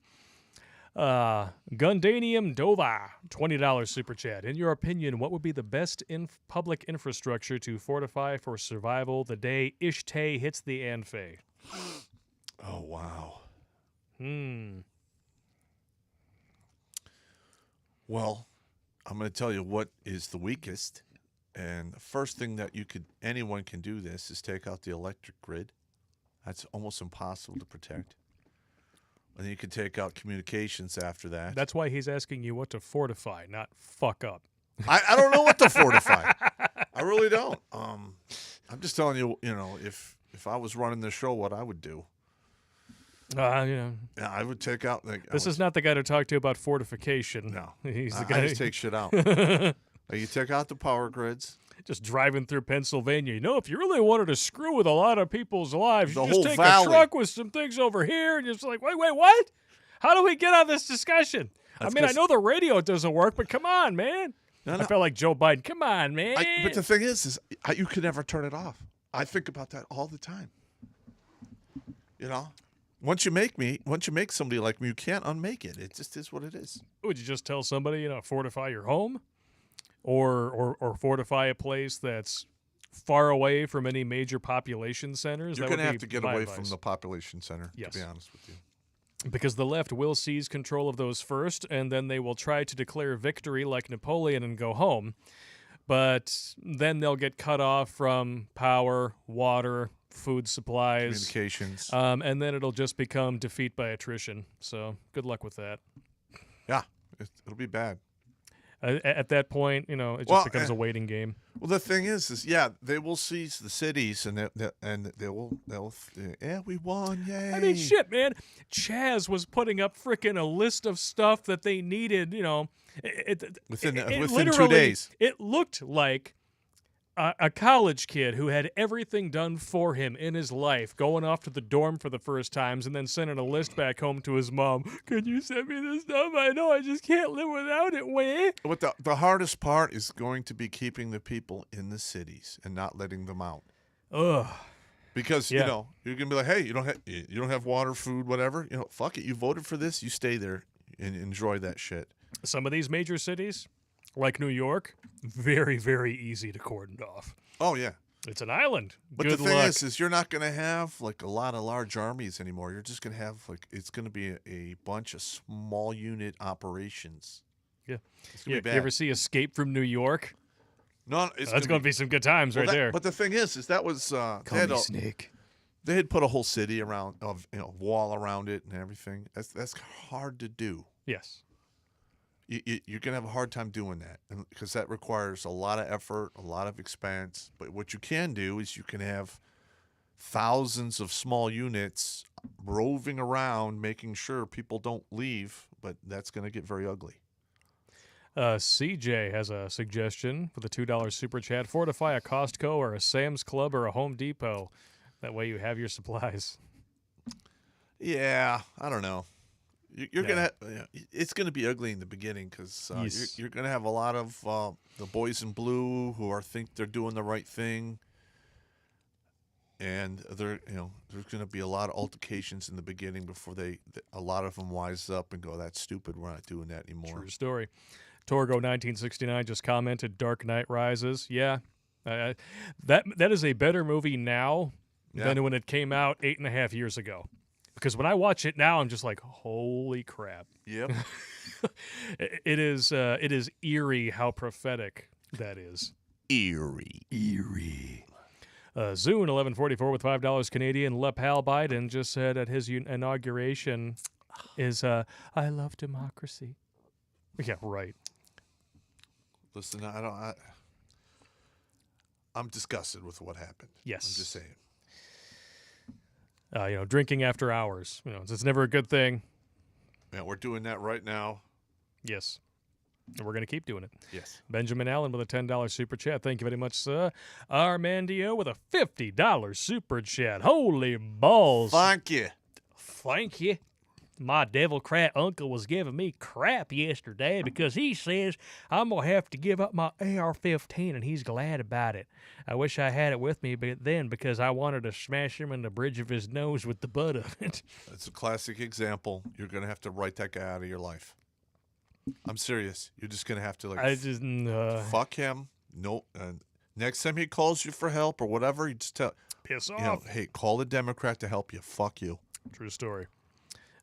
Gundanium Dova, $20 super chat. In your opinion, what would be the best public infrastructure to fortify for survival the day Ishtay hits the Anfe? Oh, wow. Well, I'm going to tell you what is the weakest. And the first thing that anyone can do this is take out the electric grid. That's almost impossible to protect. And then you can take out communications after that. That's why he's asking you what to fortify, not fuck up. I don't know what to fortify. I really don't. I'm just telling you, if I was running the show, what I would do. Yeah, I would take out. This is not the guy to talk to about fortification. No, he's the I guy. just take shit out. You take out the power grids. Just driving through Pennsylvania. If you really wanted to screw with a lot of people's lives, The you whole just take valley. a truck with some things over here, and you're just like, wait, what? How do we get on this discussion? That's I 'cause- know the radio doesn't work, but come on, man. No. I felt like Joe Biden. Come on, man. But the thing is you can never turn it off. I think about that all the time. Once you make somebody like me, you can't unmake it. It just is what it is. Would you just tell somebody, fortify your home, or fortify a place that's far away from any major population centers? You're That going to would have be to get my away advice. from the population center, Yes. to be honest with you. Because the left will seize control of those first, and then they will try to declare victory like Napoleon and go home. But then they'll get cut off from power, water, food supplies, Communications. and then it'll just become defeat by attrition. So good luck with that. Yeah, it'll be bad. At that point, it just becomes a waiting game. Well, the thing is they will seize the cities, and they'll we won, yay! I mean, shit, man. Chaz was putting up frickin' a list of stuff that they needed. Within literally, 2 days. It looked like a college kid who had everything done for him in his life, going off to the dorm for the first times, and then sending a list back home to his mom. Can you send me this stuff? I know I just can't live without it. Wah. But the hardest part is going to be keeping the people in the cities and not letting them out. Ugh. Because Yeah. you're gonna be like, hey, you don't have water, food, whatever. Fuck it. You voted for this. You stay there and enjoy that shit. Some of these major cities, like New York, very, very easy to cordon off. Oh yeah. It's an island. But Good the thing luck. is you're not gonna have like a lot of large armies anymore. You're just gonna have it's gonna be a bunch of small unit operations. Yeah. It's gonna You be bad. ever see Escape from New York? No, it's That's going to be some good times right there. But the thing is that was Snake. they had put a whole city around wall around it and everything. That's hard to do. Yes. You're gonna have a hard time doing that, because that requires a lot of effort, a lot of expense. But what you can do is you can have thousands of small units roving around, making sure people don't leave. But that's gonna get very ugly. CJ has a suggestion for the $2 super chat. Fortify a Costco or a Sam's Club or a Home Depot. That way you have your supplies. Yeah, I don't know. You're Yeah. gonna. It's gonna be ugly in the beginning because Yes. you're gonna have a lot of the boys in blue who think they're doing the right thing, and there's gonna be a lot of altercations in the beginning before a lot of them wise up and go, "That's stupid. We're not doing that anymore." True story. Torgo 1969 just commented, Dark Knight Rises. Yeah. That is a better movie now than when it came out 8.5 years ago. Because when I watch it now, I'm just like, holy crap. Yep. It is eerie how prophetic that is. Eerie. Zune 1144 with $5 Canadian. Lapal Biden just said at his inauguration is, I love democracy. Yeah, right. Listen, I'm disgusted with what happened. Yes. I'm just saying. Drinking after hours. It's never a good thing. Yeah, we're doing that right now. Yes. And we're going to keep doing it. Yes. Benjamin Allen with a $10 super chat. Thank you very much, sir. Armandio with a $50 super chat. Holy balls. Thank you. Thank you. My devil-crat uncle was giving me crap yesterday because he says I'm going to have to give up my AR-15, and he's glad about it. I wish I had it with me then because I wanted to smash him in the bridge of his nose with the butt of it. That's a classic example. You're going to have to write that guy out of your life. I'm serious. You're just going to have to fuck him. No. Next time he calls you for help or whatever, you just tell piss you off. hey, call the Democrat to help you. Fuck you. True story.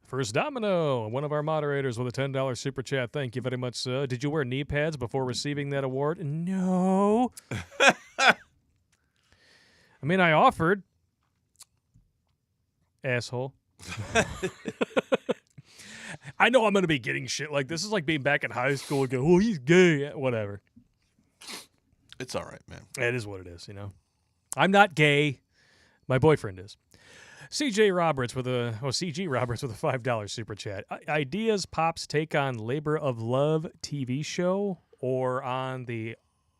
First Domino, one of our moderators with a $10 super chat. Thank you very much, sir. Did you wear knee pads before receiving that award? No. I mean, I offered. Asshole. I know I'm going to be getting shit like this. Is like being back in high school and go, oh, he's gay. Whatever. It's all right, man. It is what it is, you know. I'm not gay. My boyfriend is. CG Roberts with a $5 super chat. Ideas Pop's take on Labor of Love TV show, or on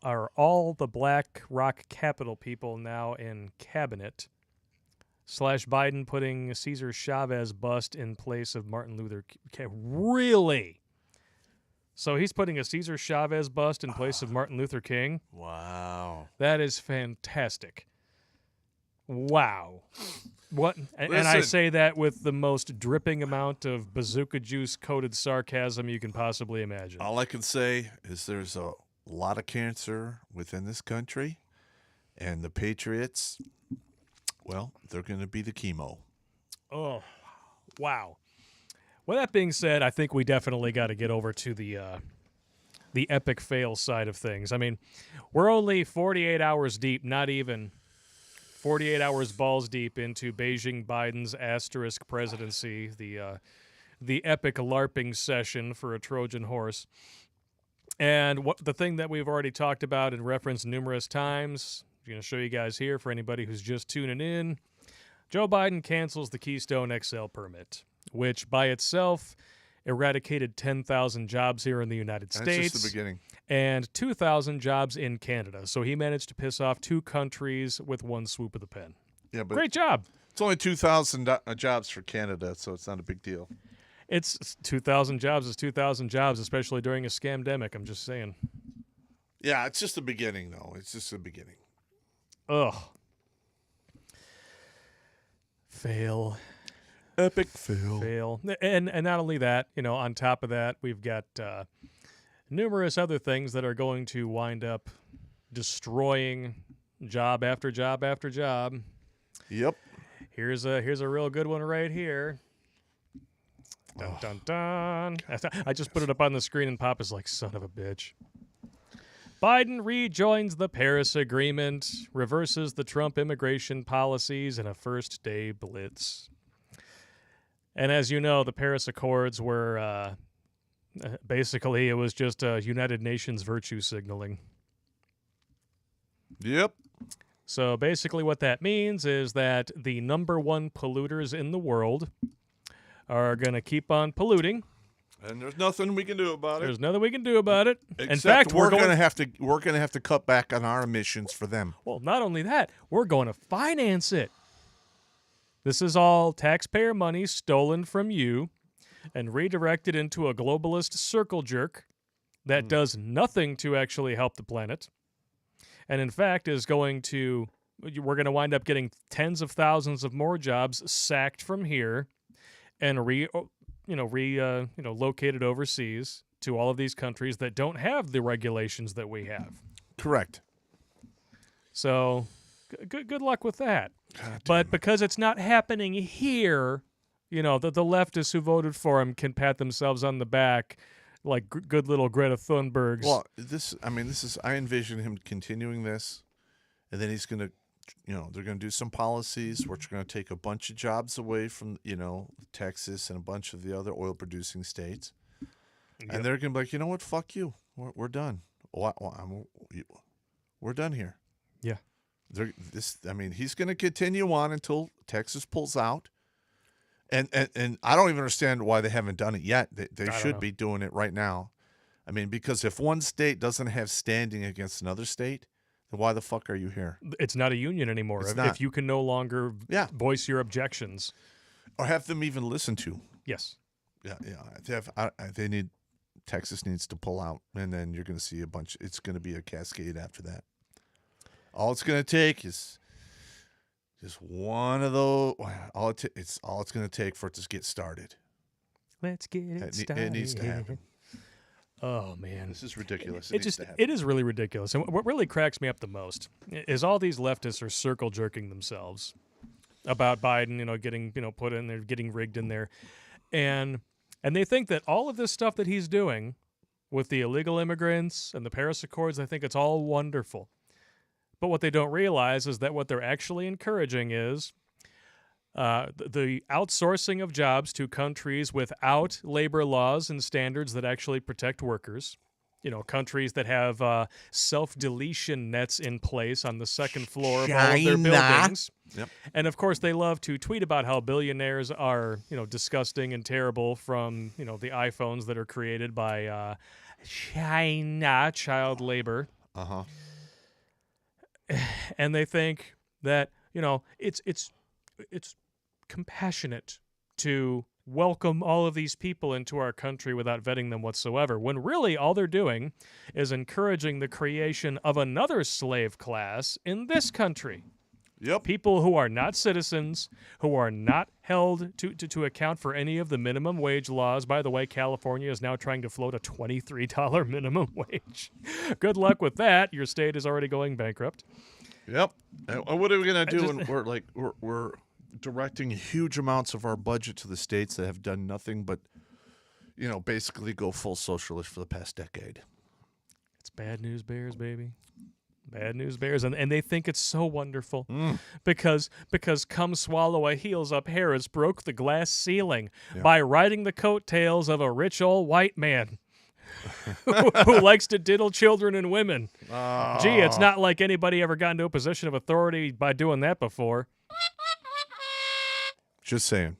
are all the Black Rock Capital people now in cabinet? / Biden putting Cesar Chavez bust in place of Martin Luther King. Really? So he's putting a Cesar Chavez bust in place of Martin Luther King? Wow. That is fantastic. Wow. What? And I Listen. say that with the most dripping amount of Bazooka Juice coated sarcasm you can possibly imagine. All I can say is there's a lot of cancer within this country, and the Patriots, well, they're going to be the chemo. Oh, wow. Well, that being said, I think we definitely got to get over to the epic fail side of things. I mean, we're only 48 hours deep, not even 48 hours balls deep into Beijing Biden's asterisk presidency, the epic LARPing session for a Trojan horse. And the thing that we've already talked about and referenced numerous times, I'm going to show you guys here for anybody who's just tuning in. Joe Biden cancels the Keystone XL permit, which by itself eradicated 10,000 jobs here in the United States. That's just the beginning. And 2,000 jobs in Canada. So he managed to piss off 2 countries with one swoop of the pen. Yeah, but Great job. it's only 2,000 jobs for Canada, so it's not a big deal. It's 2,000 jobs is 2,000 jobs, especially during a scamdemic. I'm just saying. Yeah, it's just the beginning, though. It's just the beginning. Ugh. Fail. Epic fail. Fail. And not only that, you know, on top of that, we've got numerous other things that are going to wind up destroying job after job after job. Yep. Here's a real good one right here. Dun, dun, dun. I just put it up on the screen and Pop is like, son of a bitch. Biden rejoins the Paris Agreement, reverses the Trump immigration policies in a first-day blitz. And as you know, the Paris Accords were basically, it was just United Nations virtue signaling. Yep. So basically what that means is that the number one polluters in the world are going to keep on polluting. And there's nothing we can do about it. There's nothing we can do about it. Except in fact, we're going to have to cut back on our emissions for them. Well, not only that, we're going to finance it. This is all taxpayer money stolen from you and redirected into a globalist circle jerk that does nothing to actually help the planet. And in fact is we're going to wind up getting tens of thousands of more jobs sacked from here and located overseas to all of these countries that don't have the regulations that we have. Correct. So good luck with that. But because it's not happening here, you know, the leftists who voted for him can pat themselves on the back like good little Greta Thunbergs. Well, I envision him continuing this, and then he's going to, they're going to do some policies which are going to take a bunch of jobs away from, Texas and a bunch of the other oil-producing states. Yep. And they're going to be like, you know what, fuck you. We're done. We're done here. Yeah. He's going to continue on until Texas pulls out. And I don't even understand why they haven't done it yet. They should be doing it right now. I mean, because if one state doesn't have standing against another state, then why the fuck are you here? It's not a union anymore. It's If not. you can no longer voice your objections. Or have them even listen to. Yes. Yeah. Texas needs to pull out, and then you're going to see it's going to be a cascade after that. All it's going to take is just one of those. It's going to take for it to get started. Let's get it started. It needs to happen. Oh, man. This is ridiculous. It is really ridiculous. And what really cracks me up the most is all these leftists are circle jerking themselves. about Biden, getting, put in there, getting rigged in there. And they think that all of this stuff that he's doing with the illegal immigrants and the Paris Accords, I think it's all wonderful. But what they don't realize is that what they're actually encouraging is the outsourcing of jobs to countries without labor laws and standards that actually protect workers. Countries that have self-deletion nets in place on the second floor of all of their buildings. Yep. And, of course, they love to tweet about how billionaires are, disgusting and terrible from, the iPhones that are created by China, child labor. Uh-huh. And they think that, it's compassionate to welcome all of these people into our country without vetting them whatsoever, when really all they're doing is encouraging the creation of another slave class in this country. Yep. People who are not citizens, who are not held to account for any of the minimum wage laws. By the way, California is now trying to float a $23 minimum wage. Good luck with that. Your state is already going bankrupt. Yep. And what are we gonna do when we're directing huge amounts of our budget to the states that have done nothing but, basically go full socialist for the past decade? It's bad news bears, baby. Bad news bears. And they think it's so wonderful because come swallow a heels up Harris broke the glass ceiling by riding the coattails of a rich old white man who likes to diddle children and women. Gee, it's not like anybody ever got into a position of authority by doing that before. Just saying.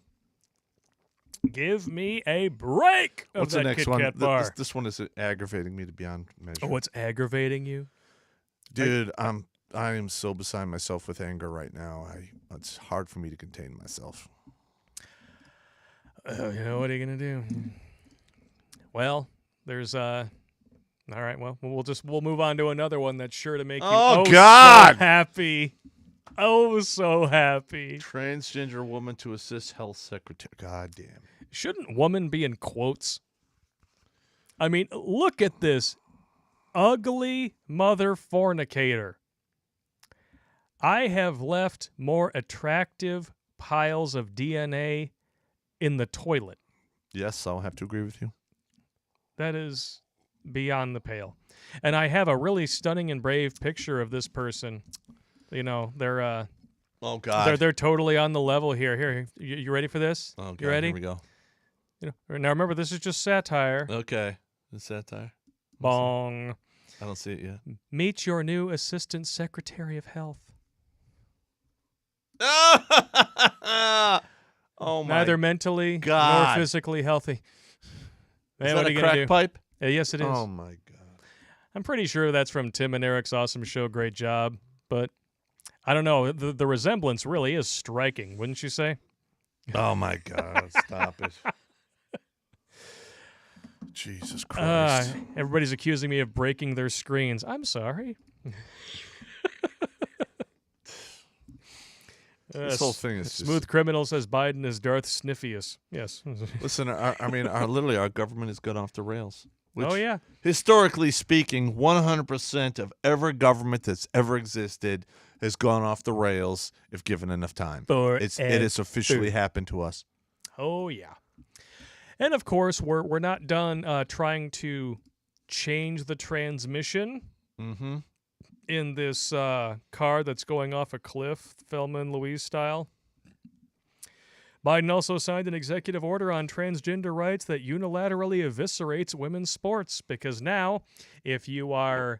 Give me a break of What's that the next Kit one? Kat bar. This one is aggravating me to beyond measure. Oh, what's aggravating you? Dude, I am so beside myself with anger right now. It's hard for me to contain myself. What are you gonna do? Well, there's all right. Well, we'll move on to another one that's sure to make you God! so happy. Oh, so happy. Transgender woman to assist health secretary. God damn. Shouldn't woman be in quotes? I mean, look at this ugly mother fornicator. I have left more attractive piles of DNA in the toilet. Yes, I'll have to agree with you. That is beyond the pale. And I have a really stunning and brave picture of this person. They're Oh God. they're totally on the level here. Here, you ready for this? Oh God. You ready? Here we go. Now remember, this is just satire. Okay. The satire. Bong. I don't see it yet. Meet your new Assistant Secretary of Health. Oh my. Neither mentally God. nor physically healthy. Is Man, that what are a you gonna crack do? pipe? Yes, it is. Oh my God. I'm pretty sure that's from Tim and Eric's awesome show. Great job. But I don't know. The resemblance really is striking, wouldn't you say? Oh my God. Stop it. Jesus Christ. Everybody's accusing me of breaking their screens. I'm sorry. This whole thing is Smooth just, Criminal says Biden is Darth Sniffius. Yes. listen, literally our government has gone off the rails. Which, Oh, yeah. historically speaking, 100% of every government that's ever existed has gone off the rails if given enough time. It has officially happened to us. Oh, yeah. And, of course, we're not done trying to change the transmission Mm-hmm. in this car that's going off a cliff, Thelma and Louise style. Biden also signed an executive order on transgender rights that unilaterally eviscerates women's sports, because now if you are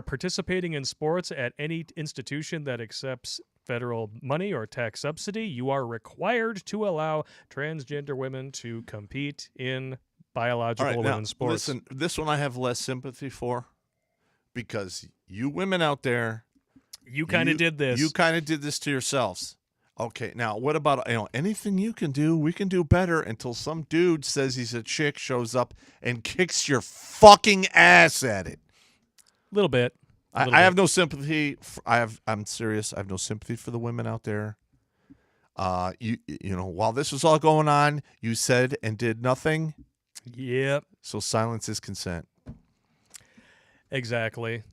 participating in sports at any institution that accepts federal money or tax subsidy, you are required to allow transgender women to compete in biological women's sports. Listen, this one I have less sympathy for, because you women out there, You kind of did this. You kind of did this to yourselves. Okay, now what about anything you can do? We can do better until some dude says he's a chick, shows up and kicks your fucking ass at it. A little bit. I have no sympathy. I'm serious. I have no sympathy for the women out there. While this was all going on, you said and did nothing. Yep. So silence is consent. Exactly.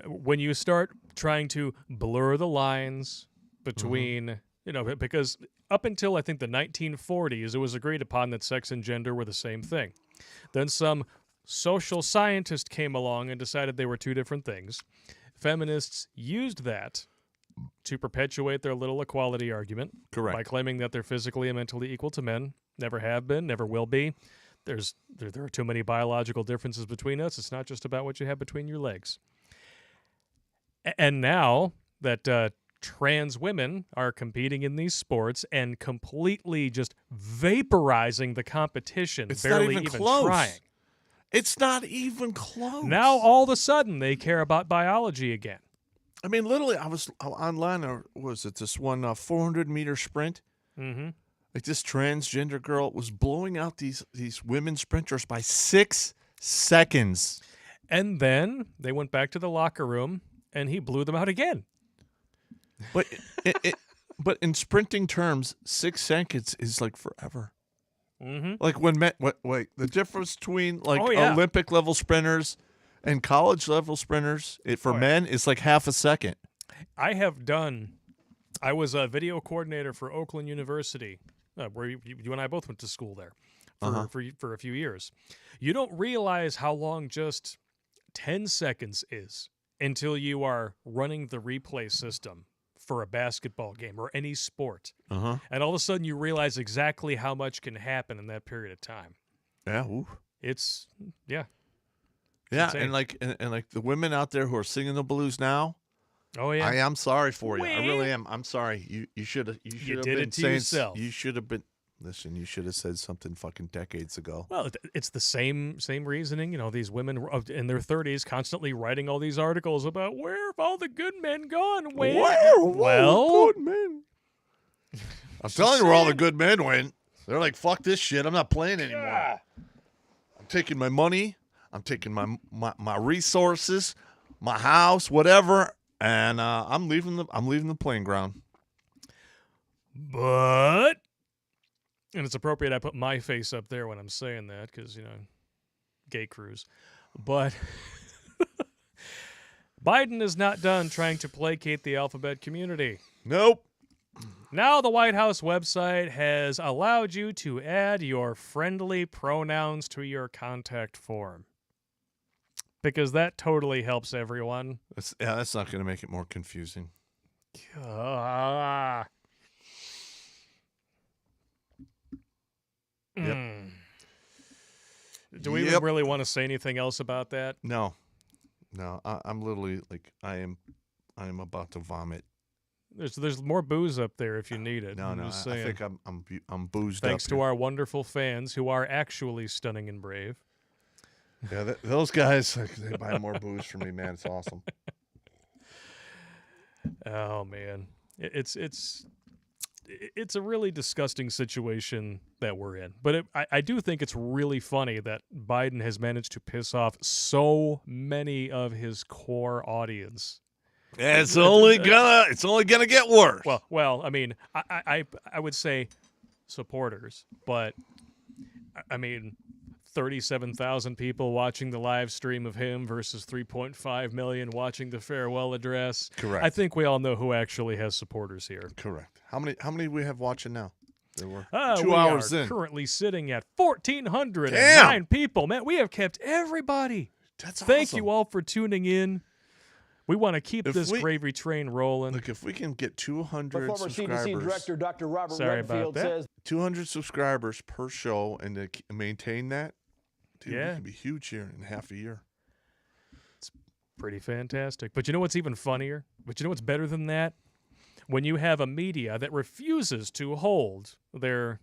When you start trying to blur the lines between Because up until I think the 1940s, it was agreed upon that sex and gender were the same thing. Then some social scientist came along and decided they were two different things. Feminists used that to perpetuate their little equality argument. Correct. By claiming that they're physically and mentally equal to men. Never have been, never will be. There are too many biological differences between us. It's not just about what you have between your legs. And now that trans women are competing in these sports and completely just vaporizing the competition, It's barely not even even close. trying. It's not even close. Now all of a sudden they care about biology again. I mean, literally, I was online, or was it this one 400-meter sprint? Mm-hmm. Like this transgender girl was blowing out these women sprinters by 6 seconds. And then they went back to the locker room and he blew them out again. But but in sprinting terms, 6 seconds is like forever. Mm-hmm. Like when wait, the difference between like Oh, yeah. Olympic level sprinters and college level sprinters for men is like half a second. I was a video coordinator for Oakland University, where you and I both went to school there for a few years. You don't realize how long just 10 seconds is until you are running the replay system for a basketball game or any sport. Uh-huh. And all of a sudden you realize exactly how much can happen in that period of time. Yeah. Ooh. It's, yeah. Yeah, insane. and like the women out there who are singing the blues now, Oh, yeah. I am sorry for you. I Wee. really am. I'm sorry. You should have did been it to saying, yourself. You should have been. Listen, you should have said something fucking decades ago. Well, it's the same reasoning. These women in their 30s constantly writing all these articles about where have all the good men gone? Well, good men. I'm telling you where all the good men went. They're like, fuck this shit. I'm not playing anymore. Yeah. I'm taking my money. I'm taking my resources, my house, whatever, and I'm leaving the playing ground. But, and it's appropriate I put my face up there when I'm saying that because, gay cruise. But Biden is not done trying to placate the alphabet community. Nope. Now the White House website has allowed you to add your friendly pronouns to your contact form. Because that totally helps everyone. That's not going to make it more confusing. Ah. Yep. Do we even really want to say anything else about that? No. I'm literally like I am about to vomit. There's more booze up there if you need it. No, I'm no. just I saying. think I'm boozed up. Thanks to our wonderful fans who are actually stunning and brave. Yeah, those guys, they buy more booze from me, man. It's awesome. Oh man, it's a really disgusting situation that we're in. But I do think it's really funny that Biden has managed to piss off so many of his core audience. It's only gonna get worse. Well, I mean, I would say supporters, but I mean, 37,000 people watching the live stream of him versus 3.5 million watching the farewell address. Correct. I think we all know who actually has supporters here. Correct. How many we have watching now? There were 2 we hours are in. Currently sitting at 1,409 Damn! people. Man, we have kept everybody. That's Thank awesome. you all for tuning in. We want to keep If this we- gravy train rolling. Look, if we can get 200 But former subscribers, CDC Director Dr. Robert Sorry about Redfield that. says 200 subscribers per show, and to maintain that, dude, Yeah. we can be huge here in half a year. Pretty fantastic. But you know what's even funnier? But you know what's better than that? When you have a media that refuses to hold their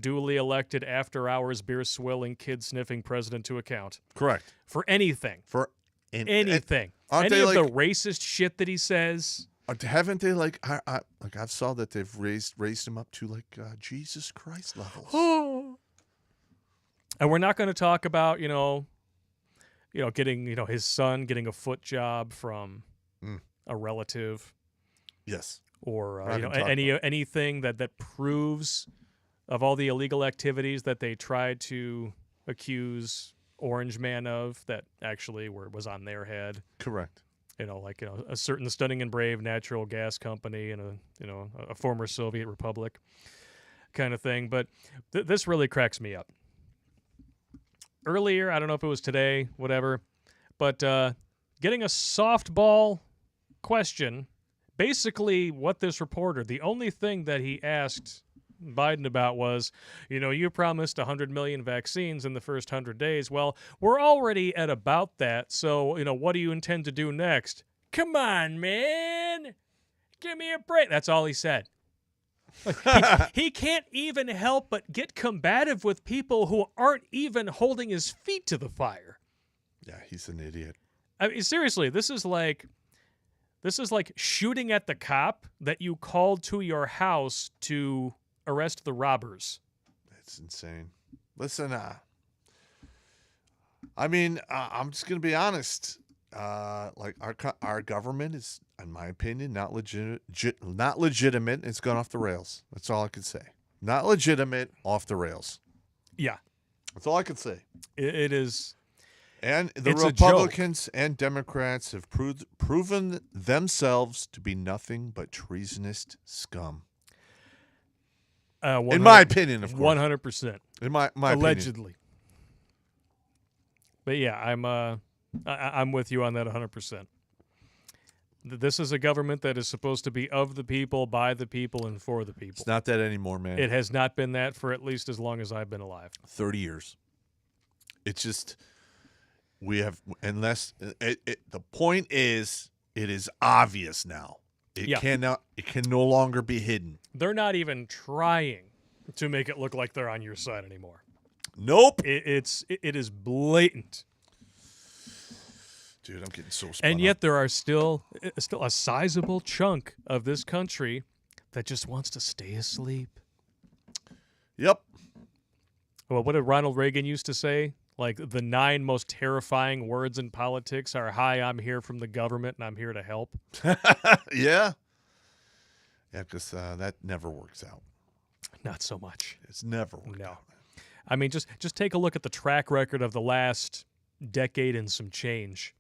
duly elected after-hours beer-swilling, kid-sniffing president to account Correct. for anything. For Anything. aren't Any they of the like- racist shit that he says. haven't they like I've saw that they've raised him up to like Jesus Christ levels. And we're not going to talk about, getting, his son getting a foot job from a relative. Yes. Or We're not gonna talk about anything that proves of all the illegal activities that they tried to accuse Orange Man of that actually was on their head. Correct. a certain stunning and brave natural gas company and a former Soviet republic kind of thing. But this really cracks me up. Earlier, I don't know if it was today, whatever, but getting a softball question, basically what this reporter, the only thing that he asked Biden about was, you promised 100 million vaccines in the first 100 days. Well, we're already at about that. So, what do you intend to do next? Come on, man. Give me a break. That's all he said. He can't even help but get combative with people who aren't even holding his feet to the fire. Yeah, he's an idiot. I mean, seriously, this is like shooting at the cop that you called to your house to arrest the robbers. It's insane. Listen, I'm just gonna be honest. Like our government is, in my opinion, not legitimate. It's gone off the rails. That's all I can say. Not legitimate, off the rails. Yeah, that's all I can say. It is. And the It's a Republicans and Democrats have proven themselves to be nothing but treasonous scum. In my opinion, of course. 100%. In my allegedly. Opinion. But yeah, I'm with you on that 100%. This is a government that is supposed to be of the people, by the people, and for the people. It's not that anymore, man. It has not been that for at least as long as I've been alive. 30 years. It's just, we have, unless, the point is, it is obvious now. It can no longer be hidden. They're not even trying to make it look like they're on your side anymore. Nope. It is blatant. Dude, I'm getting so spun And yet up. there are still a sizable chunk of this country that just wants to stay asleep. Yep. Well, what did Ronald Reagan used to say? Like, the 9 most terrifying words in politics are, "Hi, I'm here from the government and I'm here to help." Yeah. Yeah, because that never works out. Not so much. It's never worked out. I mean, just take a look at the track record of the last decade and some change.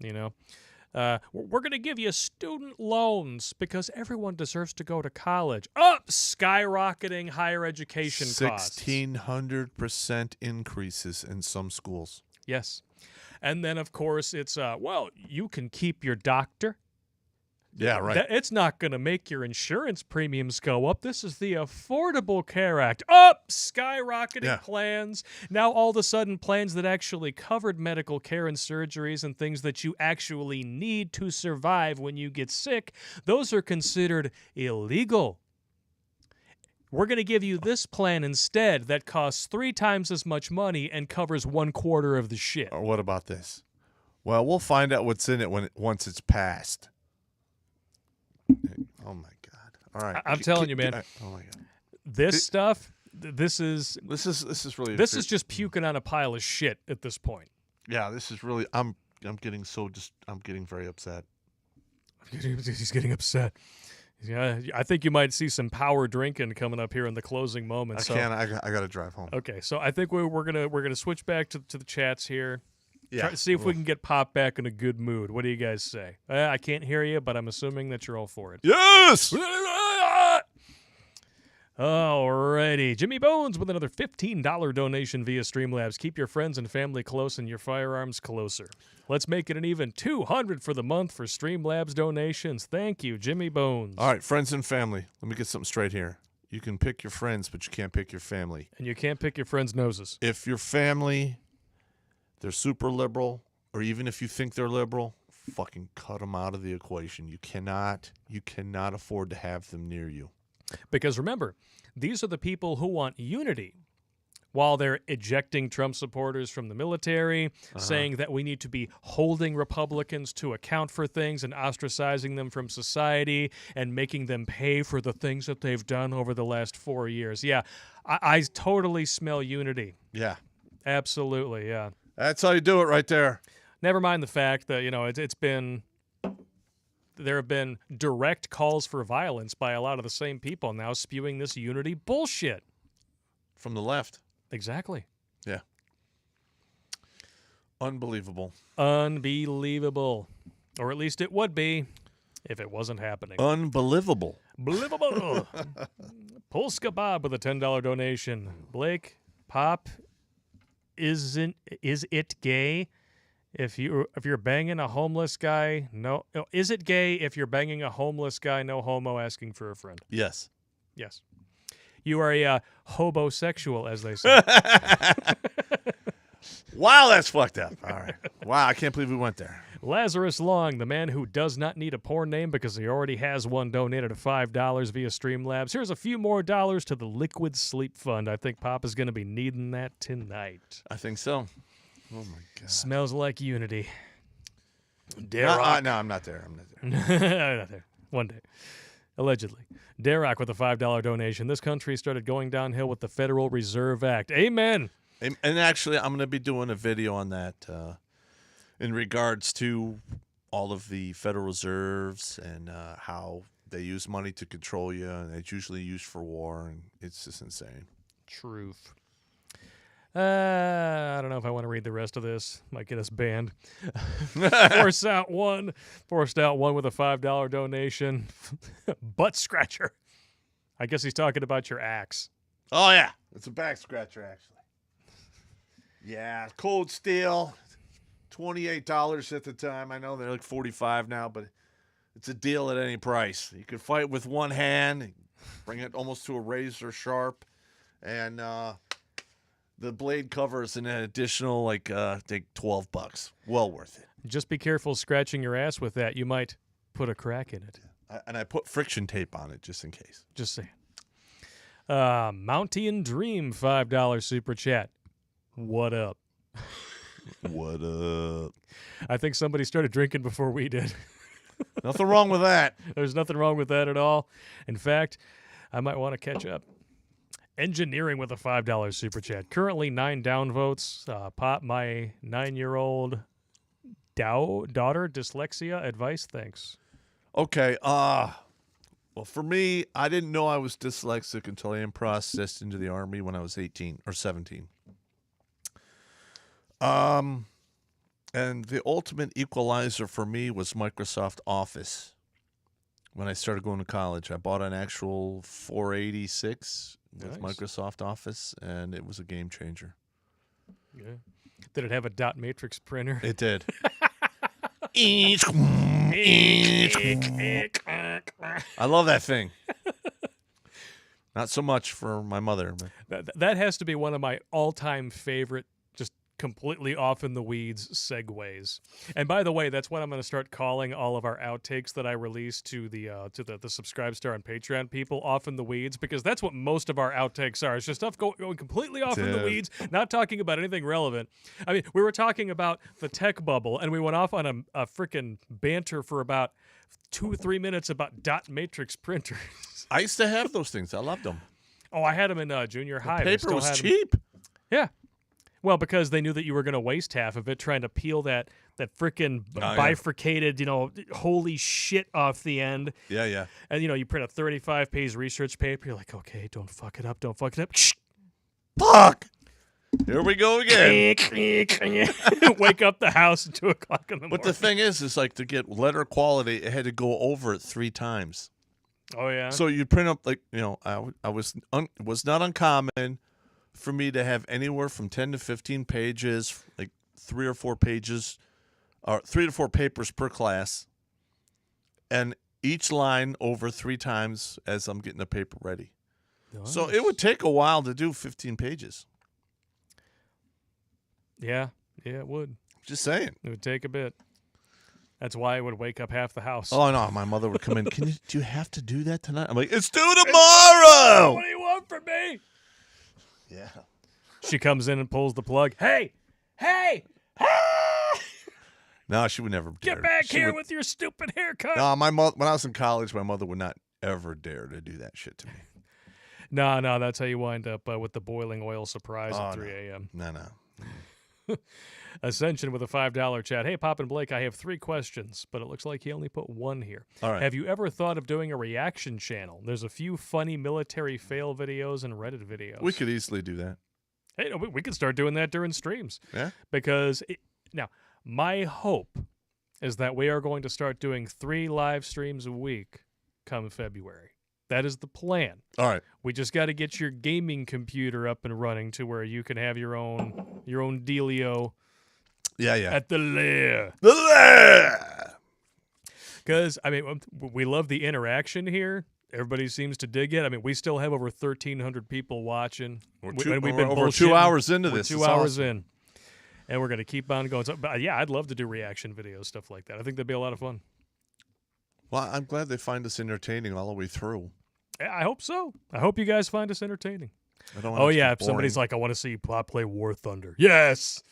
We're going to give you student loans because everyone deserves to go to college. Skyrocketing higher education costs. 1,600% increases in some schools. Yes. And then, of course, it's, you can keep your doctor. Yeah, right. It's not going to make your insurance premiums go up. This is the Affordable Care Act. Skyrocketing plans. Now, all of a sudden, plans that actually covered medical care and surgeries and things that you actually need to survive when you get sick, those are considered illegal. We're going to give you this plan instead that costs 3 times as much money and covers 1/4 of the shit. Or what about this? Well, we'll find out what's in it once it's passed. Oh my God! All right, I'm telling you, man. Oh my God! This stuff. This is really. This is just puking on a pile of shit at this point. Yeah, this is really. I'm getting I'm getting very upset. He's getting upset. Yeah, I think you might see some power drinking coming up here in the closing moments. I got to drive home. Okay, so I think we're gonna switch back to the chats here. Yeah. Try to see if we can get Popp back in a good mood. What do you guys say? I can't hear you, but I'm assuming that you're all for it. Yes! Alrighty. Jimmy Bones with another $15 donation via Streamlabs. Keep your friends and family close and your firearms closer. Let's make it an even $200 for the month for Streamlabs donations. Thank you, Jimmy Bones. All right, friends and family. Let me get something straight here. You can pick your friends, but you can't pick your family. And you can't pick your friends' noses. If your family, they're super liberal, or even if you think they're liberal, fucking cut them out of the equation. You cannot afford to have them near you. Because remember, these are the people who want unity while they're ejecting Trump supporters from the military, saying that we need to be holding Republicans to account for things and ostracizing them from society and making them pay for the things that they've done over the last 4 years. Yeah, I totally smell unity. Yeah. Absolutely, yeah. That's how you do it right there. Never mind the fact that, there have been direct calls for violence by a lot of the same people now spewing this unity bullshit. From the left. Exactly. Yeah. Unbelievable. Unbelievable. Or at least it would be if it wasn't happening. Unbelievable. Believable. Polska Bob with a $10 donation. Blake, Pop, is it gay if you're banging a homeless guy? No. Is it gay if you're banging a homeless guy? No homo asking for a friend. Yes. Yes. You are a hobosexual, as they say. Wow, that's fucked up. All right. Wow, I can't believe we went there. Lazarus Long, the man who does not need a porn name because he already has one, donated at $5 via Streamlabs. Here's a few more dollars to the Liquid Sleep Fund. I think Pop is going to be needing that tonight. I think so. Oh, my God. Smells like unity. No, I'm not there. I'm not there. Not there. One day. Allegedly. Darrock with a $5 donation. This country started going downhill with the Federal Reserve Act. Amen. And actually, I'm going to be doing a video on that in regards to all of the Federal Reserves and how they use money to control you, and it's usually used for war, and it's just insane. Truth. I don't know if I want to read the rest of this. Might get us banned. Forced out one with a $5 donation. Butt scratcher. I guess he's talking about your axe. Oh, yeah. It's a back scratcher, actually. Yeah, Cold Steel, $28 at the time. I know they're like $45 now, but it's a deal at any price. You can fight with one hand, bring it almost to a razor sharp, and the blade covers an additional, I think $12. Well worth it. Just be careful scratching your ass with that. You might put a crack in it. And I put friction tape on it just in case. Just saying. Mountain Dream, $5 super chat. What up? What up? I think somebody started drinking before we did. Nothing wrong with that. There's nothing wrong with that at all. In fact, I might want to catch up. Engineering with a $5 super chat. Currently 9 downvotes. Pop, my 9-year-old daughter, dyslexia. Advice? Thanks. Okay. Well, for me, I didn't know I was dyslexic until I am processed into the Army when I was 18 or 17. And the ultimate equalizer for me was Microsoft Office. When I started going to college, I bought an actual 486 with Nice. Microsoft Office, and it was a game changer. Yeah. Did it have a dot matrix printer? It did. I love that thing. Not so much for my mother, but That has to be one of my all-time favorite, just completely off in the weeds segues. And by the way, that's what I'm going to start calling all of our outtakes that I release to the Subscribe Star and Patreon people, off in the weeds, because that's what most of our outtakes are. It's just stuff going completely off in the Dude. weeds, not talking about anything relevant. I mean, we were talking about the tech bubble, and we went off on a freaking banter for about 2 or 3 minutes about dot matrix printers. I used to have those things. I loved them. Oh, I had them in junior high. They Paper still was had 'em. cheap. Yeah. Well, because they knew that you were going to waste half of it trying to peel that freaking yeah. bifurcated, holy shit off the end. Yeah, yeah. And, you print a 35-page research paper. You're like, okay, don't fuck it up. Don't fuck it up. Fuck! Here we go again. Wake up the house at 2 o'clock in the morning. But the thing is like to get letter quality, it had to go over it 3 times. Oh, yeah? So you print up it was not uncommon for me to have anywhere from 10 to 15 pages, like 3 or 4 pages, or 3 to 4 papers per class, and each line over 3 times as I'm getting the paper ready. So it would take a while to do 15 pages. Yeah, it would. Just saying. It would take a bit. That's why it would wake up half the house. Oh no, my mother would come in. Do you have to do that tonight? I'm like, it's due tomorrow. What do you want from me? Yeah. She comes in and pulls the plug. Hey! No, she would never dare. Get back She here would- with your stupid haircut. No, my mother. When I was in college, my mother would not ever dare to do that shit to me. No, that's how you wind up with the boiling oil surprise Oh, at 3 no. a.m. No. Ascension with a $5 chat. Hey, Pop and Blake, I have 3 questions, but it looks like he only put 1 here. All right. Have you ever thought of doing a reaction channel? There's a few funny military fail videos and Reddit videos. We could easily do that. Hey, we could start doing that during streams. Yeah. Because, now, my hope is that we are going to start doing 3 live streams a week come February. That is the plan. All right. We just got to get your gaming computer up and running to where you can have your own dealio Yeah, yeah. at the lair. The lair! Because, I mean, we love the interaction here. Everybody seems to dig it. I mean, we still have over 1,300 people watching. We're And we've been over 2 bullshitting. hours into We're this. 2 It's hours awesome. in. And we're going to keep on going. So, but yeah, I'd love to do reaction videos, stuff like that. I think that'd be a lot of fun. Well, I'm glad they find us entertaining all the way through. Yeah, I hope so. I hope you guys find us entertaining. I don't want Oh, it to yeah. be If somebody's boring. like, I want to see Popp play War Thunder. Yes.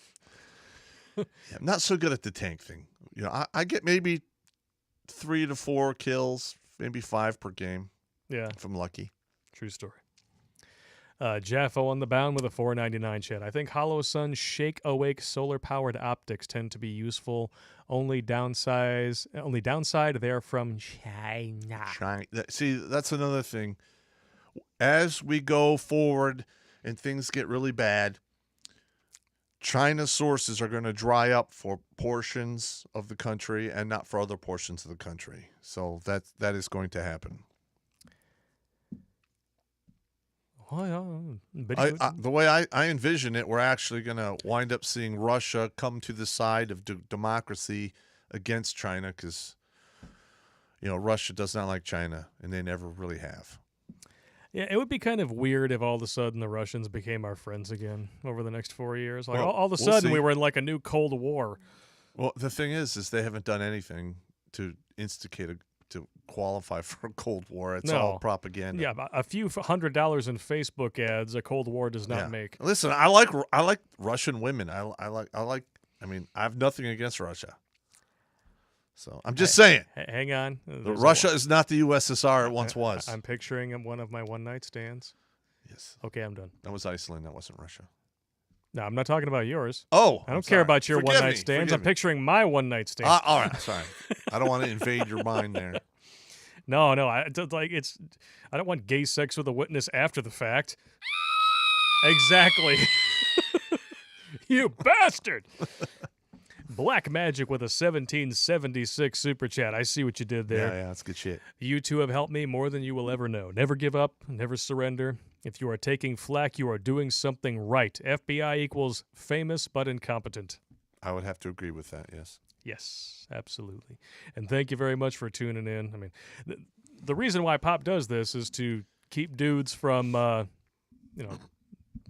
Yeah, I'm not so good at the tank thing. You know, I get maybe 3 to 4 kills, maybe 5 per game Yeah, if I'm lucky. true story. Jaffo on the bound with a $4.99 chat. I think Hollow Sun's shake awake solar powered optics tend to be useful. Only downside they're from China. See, that's another thing. As we go forward and things get really bad, China's sources are going to dry up for portions of the country and not for other portions of the country. So that is going to happen. Oh, yeah. Very good. The way I envision it, we're actually going to wind up seeing Russia come to the side of democracy against China because, you know, Russia does not like China, and they never really have. Yeah, it would be kind of weird if all of a sudden the Russians became our friends again over the next 4 years. Like Well, all of a we'll sudden see. we were in like a new Cold War. Well, the thing is they haven't done anything to instigate to qualify for a Cold War. It's all No. propaganda. Yeah, a few $100 in Facebook ads a Cold War does not Yeah. make. Listen, I like Russian women. I mean, I have nothing against Russia. So I'm just saying, Hang on. Russia is not the USSR it once was. I'm picturing one of my one-night stands. Yes, Okay, I'm done. that was Iceland. That wasn't Russia. No, I'm not talking about yours. Oh, I don't care about your Forgive one-night me, stands. forgive I'm me. picturing my one-night stand. All right, sorry. I don't want to invade your mind there. No, I don't want gay sex with a witness after the fact. Exactly. You bastard. Black Magic with a 1776 super chat. I see what you did there. Yeah, that's good shit. You two have helped me more than you will ever know. Never give up, never surrender. If you are taking flack, you are doing something right. FBI equals famous but incompetent. I would have to agree with that. Yes. Yes, absolutely. And thank you very much for tuning in. I mean, the reason why Popp does this is to keep dudes from,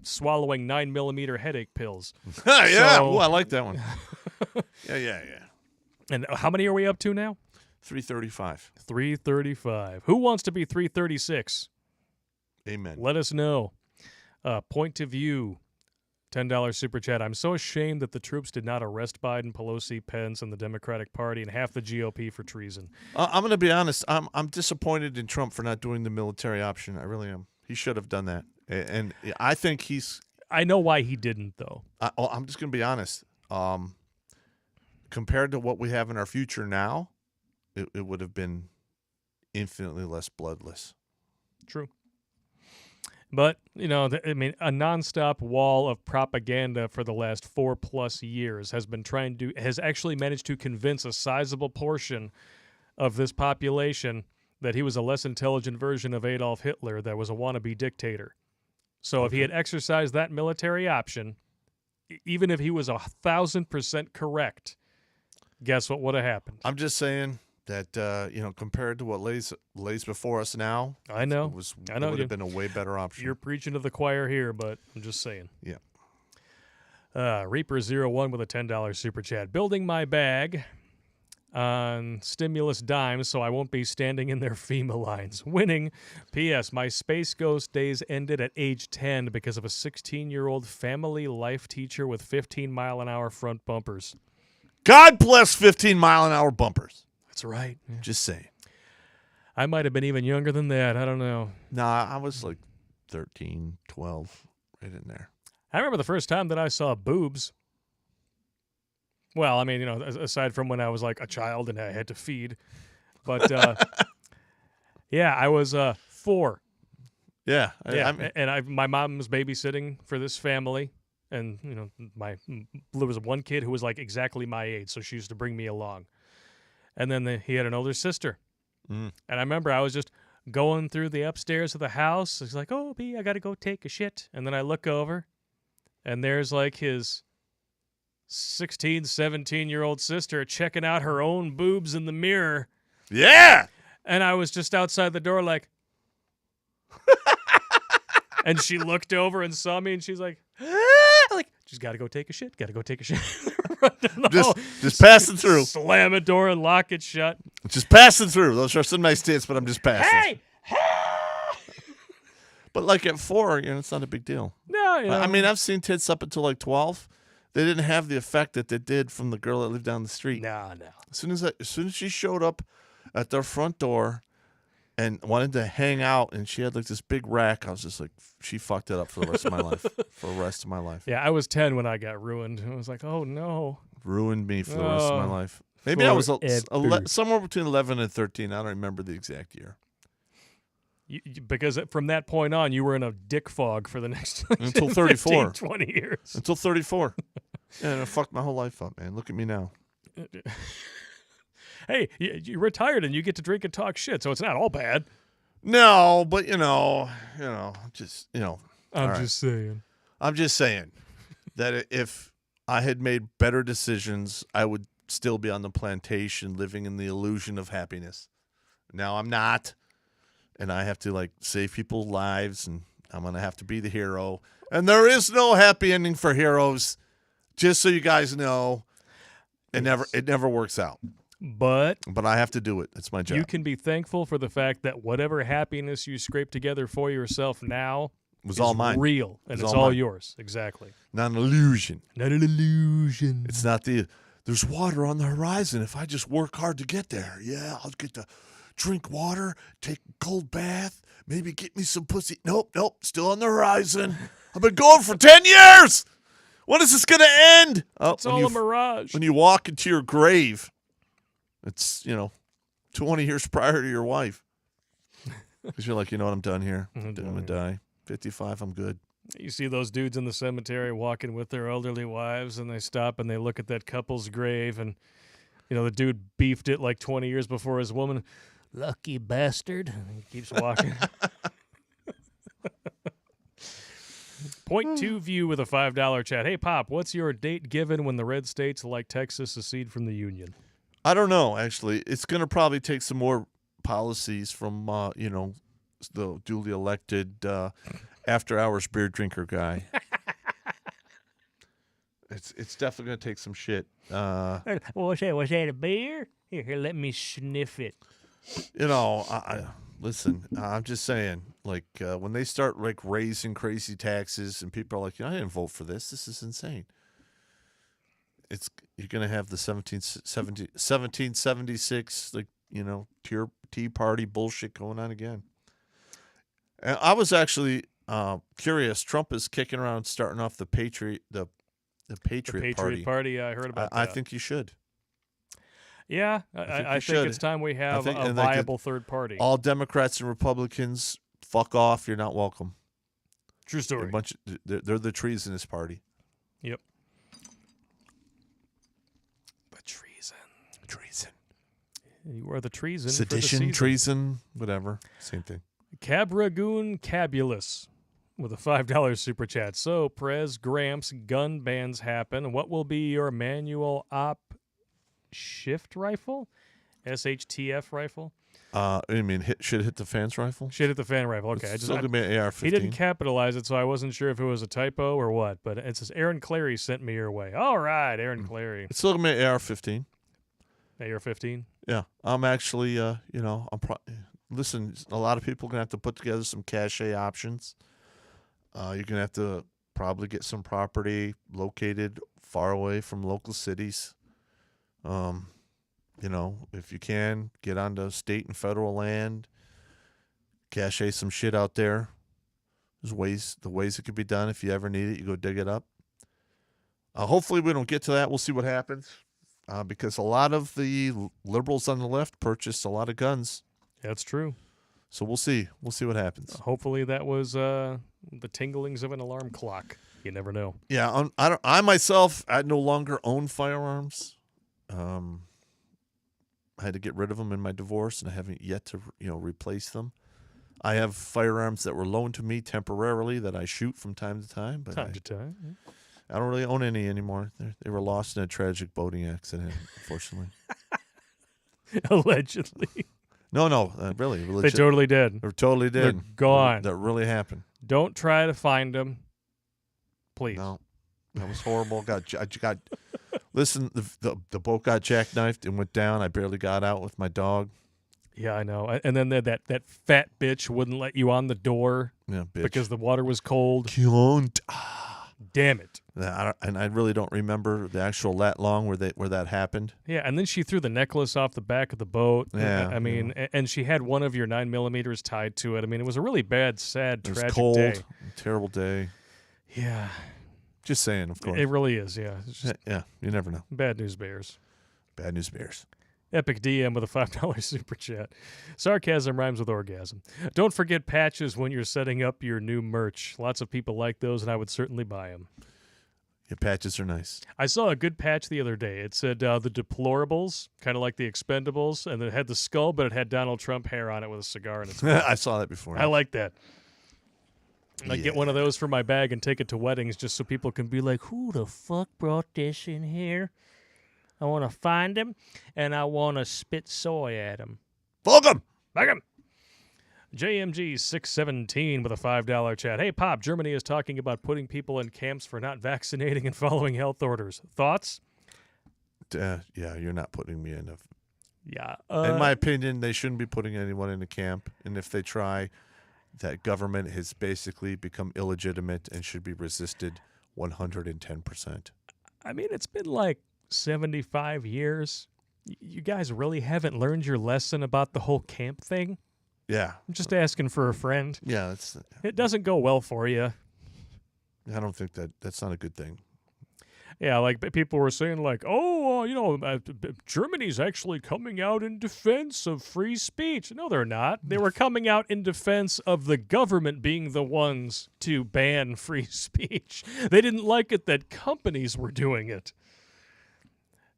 swallowing 9mm headache pills. Yeah. So- Ooh, I like that one. Yeah. And how many are we up to now? 335. 335. Who wants to be 336? Amen. Let us know. Point to view. $10 super chat. I'm so ashamed that the troops did not arrest Biden, Pelosi, Pence, and the Democratic Party and half the GOP for treason. I'm going to be honest. I'm disappointed in Trump for not doing the military option. I really am. He should have done that. And I think he's. I know why he didn't, though. I'm just going to be honest. Compared to what we have in our future now, it would have been infinitely less bloodless. True. But, a nonstop wall of propaganda for the last 4+ years has actually managed to convince a sizable portion of this population that he was a less intelligent version of Adolf Hitler that was a wannabe dictator. So if he had exercised that military option, even if he was 1,000% correct, guess what would have happened? I'm just saying that compared to what lays before us now, I know. it I know would you. have been a way better option. You're preaching to the choir here, but I'm just saying. Yeah. Reaper01 with a $10 super chat. Building my bag on stimulus dimes so I won't be standing in their FEMA lines. Winning. P.S. My Space Ghost days ended at age 10 because of a 16-year-old family life teacher with 15-mile-an-hour front bumpers. God bless 15-mile-an-hour bumpers. That's right. Just saying. I might have been even younger than that. I don't know. Nah, I was like 13, 12, right in there. I remember the first time that I saw boobs. Well, I mean, aside from when I was like a child and I had to feed. But, yeah, I was 4. Yeah. And my mom was babysitting for this family. And, there was one kid who was like exactly my age, so she used to bring me along. And then he had an older sister. Mm. And I remember I was just going through the upstairs of the house. He's like, oh, B, I got to go take a shit. And then I look over, and there's like his 16, 17-year-old sister checking out her own boobs in the mirror. Yeah. And I was just outside the door like, and she looked over and saw me, and she's like, she's got to go take a shit. Got to go take a shit. Run down the hall, Just passing through. Slam a door and lock it shut. Just passing through. Those are some nice tits, but I'm just passing. Hey! But like at 4, it's not a big deal. No, I mean, I've seen tits up until like 12. They didn't have the effect that they did from the girl that lived down the street. No. As soon as she showed up at their front door and wanted to hang out, and she had like this big rack, I was just like, she fucked it up for the rest of my life. For the rest of my life. Yeah, I was 10 when I got ruined. I was like, oh no. Ruined me for the rest of my life. Maybe I was somewhere between 11 and 13. I don't remember the exact year. Because from that point on, you were in a dick fog for the next Until 34. 15, 20 years. Until 34. Yeah, and it fucked my whole life up, man. Look at me now. Hey, you're retired and you get to drink and talk shit, so it's not all bad. No, but just I'm just saying. I'm just saying that if I had made better decisions, I would still be on the plantation living in the illusion of happiness. Now I'm not, and I have to like save people's lives, and I'm going to have to be the hero. And there is no happy ending for heroes, just so you guys know. It never works out. But I have to do it. It's my job. you can be thankful for the fact that whatever happiness you scrape together for yourself now was all mine. Real, and it's all all mine. Yours. Exactly. Not an illusion. Not an illusion. It's not there's water on the horizon if I just work hard to get there. Yeah, I'll get to drink water, take a cold bath, maybe get me some pussy. Nope, still on the horizon. I've been going for 10 years. When is this going to end? Oh, It's all a mirage. When you walk into your grave, it's, 20 years prior to your wife. Because you're like, you know what, I'm done here. I'm going to die. 55, I'm good. You see those dudes in the cemetery walking with their elderly wives, and they stop and they look at that couple's grave, and, the dude beefed it like 20 years before his woman. Lucky bastard. And he keeps walking. Point 2 view with a $5 chat. Hey, Pop, what's your date given when the red states like Texas secede from the Union? I don't know, actually. It's going to probably take some more policies from, the duly elected after-hours beer drinker guy. It's definitely going to take some shit. What's that? Was that a beer? Here, let me sniff it. Listen, I'm just saying, like, when they start, like, raising crazy taxes and people are like, I didn't vote for this. This is insane. You're going to have the 1776, like, Tea Party bullshit going on again. And I was actually curious. Trump is kicking around starting off the Patriot Party. I heard about that. I think you should. Yeah, I think it's time we have a viable third party. All Democrats and Republicans, fuck off. You're not welcome. True story. They're the treasonous party. Yep. Treason. You are the treason. Sedition, treason, whatever. Same thing. Cabragoon Cabulous with a $5 super chat. So, Prez Gramps, gun bans happen. What will be your manual op shift rifle? SHTF rifle? You mean should hit the fans rifle? Should hit the fan rifle. Okay. It's still going to be an AR-15. He didn't capitalize it, so I wasn't sure if it was a typo or what. But it says Aaron Clary sent me your way. All right, Aaron Clary. It's still going to be an AR-15. AR-15? Yeah. I'm actually, listen, a lot of people are going to have to put together some cache options. You're going to have to probably get some property located far away from local cities. If you can, get onto state and federal land, cache some shit out there. There's the ways it could be done. If you ever need it, you go dig it up. Hopefully we don't get to that. We'll see what happens. Because a lot of the liberals on the left purchased a lot of guns. That's true. So we'll see. We'll see what happens. Hopefully that was the tinglings of an alarm clock. You never know. Yeah, I myself, I no longer own firearms. I had to get rid of them in my divorce, and I haven't yet to replace them. I have firearms that were loaned to me temporarily that I shoot from time to time, but Time to time. Yeah. I don't really own any anymore. They were lost in a tragic boating accident, unfortunately. Allegedly. No, really. They Legit. totally did. They totally did. They're gone. That really happened. Don't try to find them. Please. No, that was horrible. Listen, the boat got jackknifed and went down. I barely got out with my dog. Yeah, I know. And then that fat bitch wouldn't let you on the door Yeah, bitch. because the water was cold. Grunt. Damn it. And I really don't remember the actual lat long where that happened. Yeah, and then she threw the necklace off the back of the boat. Yeah, I mean, and she had one of your 9mm tied to it. I mean, it was a really bad, sad, It was tragic cold, day. terrible day. Yeah, Just saying, of course. it really is. Yeah, it's just Yeah, you never know. bad news bears. Bad news bears. Epic DM with a $5 super chat. Sarcasm rhymes with orgasm. Don't forget patches when you're setting up your new merch. Lots of people like those, and I would certainly buy them. Your patches are nice. I saw a good patch the other day. It said the deplorables, kind of like the Expendables, and it had the skull, but it had Donald Trump hair on it with a cigar in its mouth. I saw that before. I like that. I get Yeah. one of those for my bag and take it to weddings just so people can be like, who the fuck brought this in here? I want to find him, and I want to spit soy at him. Welcome. Bag him! JMG617 with a $5 chat. Hey, Pop, Germany is talking about putting people in camps for not vaccinating and following health orders. Thoughts? Yeah, you're not putting me in. Yeah. In my opinion, they shouldn't be putting anyone in a camp. And if they try, that government has basically become illegitimate and should be resisted 110%. I mean, it's been like 75 years. You guys really haven't learned your lesson about the whole camp thing? Yeah. I'm just asking for a friend. Yeah, It doesn't go well for you. I don't think that's not a good thing. Yeah, like people were saying, like, Germany's actually coming out in defense of free speech. No, they're not. They were coming out in defense of the government being the ones to ban free speech. They didn't like it that companies were doing it.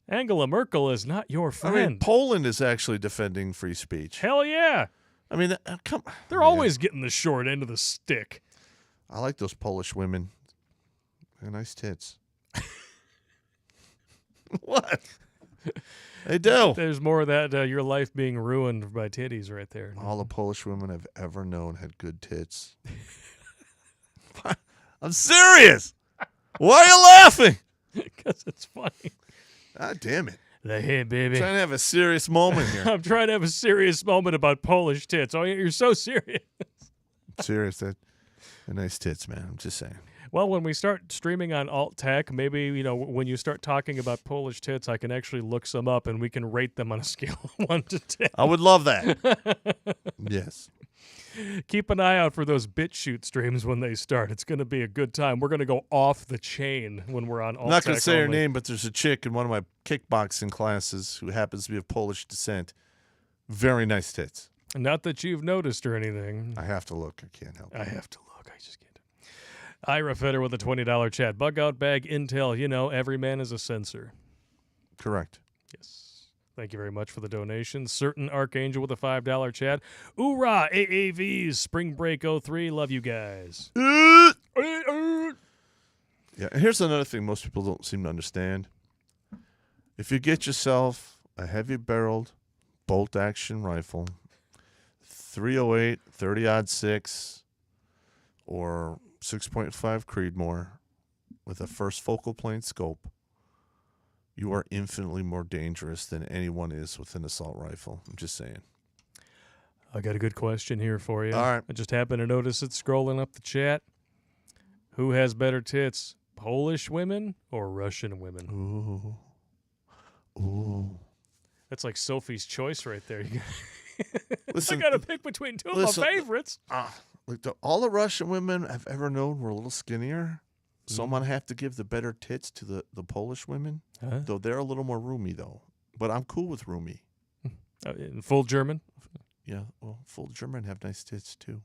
Angela Merkel is not your friend. I mean, Poland is actually defending free speech. Hell yeah. I mean, They're always getting the short end of the stick. I like those Polish women. They're nice tits. What? They do. There's more of that your life being ruined by titties right there. All the Polish women I've ever known had good tits. I'm serious. Why are you laughing? Because it's funny. God damn it. Hey, baby. I'm trying to have a serious moment here. I'm trying to have a serious moment about Polish tits. Oh, you're so serious. Serious. They're nice tits, man. I'm just saying. Well, when we start streaming on Alt Tech, maybe, when you start talking about Polish tits, I can actually look some up and we can rate them on a scale of 1 to 10. I would love that. Yes. Keep an eye out for those BitChute streams when they start. It's going to be a good time. We're going to go off the chain when we're on Alt Tech. I'm not going to say her only. name, but there's a chick in one of my kickboxing classes who happens to be of Polish descent. Very nice tits. Not that you've noticed or anything. I have to look. I can't help it. I have to look. I just can't. Ira Fetter with a $20 chat. Bug out bag intel. Every man is a sensor. Correct. Yes. Thank you very much for the donation. Certain Archangel with a $5 chat. Oorah, AAVs, Spring Break 03. Love you guys. Yeah, and here's another thing most people don't seem to understand. If you get yourself a heavy-barreled bolt-action rifle, 308, 30-06, or 6.5 Creedmoor with a first focal plane scope, you are infinitely more dangerous than anyone is with an assault rifle. I'm just saying. I got a good question here for you. All right. I just happened to notice it scrolling up the chat. Who has better tits, Polish women or Russian women? Ooh. That's like Sophie's choice right there. Listen, I got to pick between two of my favorites. All the Russian women I've ever known were a little skinnier. So I'm going to have to give the better tits to the Polish women. Huh? Though they're a little more roomy, though. But I'm cool with roomy. In full German? Yeah, well, full German have nice tits, too.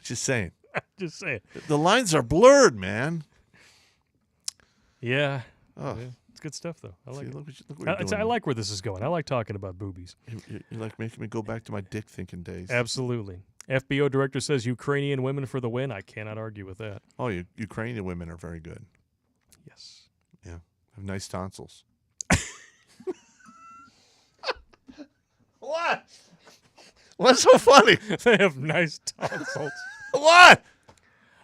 Just saying. Just saying. The lines are blurred, man. Yeah. Oh. Yeah. It's good stuff, though. I like See, it. look what you're doing. I like where this is going. I like talking about boobies. You're like making me go back to my dick thinking days. Absolutely. FBO director says Ukrainian women for the win. I cannot argue with that. Oh, Ukrainian women are very good. Yes. Yeah, have nice tonsils. What? What's so funny? They have nice tonsils. What?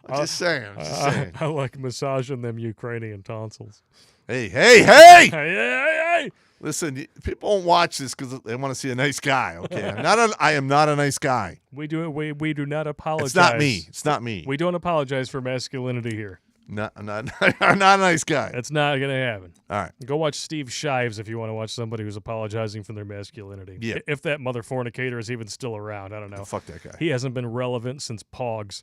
I'm just saying. I like massaging them Ukrainian tonsils. Hey! Hey, hey. Listen, people don't watch this because they want to see a nice guy. Okay, I am not a nice guy. We do not apologize. It's not me. We don't apologize for masculinity here. I'm not a nice guy. That's not going to happen. All right. Go watch Steve Shives if you want to watch somebody who's apologizing for their masculinity. Yeah. If that mother fornicator is even still around, I don't know. Oh, fuck that guy. He hasn't been relevant since Pogs.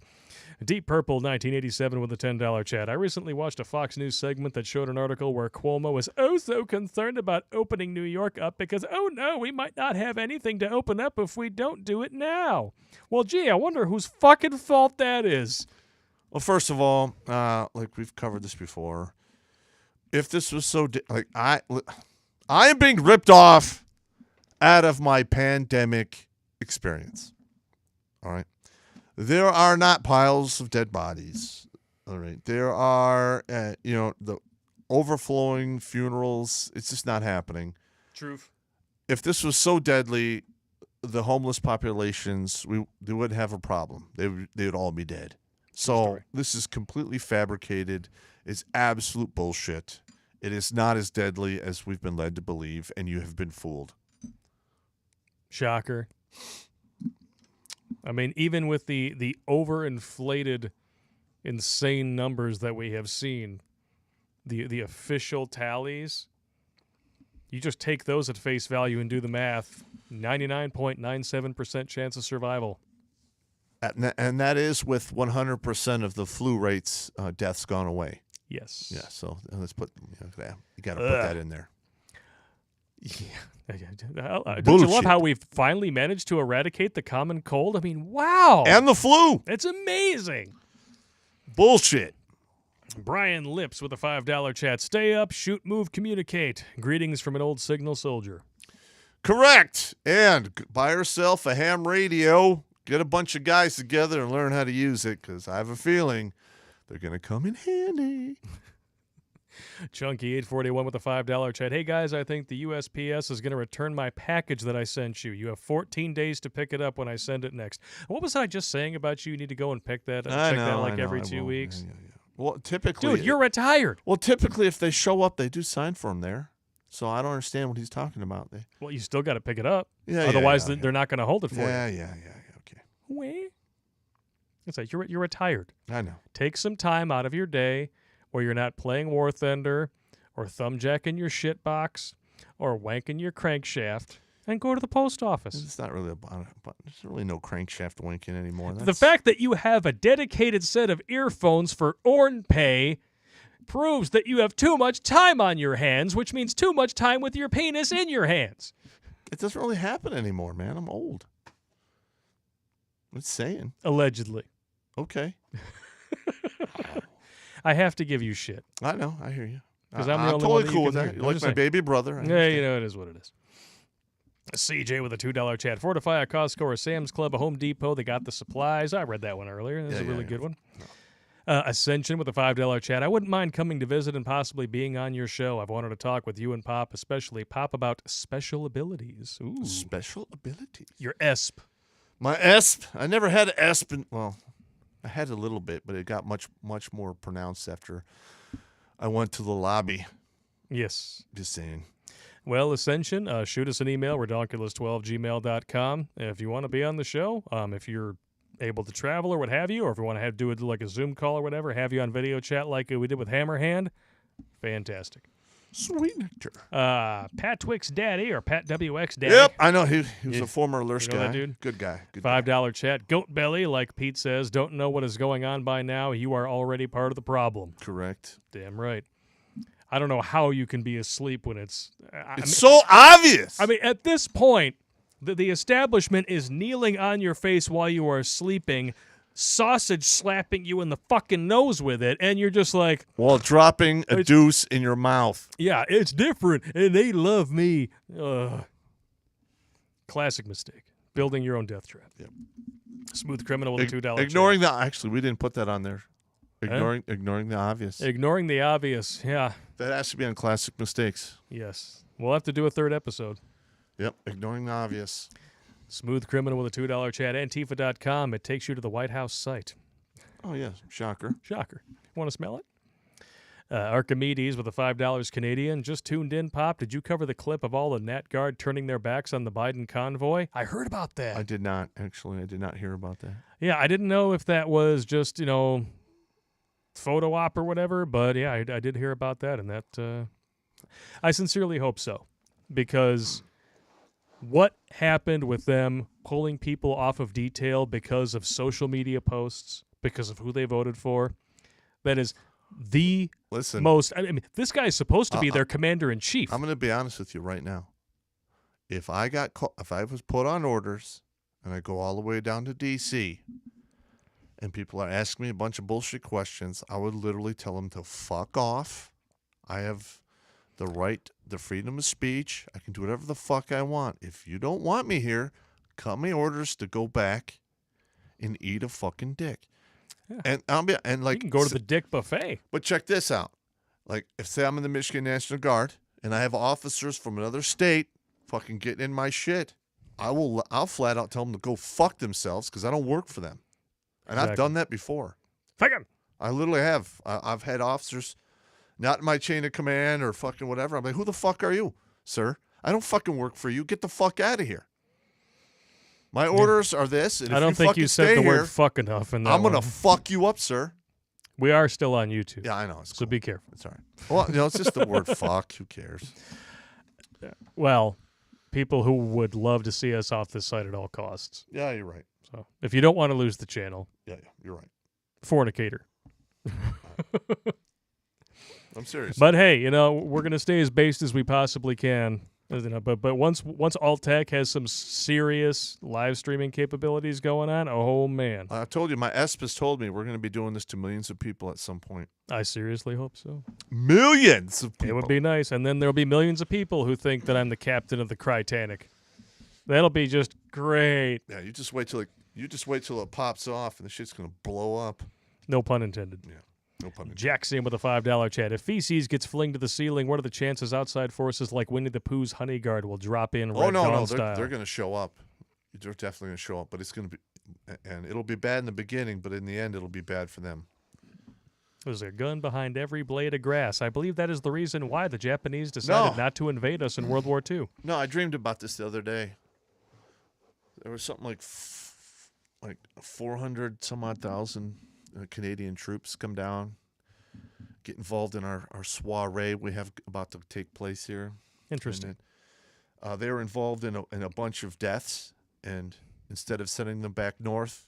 Deep Purple 1987 with a $10 chat. I recently watched a Fox News segment that showed an article where Cuomo was so concerned about opening New York up because, oh no, we might not have anything to open up if we don't do it now. Well, gee, I wonder whose fucking fault that is. Well, first of all, like we've covered this before, if this was so I am being ripped off out of my pandemic experience. All right, there are not piles of dead bodies. All right, there are the overflowing funerals. It's just not happening. Truth. If this was so deadly, the homeless populations they wouldn't have a problem. They would all be dead. So this is completely fabricated. It's absolute bullshit. It is not as deadly as we've been led to believe, and you have been fooled. Shocker. I mean, even with the overinflated, insane numbers that we have seen, the official tallies, you just take those at face value and do the math. 99.97% chance of survival. And that is with 100% of the flu rates deaths gone away. Yes. Yeah. So let's put you got to put that in there. Yeah. Don't you love how we've finally managed to eradicate the common cold? I mean, wow. And the flu. It's amazing. Bullshit. Brian Lips with a $5 chat. Stay up, shoot, move, communicate. Greetings from an old Signal soldier. Correct. And buy yourself a ham radio. Get a bunch of guys together and learn how to use it, because I have a feeling they're going to come in handy. Chunky841 with a $5 chat. Hey, guys, I think the USPS is going to return my package that I sent you. You have 14 days to pick it up when I send it next. What was I just saying about you? You need to go and pick that check that like every 2 weeks? Yeah. Well, typically... Dude, you're retired. Well, typically, if they show up, they do sign for them there. So I don't understand what he's talking about. Well, you still got to pick it up. Yeah, Otherwise, they're not going to hold it for you. Yeah. Okay. Wait. It's like you're retired. I know. Take some time out of your day where you're not playing War Thunder or thumbjacking your shit box or wanking your crankshaft and go to the post office. It's not really there's really no crankshaft wanking anymore. The fact that you have a dedicated set of earphones for Orn Pay proves that you have too much time on your hands, which means too much time with your penis in your hands. It doesn't really happen anymore, man. I'm old. What's saying? Allegedly. Okay. I have to give you shit. I know. I hear you. Because I'm the only totally one that cool you with can that. hear. You're like my saying. baby brother. Yeah, you know, it is what it is. CJ with a $2 chat. Fortify, a Costco, or Sam's Club, a Home Depot. They got the supplies. I read that one earlier. This is a really good one. No. Ascension with a $5 chat. I wouldn't mind coming to visit and possibly being on your show. I've wanted to talk with you and Pop, especially Pop, about special abilities. Ooh. Special abilities? Your ESP. My ESP? I never had an ESP. Well, I had a little bit, but it got much more pronounced after I went to the lobby. Yes. Just saying. Well, Ascension, shoot us an email, redonkulous12gmail.com. If you want to be on the show, if you're able to travel or what have you, or if you want to do it like a Zoom call or whatever, have you on video chat like we did with Hammerhand, fantastic. Sweet nectar. Pat Twix Daddy or Pat WX Daddy. Yep, I know. He was a former Lurch guy. That dude? Good guy. $5 chat. Goat Belly, like Pete says, don't know what is going on by now. You are already part of the problem. Correct. Damn right. I don't know how you can be asleep when it's so obvious. I mean, at this point, the establishment is kneeling on your face while you are sleeping, sausage slapping you in the fucking nose with it, and you're just like, While dropping a It's- deuce in your mouth. yeah, it's different, and they love me. Classic mistake. Building your own death trap. Yep. Smooth criminal with a $2 Ignoring the actually, we didn't put that on there. Ignoring the obvious. Ignoring the obvious. Yeah. That has to be on classic mistakes. Yes. We'll have to do a third episode. Yep, ignoring the obvious. Smooth criminal with a $2 chat. Antifa.com. It takes you to the White House site. Oh yeah, shocker. Shocker. Want to smell it? Archimedes with a $5 Canadian. Just tuned in, Pop. Did you cover the clip of all the Nat Guard turning their backs on the Biden convoy? I heard about that. I did not actually. I did not hear about that. Yeah, I didn't know if that was just, photo op or whatever, but yeah, I did hear about that, and that I sincerely hope so, because what happened with them pulling people off of detail because of social media posts, because of who they voted for, that is the Listen, most. I mean, this guy is supposed to be their commander-in-chief. I'm going to be honest with you right now. If I was put on orders and I go all the way down to D.C. and people are asking me a bunch of bullshit questions, I would literally tell them to fuck off. I have the right, the freedom of speech. I can do whatever the fuck I want. If you don't want me here, cut me orders to go back and eat a fucking dick. Yeah. And like You can go to the Dick Buffet. But check this out. Like, if say I'm in the Michigan National Guard and I have officers from another state fucking getting in my shit, I'll flat out tell them to go fuck themselves because I don't work for them. And I've Exactly. done that before. Fuck him. I literally have. I've had officers not in my chain of command or fucking whatever. I'm like, who the fuck are you, sir? I don't fucking work for you. Get the fuck out of here. My orders are this. And I if don't think fucking you said stay the here, word fuck enough in that I'm going to one. fuck you up, sir. We are still on YouTube. Yeah, I know. It's So cool. be careful. It's all right. Well, it's just the word fuck. Who cares? Well, people who would love to see us off this site at all costs. Yeah, you're right. So if you don't want to lose the channel, Yeah, you're right. fornicator. I'm serious. But hey, we're gonna stay as based as we possibly can. But once Alt Tech has some serious live streaming capabilities going on, oh man, I told you, my Espis told me we're going to be doing this to millions of people at some point. I seriously hope so. Millions of people. It would be nice, and then there'll be millions of people who think that I'm the captain of the Crytanic. That'll be just great. Yeah, you just wait till it pops off and the shit's going to blow up. No pun intended. Yeah, no pun intended. Jackson with a $5 chat. If feces gets flinged to the ceiling, what are the chances outside forces like Winnie the Pooh's Honey Guard will drop in Oh Red no, Dawn no, style? they're going to show up. They're definitely going to show up, but it's going to be, and it'll be bad in the beginning, but in the end, it'll be bad for them. There's a gun behind every blade of grass. I believe that is the reason why the Japanese decided No. not to invade us in World War II. No, I dreamed about this the other day. There was something like 400 some odd thousand Canadian troops come down, get involved in our soiree we have about to take place here. Interesting. And they were involved in a bunch of deaths, and instead of sending them back north,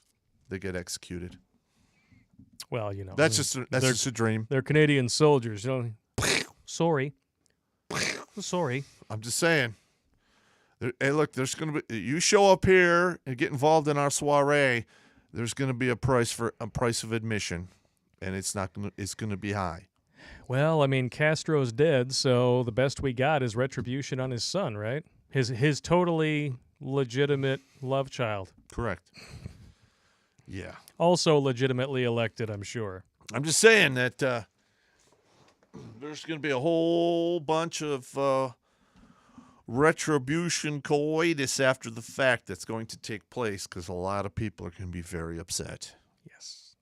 they get executed. Well, That's just a dream. they're Canadian soldiers. Sorry. Sorry. I'm just saying. Hey, look, there's gonna be, you show up here and get involved in our soiree, there's gonna be a price of admission, and it's gonna be high. Well, I mean, Castro's dead, so the best we got is retribution on his son, right? His totally legitimate love child. Correct. Yeah. Also legitimately elected, I'm sure. I'm just saying that there's going to be a whole bunch of retribution coitus after the fact that's going to take place because a lot of people are going to be very upset. Yes.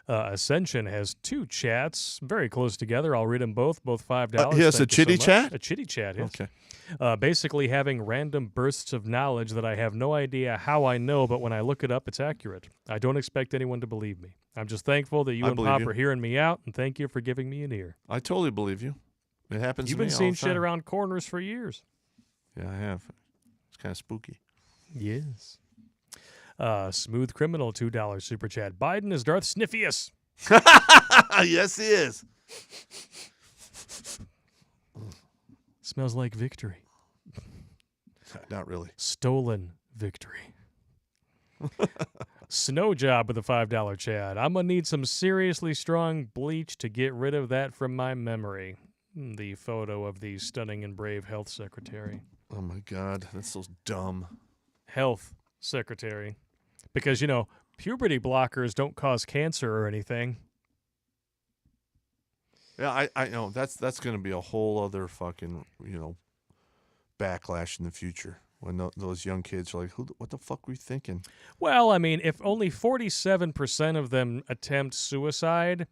Ascension has 2 chats very close together. I'll read them both $5. He has a Thank you so chitty much. chat? A chitty chat, yes. Okay. Basically having random bursts of knowledge that I have no idea how I know, but when I look it up, it's accurate. I don't expect anyone to believe me. I'm just thankful that you I and believe Pop you. are hearing me out, and thank you for giving me an ear. I totally believe you. It happens You've to me been all seeing the shit time. around corners for years. Yeah, I have. It's kind of spooky. Yes. Smooth Criminal, $2 super chat. Biden is Darth Sniffius. Yes, he is. Smells like victory. Not really. Stolen victory. Snow Job with a $5 chat. I'm going to need some seriously strong bleach to get rid of that from my memory. The photo of the stunning and brave health secretary. Oh my God, that's so dumb. Health secretary. Because, puberty blockers don't cause cancer or anything. Yeah, I know that's going to be a whole other fucking backlash in the future when those young kids are like, what the fuck were you thinking? Well, I mean, if only 47% of them attempt suicide,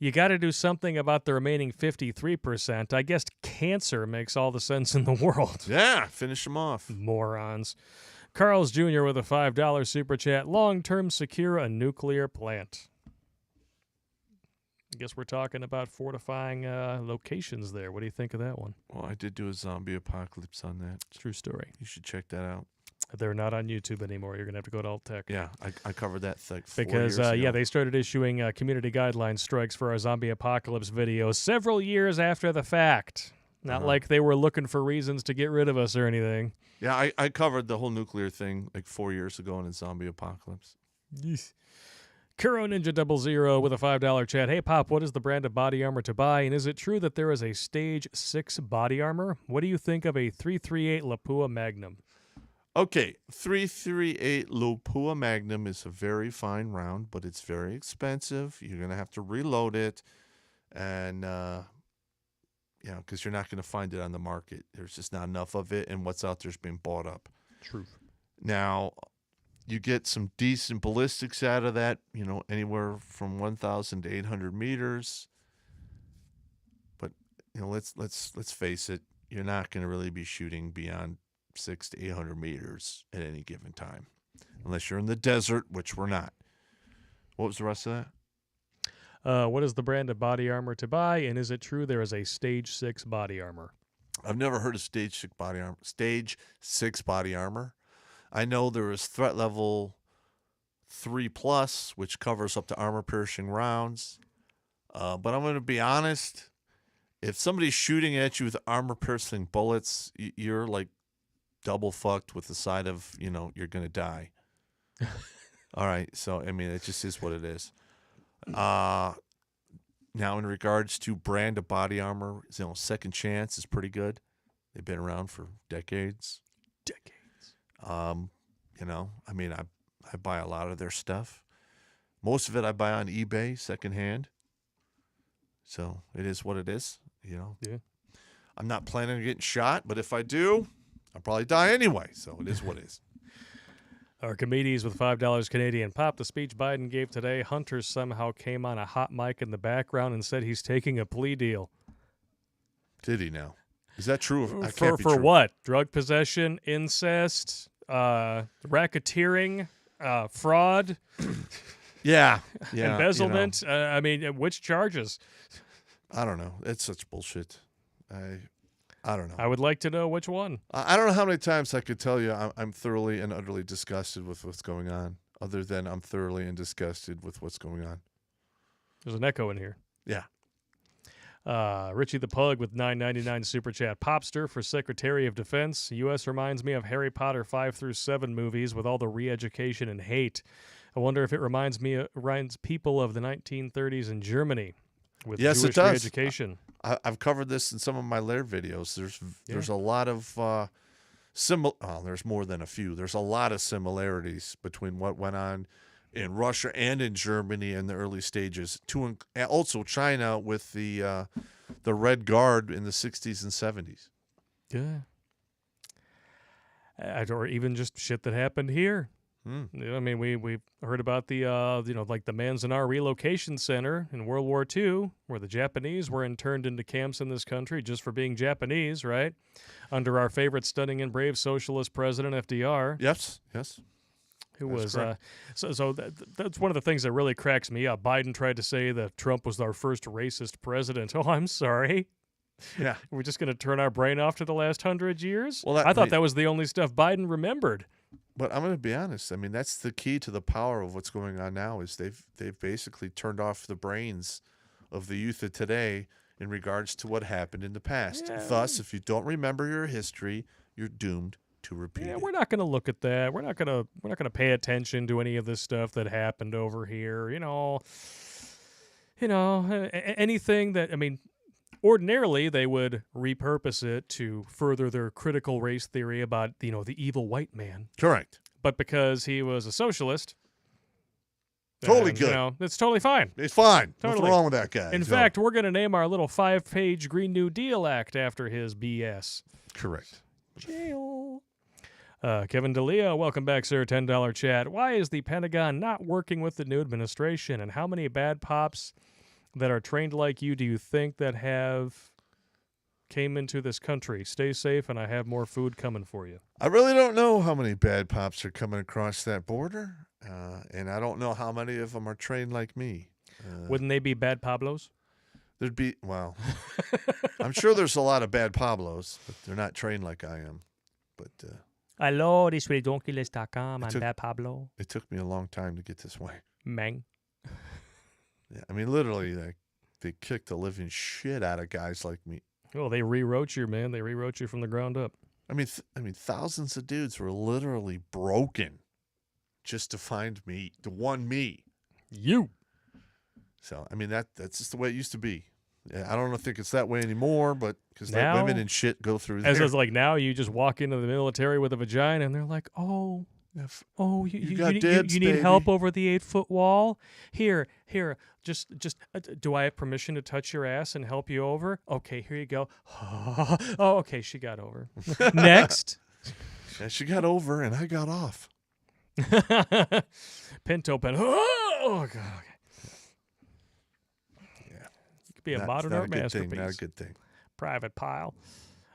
you got to do something about the remaining 53%. I guess cancer makes all the sense in the world. Yeah, finish them off. Morons. Carl's Jr. with a $5 super chat. Long-term secure a nuclear plant. I guess we're talking about fortifying locations there. What do you think of that one? Well, I did do a zombie apocalypse on that. True story. You should check that out. They're not on YouTube anymore. You're going to have to go to Alt Tech. Yeah, I covered that like 4 Because, years ago. they started issuing community guideline strikes for our zombie apocalypse videos several years after the fact. Not like they were looking for reasons to get rid of us or anything. Yeah, I covered the whole nuclear thing like 4 years ago in a zombie apocalypse. Kuro Ninja 00 with a $5 chat. Hey, Pop, what is the brand of body armor to buy? And is it true that there is a Stage 6 body armor? What do you think of a 338 Lapua Magnum? Okay, 338 Lapua Magnum is a very fine round, but it's very expensive. You're going to have to reload it. And, because you're not going to find it on the market. There's just not enough of it, and what's out there's being bought up. Truth. Now, you get some decent ballistics out of that, anywhere from 1,000 to 800 meters. But let's face it, you're not going to really be shooting beyond 600 to 800 meters at any given time, unless you're in the desert, which we're not. What was the rest of that? What is the brand of body armor to buy? And is it true there is a Stage 6 body armor? I've never heard of Stage 6 body armor. Stage 6 body armor. I know there is threat level 3+, which covers up to armor-piercing rounds. But I'm going to be honest. If somebody's shooting at you with armor-piercing bullets, you're like double fucked with the side of, you're going to die. All right. So, I mean, it just is what it is. Now, in regards to brand of body armor, Second Chance is pretty good. They've been around for decades. I mean, I buy a lot of their stuff. Most of it I buy on eBay, secondhand. So it is what it is, Yeah. I'm not planning on getting shot, but if I do, I'll probably die anyway. So it is what it is. Archimedes with $5 Canadian. Pop, the speech Biden gave today, Hunter somehow came on a hot mic in the background and said he's taking a plea deal. Did he now? Is that true? For what? Drug possession, incest, racketeering, fraud, Yeah. embezzlement. I mean, which charges? I don't know. It's such bullshit. I don't know. I would like to know which one. I don't know how many times I could tell you I'm thoroughly and utterly disgusted with what's going on, other than I'm thoroughly and disgusted with what's going on. There's an echo in here. Yeah. Richie the Pug with $9.99 super chat. Popster for Secretary of Defense. U.S. reminds me of Harry Potter 5 through 7 movies with all the re-education and hate. I wonder if it reminds people of the 1930s in Germany with Yes, Jewish it does. re-education. I've covered this in some of my lair videos. There's a lot of there's more than a few. There's a lot of similarities between what went on in Russia and in Germany in the early stages. Also China with the Red Guard in the 60s and 70s. Yeah. Or even just shit that happened here. I mean, we've heard about the like the Manzanar Relocation Center in World War II, where the Japanese were interned into camps in this country just for being Japanese, right? Under our favorite stunning and brave socialist president FDR. Yes. Who That's was so that's one of the things that really cracks me up. Biden tried to say that Trump was our first racist president. Oh, I'm sorry. Yeah. We're just going to turn our brain off to the last 100 years? Well, I thought that was the only stuff Biden remembered. But I'm going to be honest. I mean, that's the key to the power of what's going on now is they've basically turned off the brains of the youth of today in regards to what happened in the past. Yeah. Thus, if you don't remember your history, you're doomed to repeat Yeah, it. we're not going to look at that. We're not going to pay attention to any of this stuff that happened over here. Anything that, I mean, ordinarily they would repurpose it to further their critical race theory about, the evil white man. Correct. But because he was a socialist, Totally good. it's totally fine. It's fine. Totally. What's wrong with that guy? In fact, we're going to name our little 5-page Green New Deal Act after his BS. correct. Jail. Kevin DeLeo, welcome back, sir. $10 chat. Why is the Pentagon not working with the new administration? And how many bad pops that are trained like you do you think that have came into this country? Stay safe, and I have more food coming for you. I really don't know how many bad pops are coming across that border, and I don't know how many of them are trained like me. Wouldn't they be bad Pablos? There'd be, well, I'm sure there's a lot of bad Pablos, but they're not trained like I am. But Hello, this is Donkeylist.com. I'm took- Bad Pablo. it took me a long time to get this way. Mang. Yeah, I mean, literally, they kicked the living shit out of guys like me. Well, they rewrote you, man. They rewrote you from the ground up. I mean, thousands of dudes were literally broken just to find me, to one me. You. So, I mean, that's just the way it used to be. Yeah, I don't think it's that way anymore, but because Now- women and shit go through As there. it's like now you just walk into the military with a vagina and they're like, oh, you got need dibs, you need help baby. over the 8-foot wall? Here, just do I have permission to touch your ass and help you over? Okay, here you go. Oh, okay, she got over. Next. And she got over, and I got off. Pinto pen. Oh, God. Okay. Yeah. You could be a Not- modern not art a good masterpiece. thing. Not a good thing. Private pile.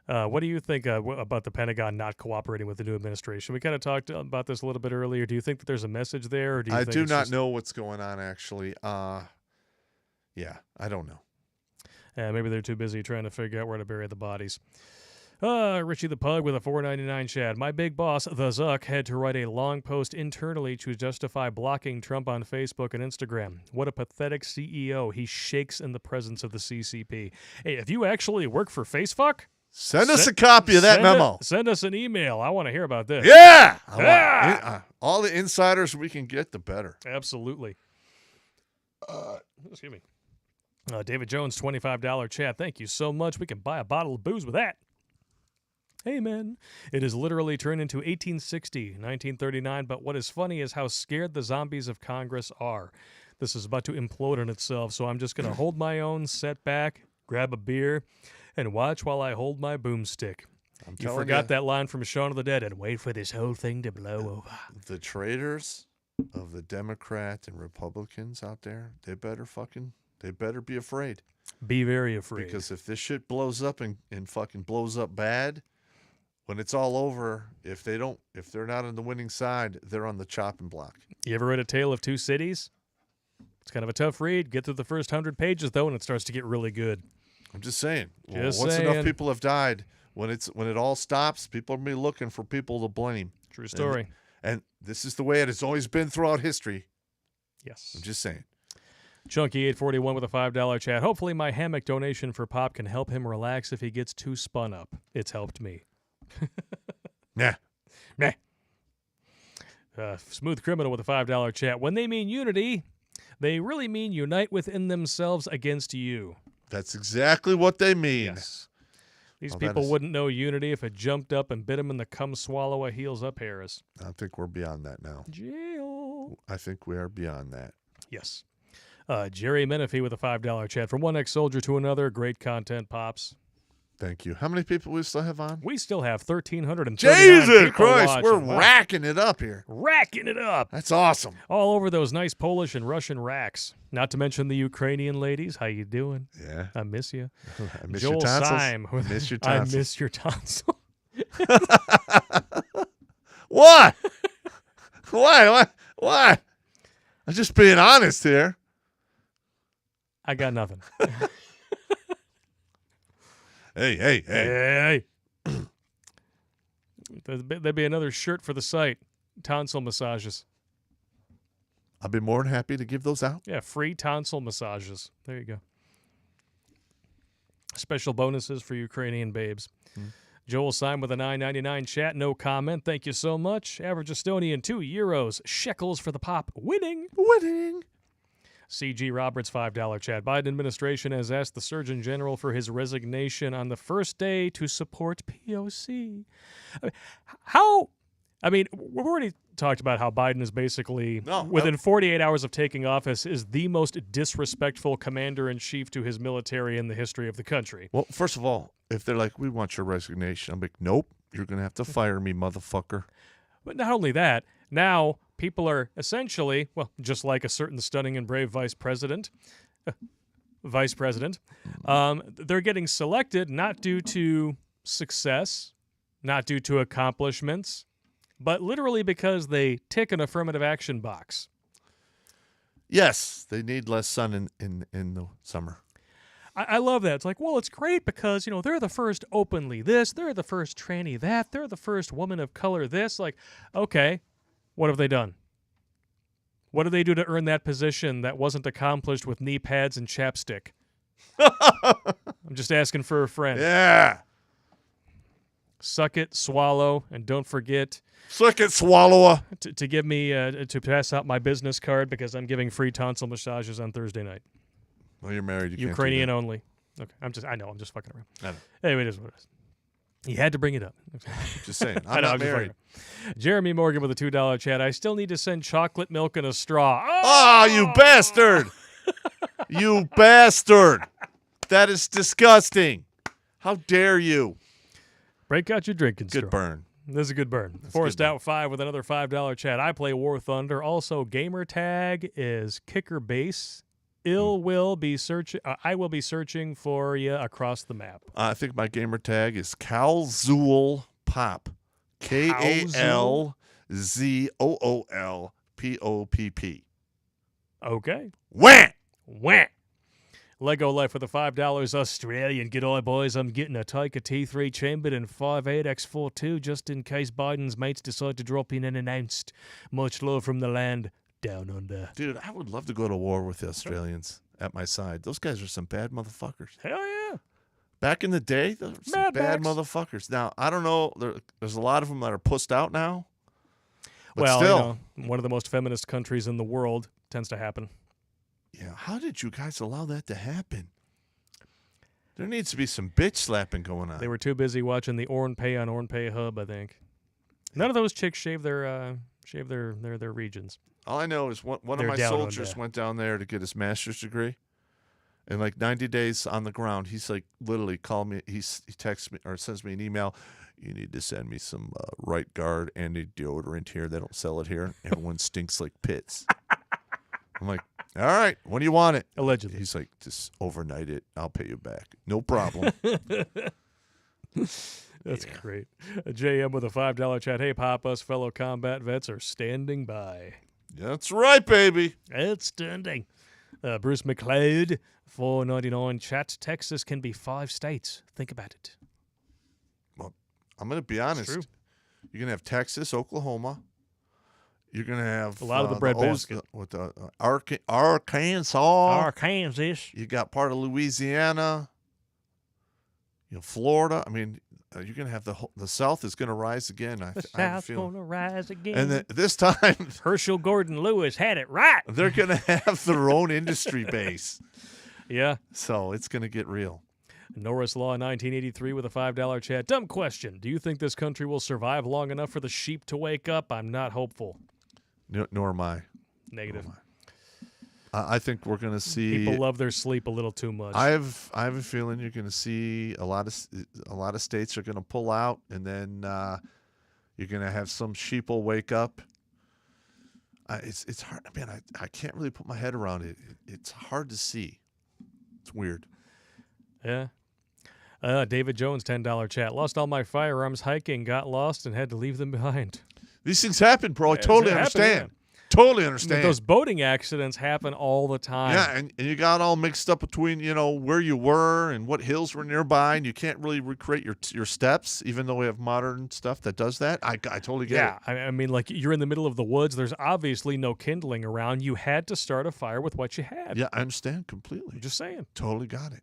What do you think about the Pentagon not cooperating with the new administration? We kind of talked about this a little bit earlier. Do you think that there's a message there? Or do you I think do it's not just- know what's going on, actually. Yeah, I don't know. Maybe they're too busy trying to figure out where to bury the bodies. Richie the Pug with a $4.99 Chad. My big boss, the Zuck, had to write a long post internally to justify blocking Trump on Facebook and Instagram. What a pathetic CEO. He shakes in the presence of the CCP. Hey, if you actually work for Facefuck, Send us a copy of that memo. Send us an email. I want to hear about this. Yeah! Yeah! All the insiders we can get, the better. Absolutely. Excuse me. David Jones, $25 chat. Thank you so much. We can buy a bottle of booze with that. Amen. It has literally turned into 1860, 1939, but what is funny is how scared the zombies of Congress are. This is about to implode on itself, so I'm just going to hold my own, sit back, grab a beer, and watch while I hold my boomstick. I'm You telling forgot that line from Shaun of the Dead, and wait for this whole thing to blow over. The traitors of the Democrat and Republicans out there, they better be afraid. Be very afraid. Because if this shit blows up and fucking blows up bad, when it's all over, if they're not on the winning side, they're on the chopping block. You ever read A Tale of Two Cities? It's kind of a tough read. Get through the first 100 pages, though, and it starts to get really good. I'm just saying. Just once saying. enough people have died, when it all stops, people are gonna be looking for people to blame. True story. And this is the way it has always been throughout history. Yes. I'm just saying. Chunky841 with a $5 chat. Hopefully my hammock donation for Pop can help him relax if he gets too spun up. It's helped me. Yeah. Meh. Smooth Criminal with a $5 chat. When they mean unity, they really mean unite within themselves against you. That's exactly what they mean. Yes. These Well, that people is- wouldn't know unity if it jumped up and bit them in the come swallow a heels up Harris. I think we're beyond that now. Jail. I think we are beyond that. Yes. Jerry Menifee with a $5 chat. From one ex-soldier to another, great content, Pops. Thank you. How many people we still have on? We still have 1,339 Jesus people Christ, watching. we're Wow. racking it up here. Racking it up. That's awesome. All over those nice Polish and Russian racks. Not to mention the Ukrainian ladies. How you doing? Yeah. I miss you. I miss Joel your tonsils. Syme. I miss your I tonsils. miss your tonsil. What? Why? I'm just being honest here. I got nothing. Hey. Hey. There'd be another shirt for the site. Tonsil massages. I'll be more than happy to give those out. Yeah, free tonsil massages. There you go. Special bonuses for Ukrainian babes. Joel signed with a $9.99 chat. No comment. Thank you so much. Average Estonian, €2. Shekels for the pop. Winning. CG Roberts, $5 chat. Biden administration has asked the Surgeon General for his resignation on the first day to support POC. We've already talked about how Biden is basically, within 48 hours of taking office, is the most disrespectful commander-in-chief to his military in the history of the country. Well, first of all, if they're like, we want your resignation, I'm like, nope, you're going to have to fire me, motherfucker. But not only that, now people are essentially, well, just like a certain stunning and brave vice president, they're getting selected not due to success, not due to accomplishments, but literally because they tick an affirmative action box. Yes, they need less sun in the summer. I love that. It's like, well, it's great because, they're the first openly this, they're the first tranny that, they're the first woman of color this. Like, okay, what have they done? What did they do to earn that position that wasn't accomplished with knee pads and chapstick? I'm just asking for a friend. Yeah. Suck it, swallow, and don't forget Suck it, swallower. to give me to pass out my business card because I'm giving free tonsil massages on Thursday night. Well, you're married. You Ukrainian can't only. Okay, I'm just fucking around. I know. Anyway, it is what it is. You had to bring it up. Just saying. I'm I know, not I'm just married. fucking- Jeremy Morgan with a $2 chat. I still need to send chocolate milk in a straw. Oh, you bastard! You bastard! That is disgusting. How dare you? Break out your drinking straw. Good burn. This is a good burn. That's Forced good burn. Out 5 with another $5 chat. I play War Thunder. Also, gamer tag is Kicker Base. I will be searching for you across the map. I think my gamer tag is Calzool Pop. KALZOOLPOPP. Okay. Wah! Wah! Lego Life with the $5 Australian. G'day, boys. I'm getting a Taika T3 chambered in 58X42 just in case Biden's mates decide to drop in unannounced. Much love from the land down under. Dude, I would love to go to war with the Australians at my side. Those guys are some bad motherfuckers. Hell yeah. Back in the day, those were some Mad bad Max. motherfuckers. Now, I don't know. There's a lot of them that are pussed out now. But Well, still. one of the most feminist countries in the world tends to happen. Yeah, how did you guys allow that to happen? There needs to be some bitch slapping going on. They were too busy watching the Ornpay on Ornpay Hub, I think. None of those chicks shave their regions. All I know is one of They're my down soldiers under. went down there to get his master's degree. And like 90 days on the ground, he's like literally called me. He texts me or sends me an email. You need to send me some Right Guard anti-deodorant here. They don't sell it here. Everyone stinks like pits. I'm like, all right, when do you want it? Allegedly. He's like, just overnight it. I'll pay you back. No problem. That's great. A JM with a $5 chat. Hey, Pop, us fellow combat vets are standing by. That's right, baby. Outstanding. Bruce McLeod, $4.99 chat. Texas can be 5 states. Think about it. Well, I'm going to be honest. true. You're going to have Texas, Oklahoma. You're going to have A lot of the breadbasket. Arkansas. Arkansas. You got part of Louisiana. Florida. I mean, you're going to have the South is going to rise again. The I have a South's feeling. going to rise again. And this time, Herschel Gordon Lewis had it right. they're going to have their own industry base. Yeah. So it's going to get real. Norris Law 1983 with a $5 chat. Dumb question. Do you think this country will survive long enough for the sheep to wake up? I'm not hopeful. Nor am I. Negative. I think we're going to see. People love their sleep a little too much. I have a feeling you're going to see a lot of states are going to pull out, and then you're going to have some sheeple wake up. It's hard. Man, I can't really put my head around it. It's hard to see. It's weird. Yeah. David Jones, $10 chat. Lost all my firearms hiking, got lost, and had to leave them behind. These things happen, bro. I It's totally happening, understand. Totally understand. Those boating accidents happen all the time. Yeah, and you got all mixed up between, where you were and what hills were nearby, and you can't really recreate your steps, even though we have modern stuff that does that. I totally get it. Yeah, I mean, like, you're in the middle of the woods. There's obviously no kindling around. You had to start a fire with what you had. Yeah, I understand completely. I'm just saying. Totally got it.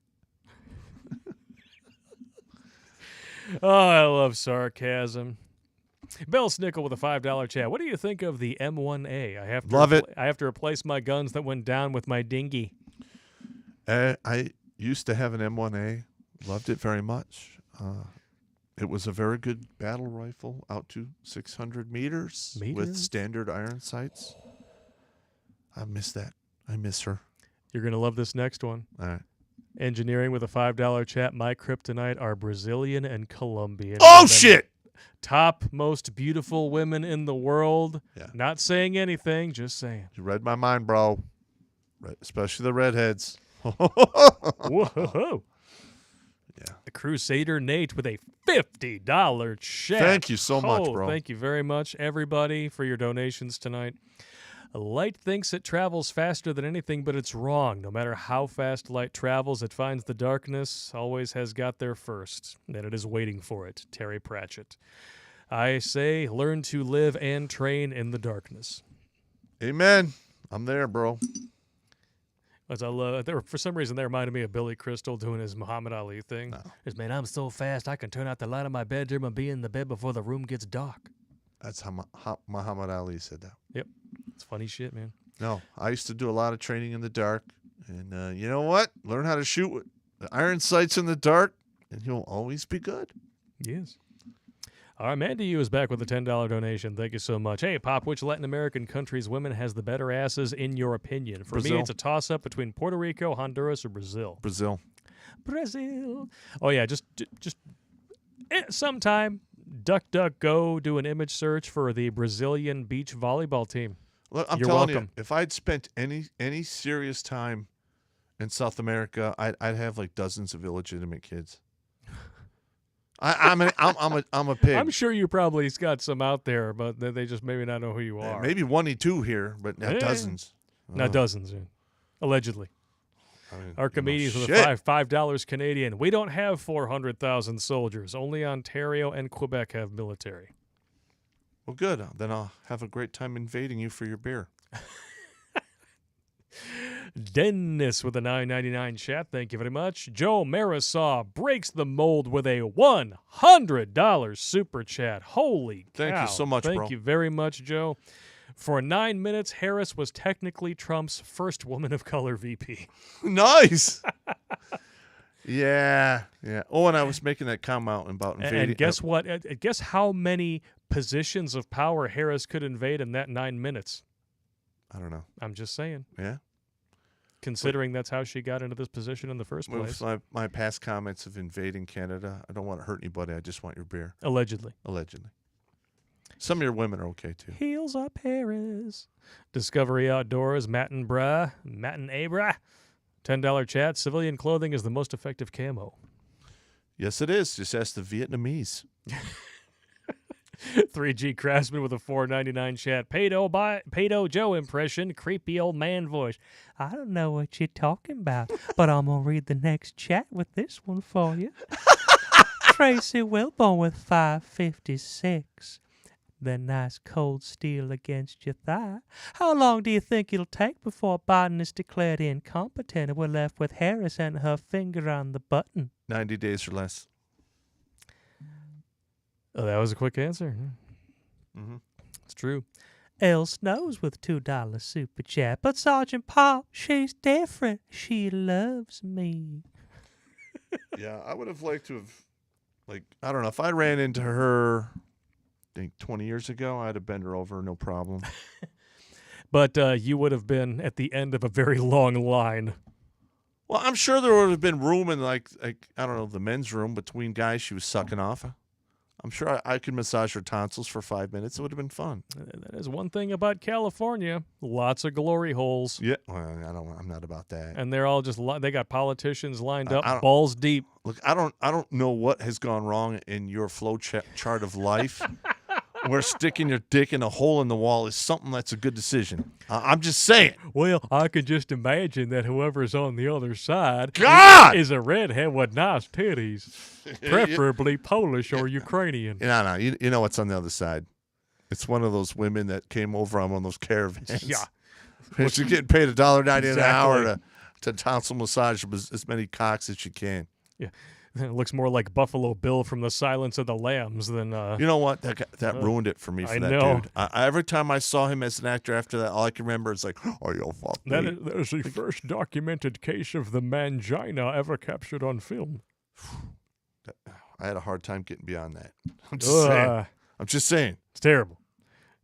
Oh, I love sarcasm. Bill Snickle with a $5 chat. What do you think of the M1A? Love it. I have to replace my guns that went down with my dinghy. I used to have an M1A. Loved it very much. It was a very good battle rifle out to 600 meters with standard iron sights. I miss that. I miss her. You're going to love this next one. All right. Engineering with a $5 chat. My kryptonite are Brazilian and Colombian. Oh, women. shit! Top most beautiful women in the world. Yeah. Not saying anything, just saying. You read my mind, bro. Especially the redheads. Whoa. Yeah. The Crusader Nate with a $50 chat. Thank you so much, bro. Thank you very much, everybody, for your donations tonight. Light thinks it travels faster than anything, but it's wrong. No matter how fast light travels, it finds the darkness, always has got there first, and it is waiting for it. Terry Pratchett. I say, learn to live and train in the darkness. Amen. I'm there, bro. As I love, for some reason, they reminded me of Billy Crystal doing his Muhammad Ali thing. No. His, man, I'm so fast, I can turn out the light of my bedroom and be in the bed before the room gets dark. That's how Muhammad Ali said that. Yep. It's funny shit, man. No, I used to do a lot of training in the dark. And you know what? Learn how to shoot with the iron sights in the dark, and you'll always be good. Yes. All right, Mandy U is back with a $10 donation. Thank you so much. Hey, Pop, which Latin American country's women has the better asses in your opinion? For Brazil. me, it's a toss-up between Puerto Rico, Honduras, or Brazil. Brazil. Brazil. Oh, yeah, just sometime, DuckDuckGo, do an image search for the Brazilian beach volleyball team. Look, I'm You're telling welcome. you, if I'd spent any serious time in South America, I'd have like dozens of illegitimate kids. I'm a pig. I'm sure you probably got some out there, but they just maybe not know who you are. Maybe 1-2 here, but not Yeah. dozens. Not dozens, yeah. Allegedly. I mean, Archimedes with shit. a $5 Canadian. We don't have 400,000 soldiers. Only Ontario and Quebec have military. Well, good. Then I'll have a great time invading you for your beer. Dennis with a $9.99 chat. Thank you very much. Joe Marisaw breaks the mold with a $100 super chat. Holy cow. Thank you so much, Thank bro. you very much, Joe. For 9 minutes, Harris was technically Trump's first woman of color VP. Nice. Yeah. Oh, and I was making that comment about invading. And guess what? Guess how many positions of power Harris could invade in that 9 minutes? I don't know. I'm just saying. Yeah. Considering that's how she got into this position in the first place. With my past comments of invading Canada, I don't want to hurt anybody. I just want your beer. Allegedly. Allegedly. Some of your women are okay, too. Heels up Harris. Discovery Outdoors, Matt and Abra. $10 chat. Civilian clothing is the most effective camo. Yes, it is. Just ask the Vietnamese. 3G Craftsman with a $4.99 chat. Paydo Joe impression. Creepy old man voice. I don't know what you're talking about, but I'm going to read the next chat with this one for you. Tracy Wilborn with 556. That nice cold steel against your thigh. How long do you think it'll take before Biden is declared incompetent and we're left with Harris and her finger on the button? 90 days or less. Oh, that was a quick answer. Mm-hmm. It's true. L Snows with $2 super chat. But Sergeant Pop, she's different. She loves me. Yeah, I would have liked to have, I don't know, if I ran into her, I think 20 years ago, I'd have bent her over, no problem. But you would have been at the end of a very long line. Well, I'm sure there would have been room in, I don't know, the men's room between guys she was sucking off. I'm sure I could massage her tonsils for 5 minutes. It would have been fun. That is one thing about California. Lots of glory holes. Yeah, well, I'm not about that. And they're all just, they got politicians lined I up, don't- balls deep. Look, I don't know what has gone wrong in your flow chart of life. Where sticking your dick in a hole in the wall is something that's a good decision. I'm just saying. Well, I could just imagine that whoever's on the other side God! is a redhead with nice titties, preferably Polish or Ukrainian. No, you know what's on the other side. It's one of those women that came over on one of those caravans. Yeah. And she's getting paid $1.90 an Exactly. hour to tonsil massage as many cocks as she can. Yeah. It looks more like Buffalo Bill from The Silence of the Lambs than. You know what? That ruined it for me for I that know. dude. Every time I saw him as an actor after that, all I can remember is like, oh, you'll fuck me. That is the first documented case of the mangina ever captured on film. I had a hard time getting beyond that. I'm just saying. I'm just saying. It's terrible.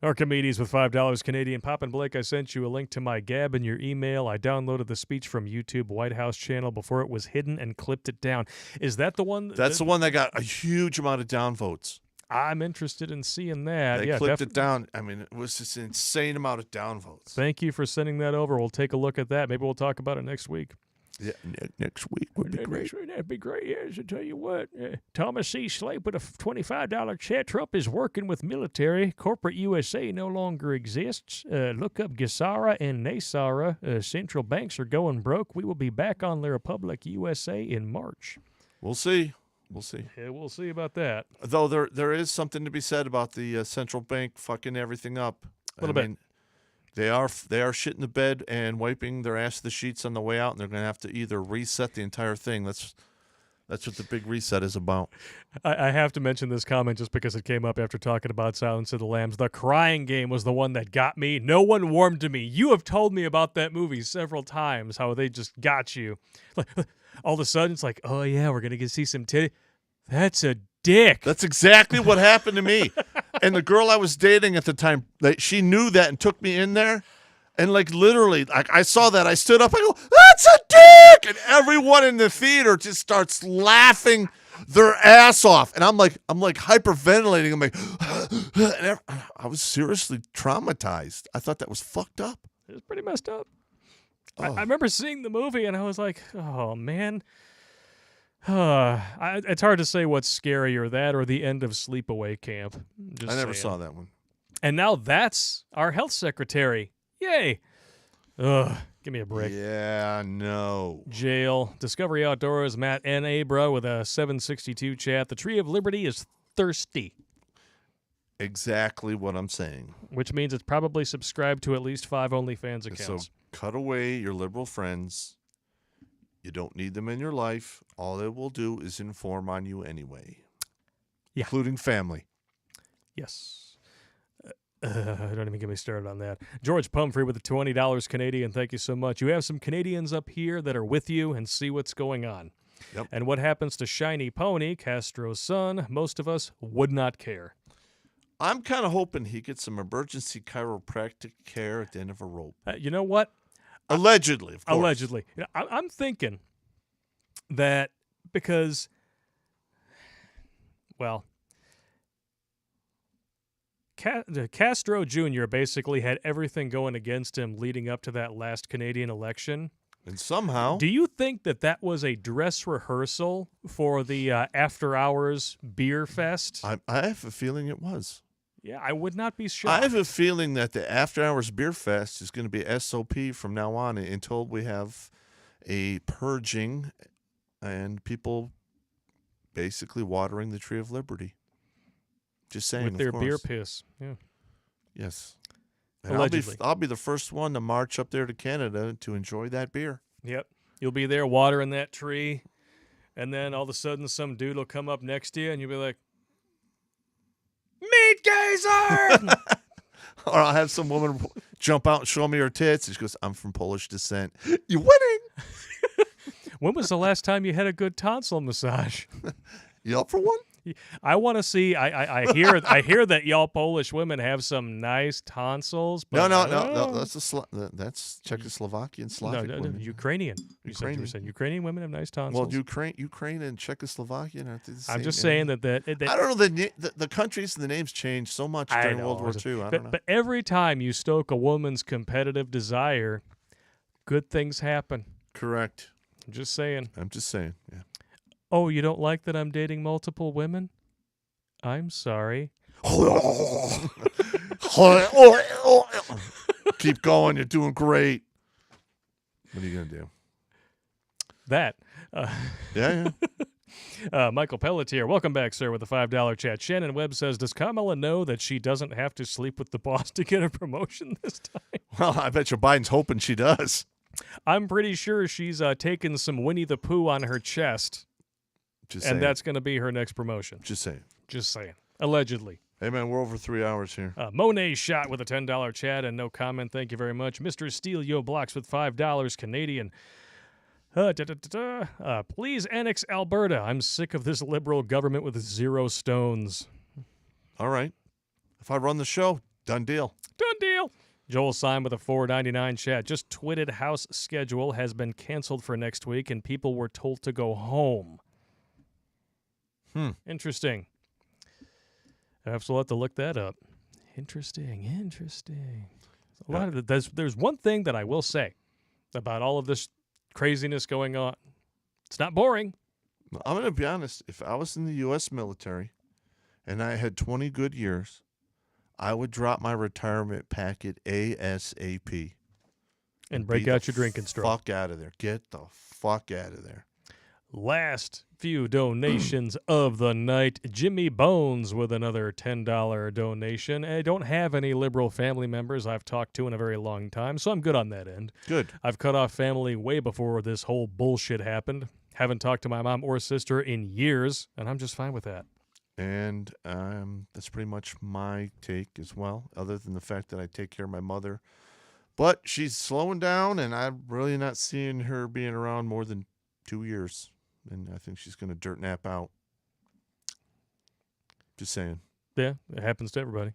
Archimedes with $5 Canadian. Pop and Blake, I sent you a link to my Gab in your email. I downloaded the speech from YouTube White House channel before it was hidden and clipped it down. Is that the one? That's the one that got a huge amount of downvotes. I'm interested in in that. They Yeah, clipped it down. I mean, it was just an insane amount of downvotes. Thank you for sending that over. We'll take a look at that. Maybe we'll talk about it next week. Yeah, next week would be great. That'd be great. Yes, I tell you what. Thomas C. Slate with a $25 check. Trump is working with military. Corporate USA no longer exists. Look up Gisara and Naysara. Central banks are going broke. We will be back on the Republic USA in March. We'll see. We'll see. Yeah, we'll see about that. Though there is something to be said about the central bank fucking everything up. A little bit. They are shitting the bed and wiping their ass to the sheets on the way out, and they're going to have to either reset the entire thing. That's what the big reset is about. I have to mention this comment just because it came up after talking about Silence of the Lambs. The Crying Game was the one that got me. No one warmed to me. You have told me about that movie several times, how they just got you. Like, all of a sudden, it's like, oh, yeah, we're going to see some titty. That's a dick. That's exactly what happened to me. And the girl I was dating at the time, she knew that and took me in there. And literally, I saw that. I stood up. I go, that's a dick. And everyone in the theater just starts laughing their ass off. And I'm like hyperventilating. I'm like, and I was seriously traumatized. I thought that was fucked up. It was pretty messed up. Oh. I remember seeing the movie and I was like, oh, man. It's hard to say what's scarier, that or the end of Sleepaway Camp. I never saw that one. And now that's our health secretary. Yay. Ugh, give me a break. Yeah, no. Jail. Discovery Outdoors, Matt N. Abra with a 762 chat. The Tree of Liberty is thirsty. Exactly what I'm saying. Which means it's probably subscribed to at least 5 OnlyFans accounts. So cut away your liberal friends. You don't need them in your life. All they will do is inform on you anyway. Yeah. Including family. Yes. Don't even get me started on that. George Pumphrey with the $20 Canadian. Thank you so much. You have some Canadians up here that are with you and see what's going on. Yep. And what happens to Shiny Pony, Castro's son, most of us would not care. I'm kind of hoping he gets some emergency chiropractic care at the end of a rope. You know what? Allegedly, of course. Allegedly. You know, I'm thinking that because, well, Castro Jr. basically had everything going against him leading up to that last Canadian election. And somehow... Do you think that was a dress rehearsal for the after-hours beer fest? I have a feeling it was. Yeah, I would not be shocked. I have a feeling that the after-hours beer fest is going to be SOP from now on until we have a purging and people basically watering the Tree of Liberty. Just saying, with their of course. beer piss. Yeah. Yes. And Allegedly. I'll be the first one to march up there to Canada to enjoy that beer. Yep. You'll be there watering that tree, and then all of a sudden some dude will come up next to you, and you'll be like, Meat Gazer! Or I'll have some woman jump out and show me her tits. And she goes, I'm from Polish descent. You're winning. When was the last time you had a good tonsil massage? You up for one? I want to see. I hear that y'all Polish women have some nice tonsils. But No. That's Czechoslovakian Slavic no, women. Ukrainian. You said Ukrainian women have nice tonsils. Well, Ukraine and Czechoslovakia aren't the same. I'm just saying that I don't know. The countries and the names changed so much during World War II. I don't know. But every time you stoke a woman's competitive desire, good things happen. Correct. I'm just saying. Yeah. Oh, you don't like that I'm dating multiple women? I'm sorry. Keep going. You're doing great. What are you going to do? That. Yeah. Michael Pelletier, welcome back, sir, with a $5 chat. Shannon Webb says, does Kamala know that she doesn't have to sleep with the boss to get a promotion this time? Well, I bet you Biden's hoping she does. I'm pretty sure she's taken some Winnie the Pooh on her chest. Just And saying. that's going to be her next promotion. Just saying. Just saying. Allegedly. Hey, man, we're over 3 hours here. Monet shot with a $10 chat and no comment. Thank you very much. Mr. Steele Yo Blocks with $5 Canadian. Please annex Alberta. I'm sick of this liberal government with 0 stones. All right. If I run the show, done deal. Done deal. Joel Syme with a $4.99 chat. Just tweeted house schedule has been canceled for next week and people were told to go home. Interesting. I have to look that up. Interesting. A lot of there's one thing that I will say about all of this craziness going on. It's not boring. I'm going to be honest. If I was in the U.S. military and I had 20 good years, I would drop my retirement packet ASAP. And break out your drinking straw. Fuck out of there. Get the fuck out of there. Last few donations of the night. Jimmy Bones with another $10 donation. I don't have any liberal family members I've talked to in a very long time, so I'm good on that end. Good. I've cut off family way before this whole bullshit happened. Haven't talked to my mom or sister in years, and I'm just fine with that. And that's pretty much my take as well, other than the fact that I take care of my mother. But she's slowing down, and I'm really not seeing her being around more than 2 years. And I think she's going to dirt nap out. Just saying. Yeah, it happens to everybody.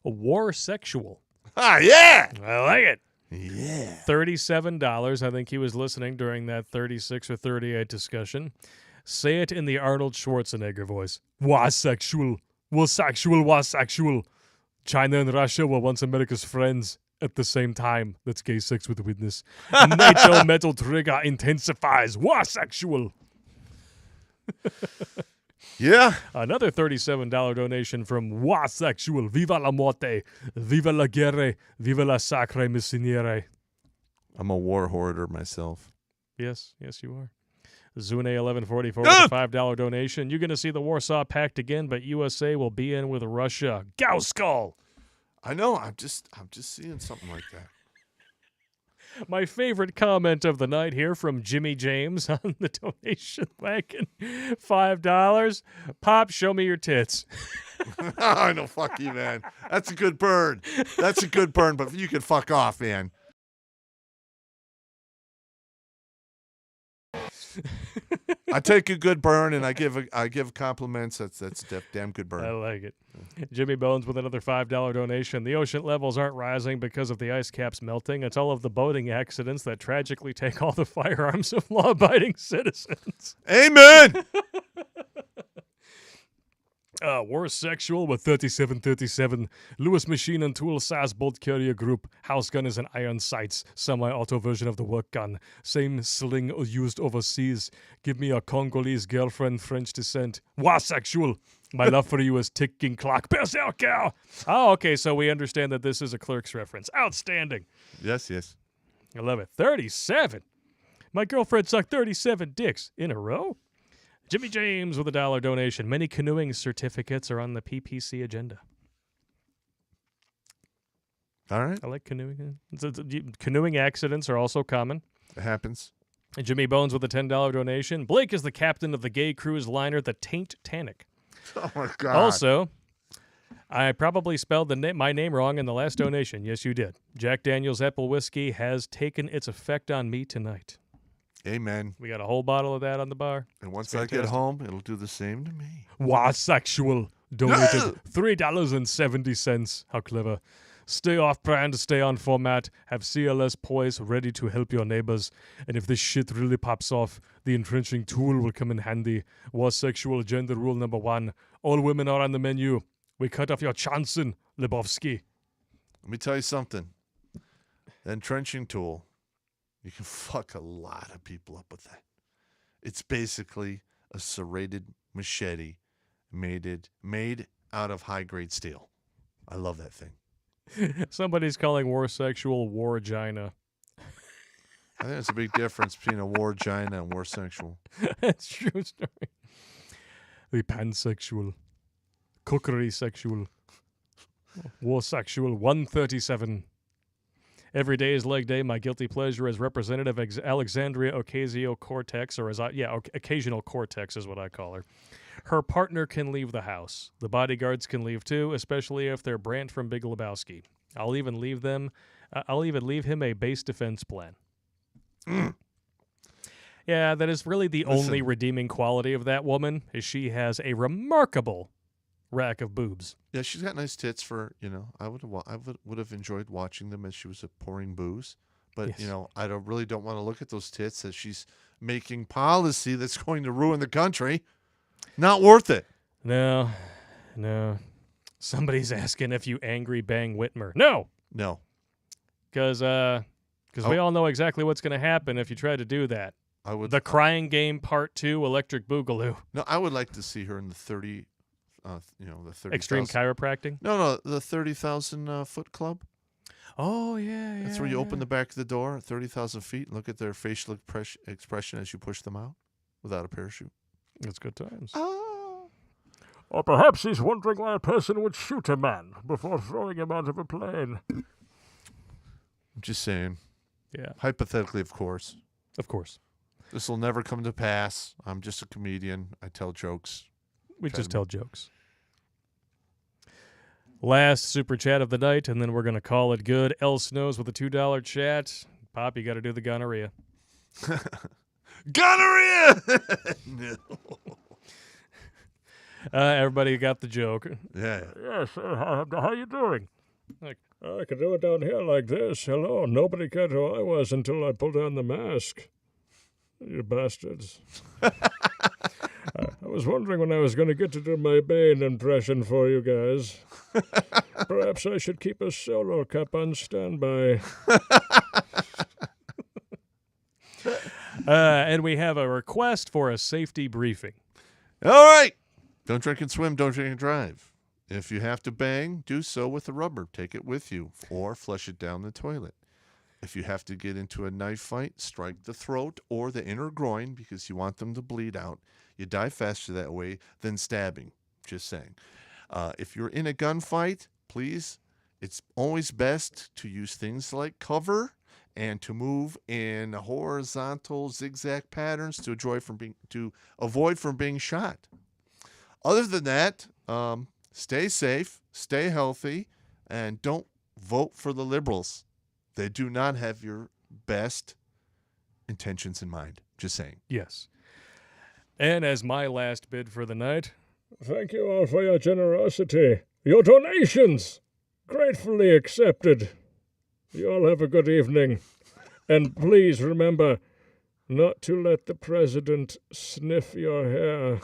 A war sexual. Ah, yeah! I like it. Yeah. $37. I think he was listening during that 36 or 38 discussion. Say it in the Arnold Schwarzenegger voice. Was sexual. Was sexual. Was sexual. China and Russia were once America's friends. At the same time, that's gay sex with a witness. NATO metal trigger intensifies. Was sexual. Yeah. Another $37 donation from Wasexual. Viva la morte. Viva la guerre. Viva la sacre misiniere. I'm a war hoarder myself. Yes, you are. Zune1144 with a $5 donation. You're going to see the Warsaw Pact again, but USA will be in with Russia. Gauskal. I know. I'm just seeing something like that. My favorite comment of the night here from Jimmy James on the donation wagon. $5. Pop, show me your tits. I know. Fuck you, man. That's a good burn. That's a good burn, but you can fuck off, man. I take a good burn and I give compliments. That's a damn good burn. I like it. Jimmy Bones with another $5 donation. The ocean levels aren't rising because of the ice caps melting. It's all of the boating accidents that tragically take all the firearms of law-abiding citizens. Amen. War sexual with 3737. Lewis Machine and Tool size bolt carrier group. House gun is an iron sights. Semi-auto version of the work gun. Same sling used overseas. Give me a Congolese girlfriend, French descent. War sexual. My love for you is ticking clock. Berserker. Oh, okay, so we understand that this is a Clerks reference. Outstanding. Yes. I love it. 37. My girlfriend sucked 37 dicks in a row. Jimmy James with a $1 donation. Many canoeing certificates are on the PPC agenda. All right. I like canoeing. Canoeing accidents are also common. It happens. And Jimmy Bones with a $10 donation. Blake is the captain of the gay cruise liner, the Taint-Tanic. Oh, my God. Also, I probably spelled my name wrong in the last donation. Yes, you did. Jack Daniel's Apple Whiskey has taken its effect on me tonight. Amen. We got a whole bottle of that on the bar. And once I get home, it'll do the same to me. Wasexual donated $3.70. How clever. Stay off brand, stay on format, have CLS poise ready to help your neighbors. And if this shit really pops off, the entrenching tool will come in handy. Wasexual gender rule number 1. All women are on the menu. We cut off your chansen, Lebowski. Let me tell you something. The entrenching tool, you can fuck a lot of people up with that. It's basically a serrated machete made out of high-grade steel. I love that thing. Somebody's calling Warsexual Wargina. I think there's a big difference between a wargina and warsexual. That's true story. The pansexual. Cookery sexual. Warsexual 137. Every day is leg day. My guilty pleasure is Representative Alexandria Ocasio-Cortez, or occasional Cortex is what I call her. Her partner can leave the house. The bodyguards can leave too, especially if they're Brant from Big Lebowski. I'll even leave him a base defense plan. Yeah, that is really the only redeeming quality of that woman, is she has a remarkable rack of boobs. Yeah, she's got nice tits for, I would have enjoyed watching them as she was pouring booze. But, Yes. I really don't want to look at those tits as she's making policy that's going to ruin the country. Not worth it. No. Somebody's asking if you angry bang Whitmer. No, No. because we all know exactly what's going to happen if you try to do that. I would. The Crying Game Part 2 Electric Boogaloo. No, I would like to see her in the 30, the 30. Extreme chiropractic? No, the 30,000 foot club. Oh, yeah. That's where you open the back of the door, 30,000 feet, and look at their facial expression as you push them out without a parachute. It's good times. Oh. Or perhaps he's wondering why a person would shoot a man before throwing him out of a plane. I'm just saying. Yeah, Hypothetically, of course. of course. This will never come to pass. I'm just a comedian. I tell jokes. We Try just to tell jokes. Last super chat of the night, and then we're going to call it good. El Snows with a $2 chat. Pop, you got to do the gonorrhea. Gonorrhea! No. Everybody got the joke. Yeah. Yes, how you doing? Like, I could do it down here like this. Hello, nobody cared who I was until I pulled down the mask. You bastards. I was wondering when I was going to get to do my Bane impression for you guys. Perhaps I should keep a solo cup on standby. and we have a request for a safety briefing. All right. Don't drink and swim. Don't drink and drive. If you have to bang, do so with a rubber. Take it with you or flush it down the toilet. If you have to get into a knife fight, strike the throat or the inner groin because you want them to bleed out. You die faster that way than stabbing. Just saying. If you're in a gunfight, please, it's always best to use things like cover and to move in horizontal zigzag patterns to avoid from being shot. Other than that, stay safe, stay healthy, and don't vote for the liberals. They do not have your best intentions in mind. Just saying. Yes. And as my last bid for the night, Thank you all for your generosity. Your donations! Gratefully accepted. You all have a good evening. And please remember not to let the president sniff your hair.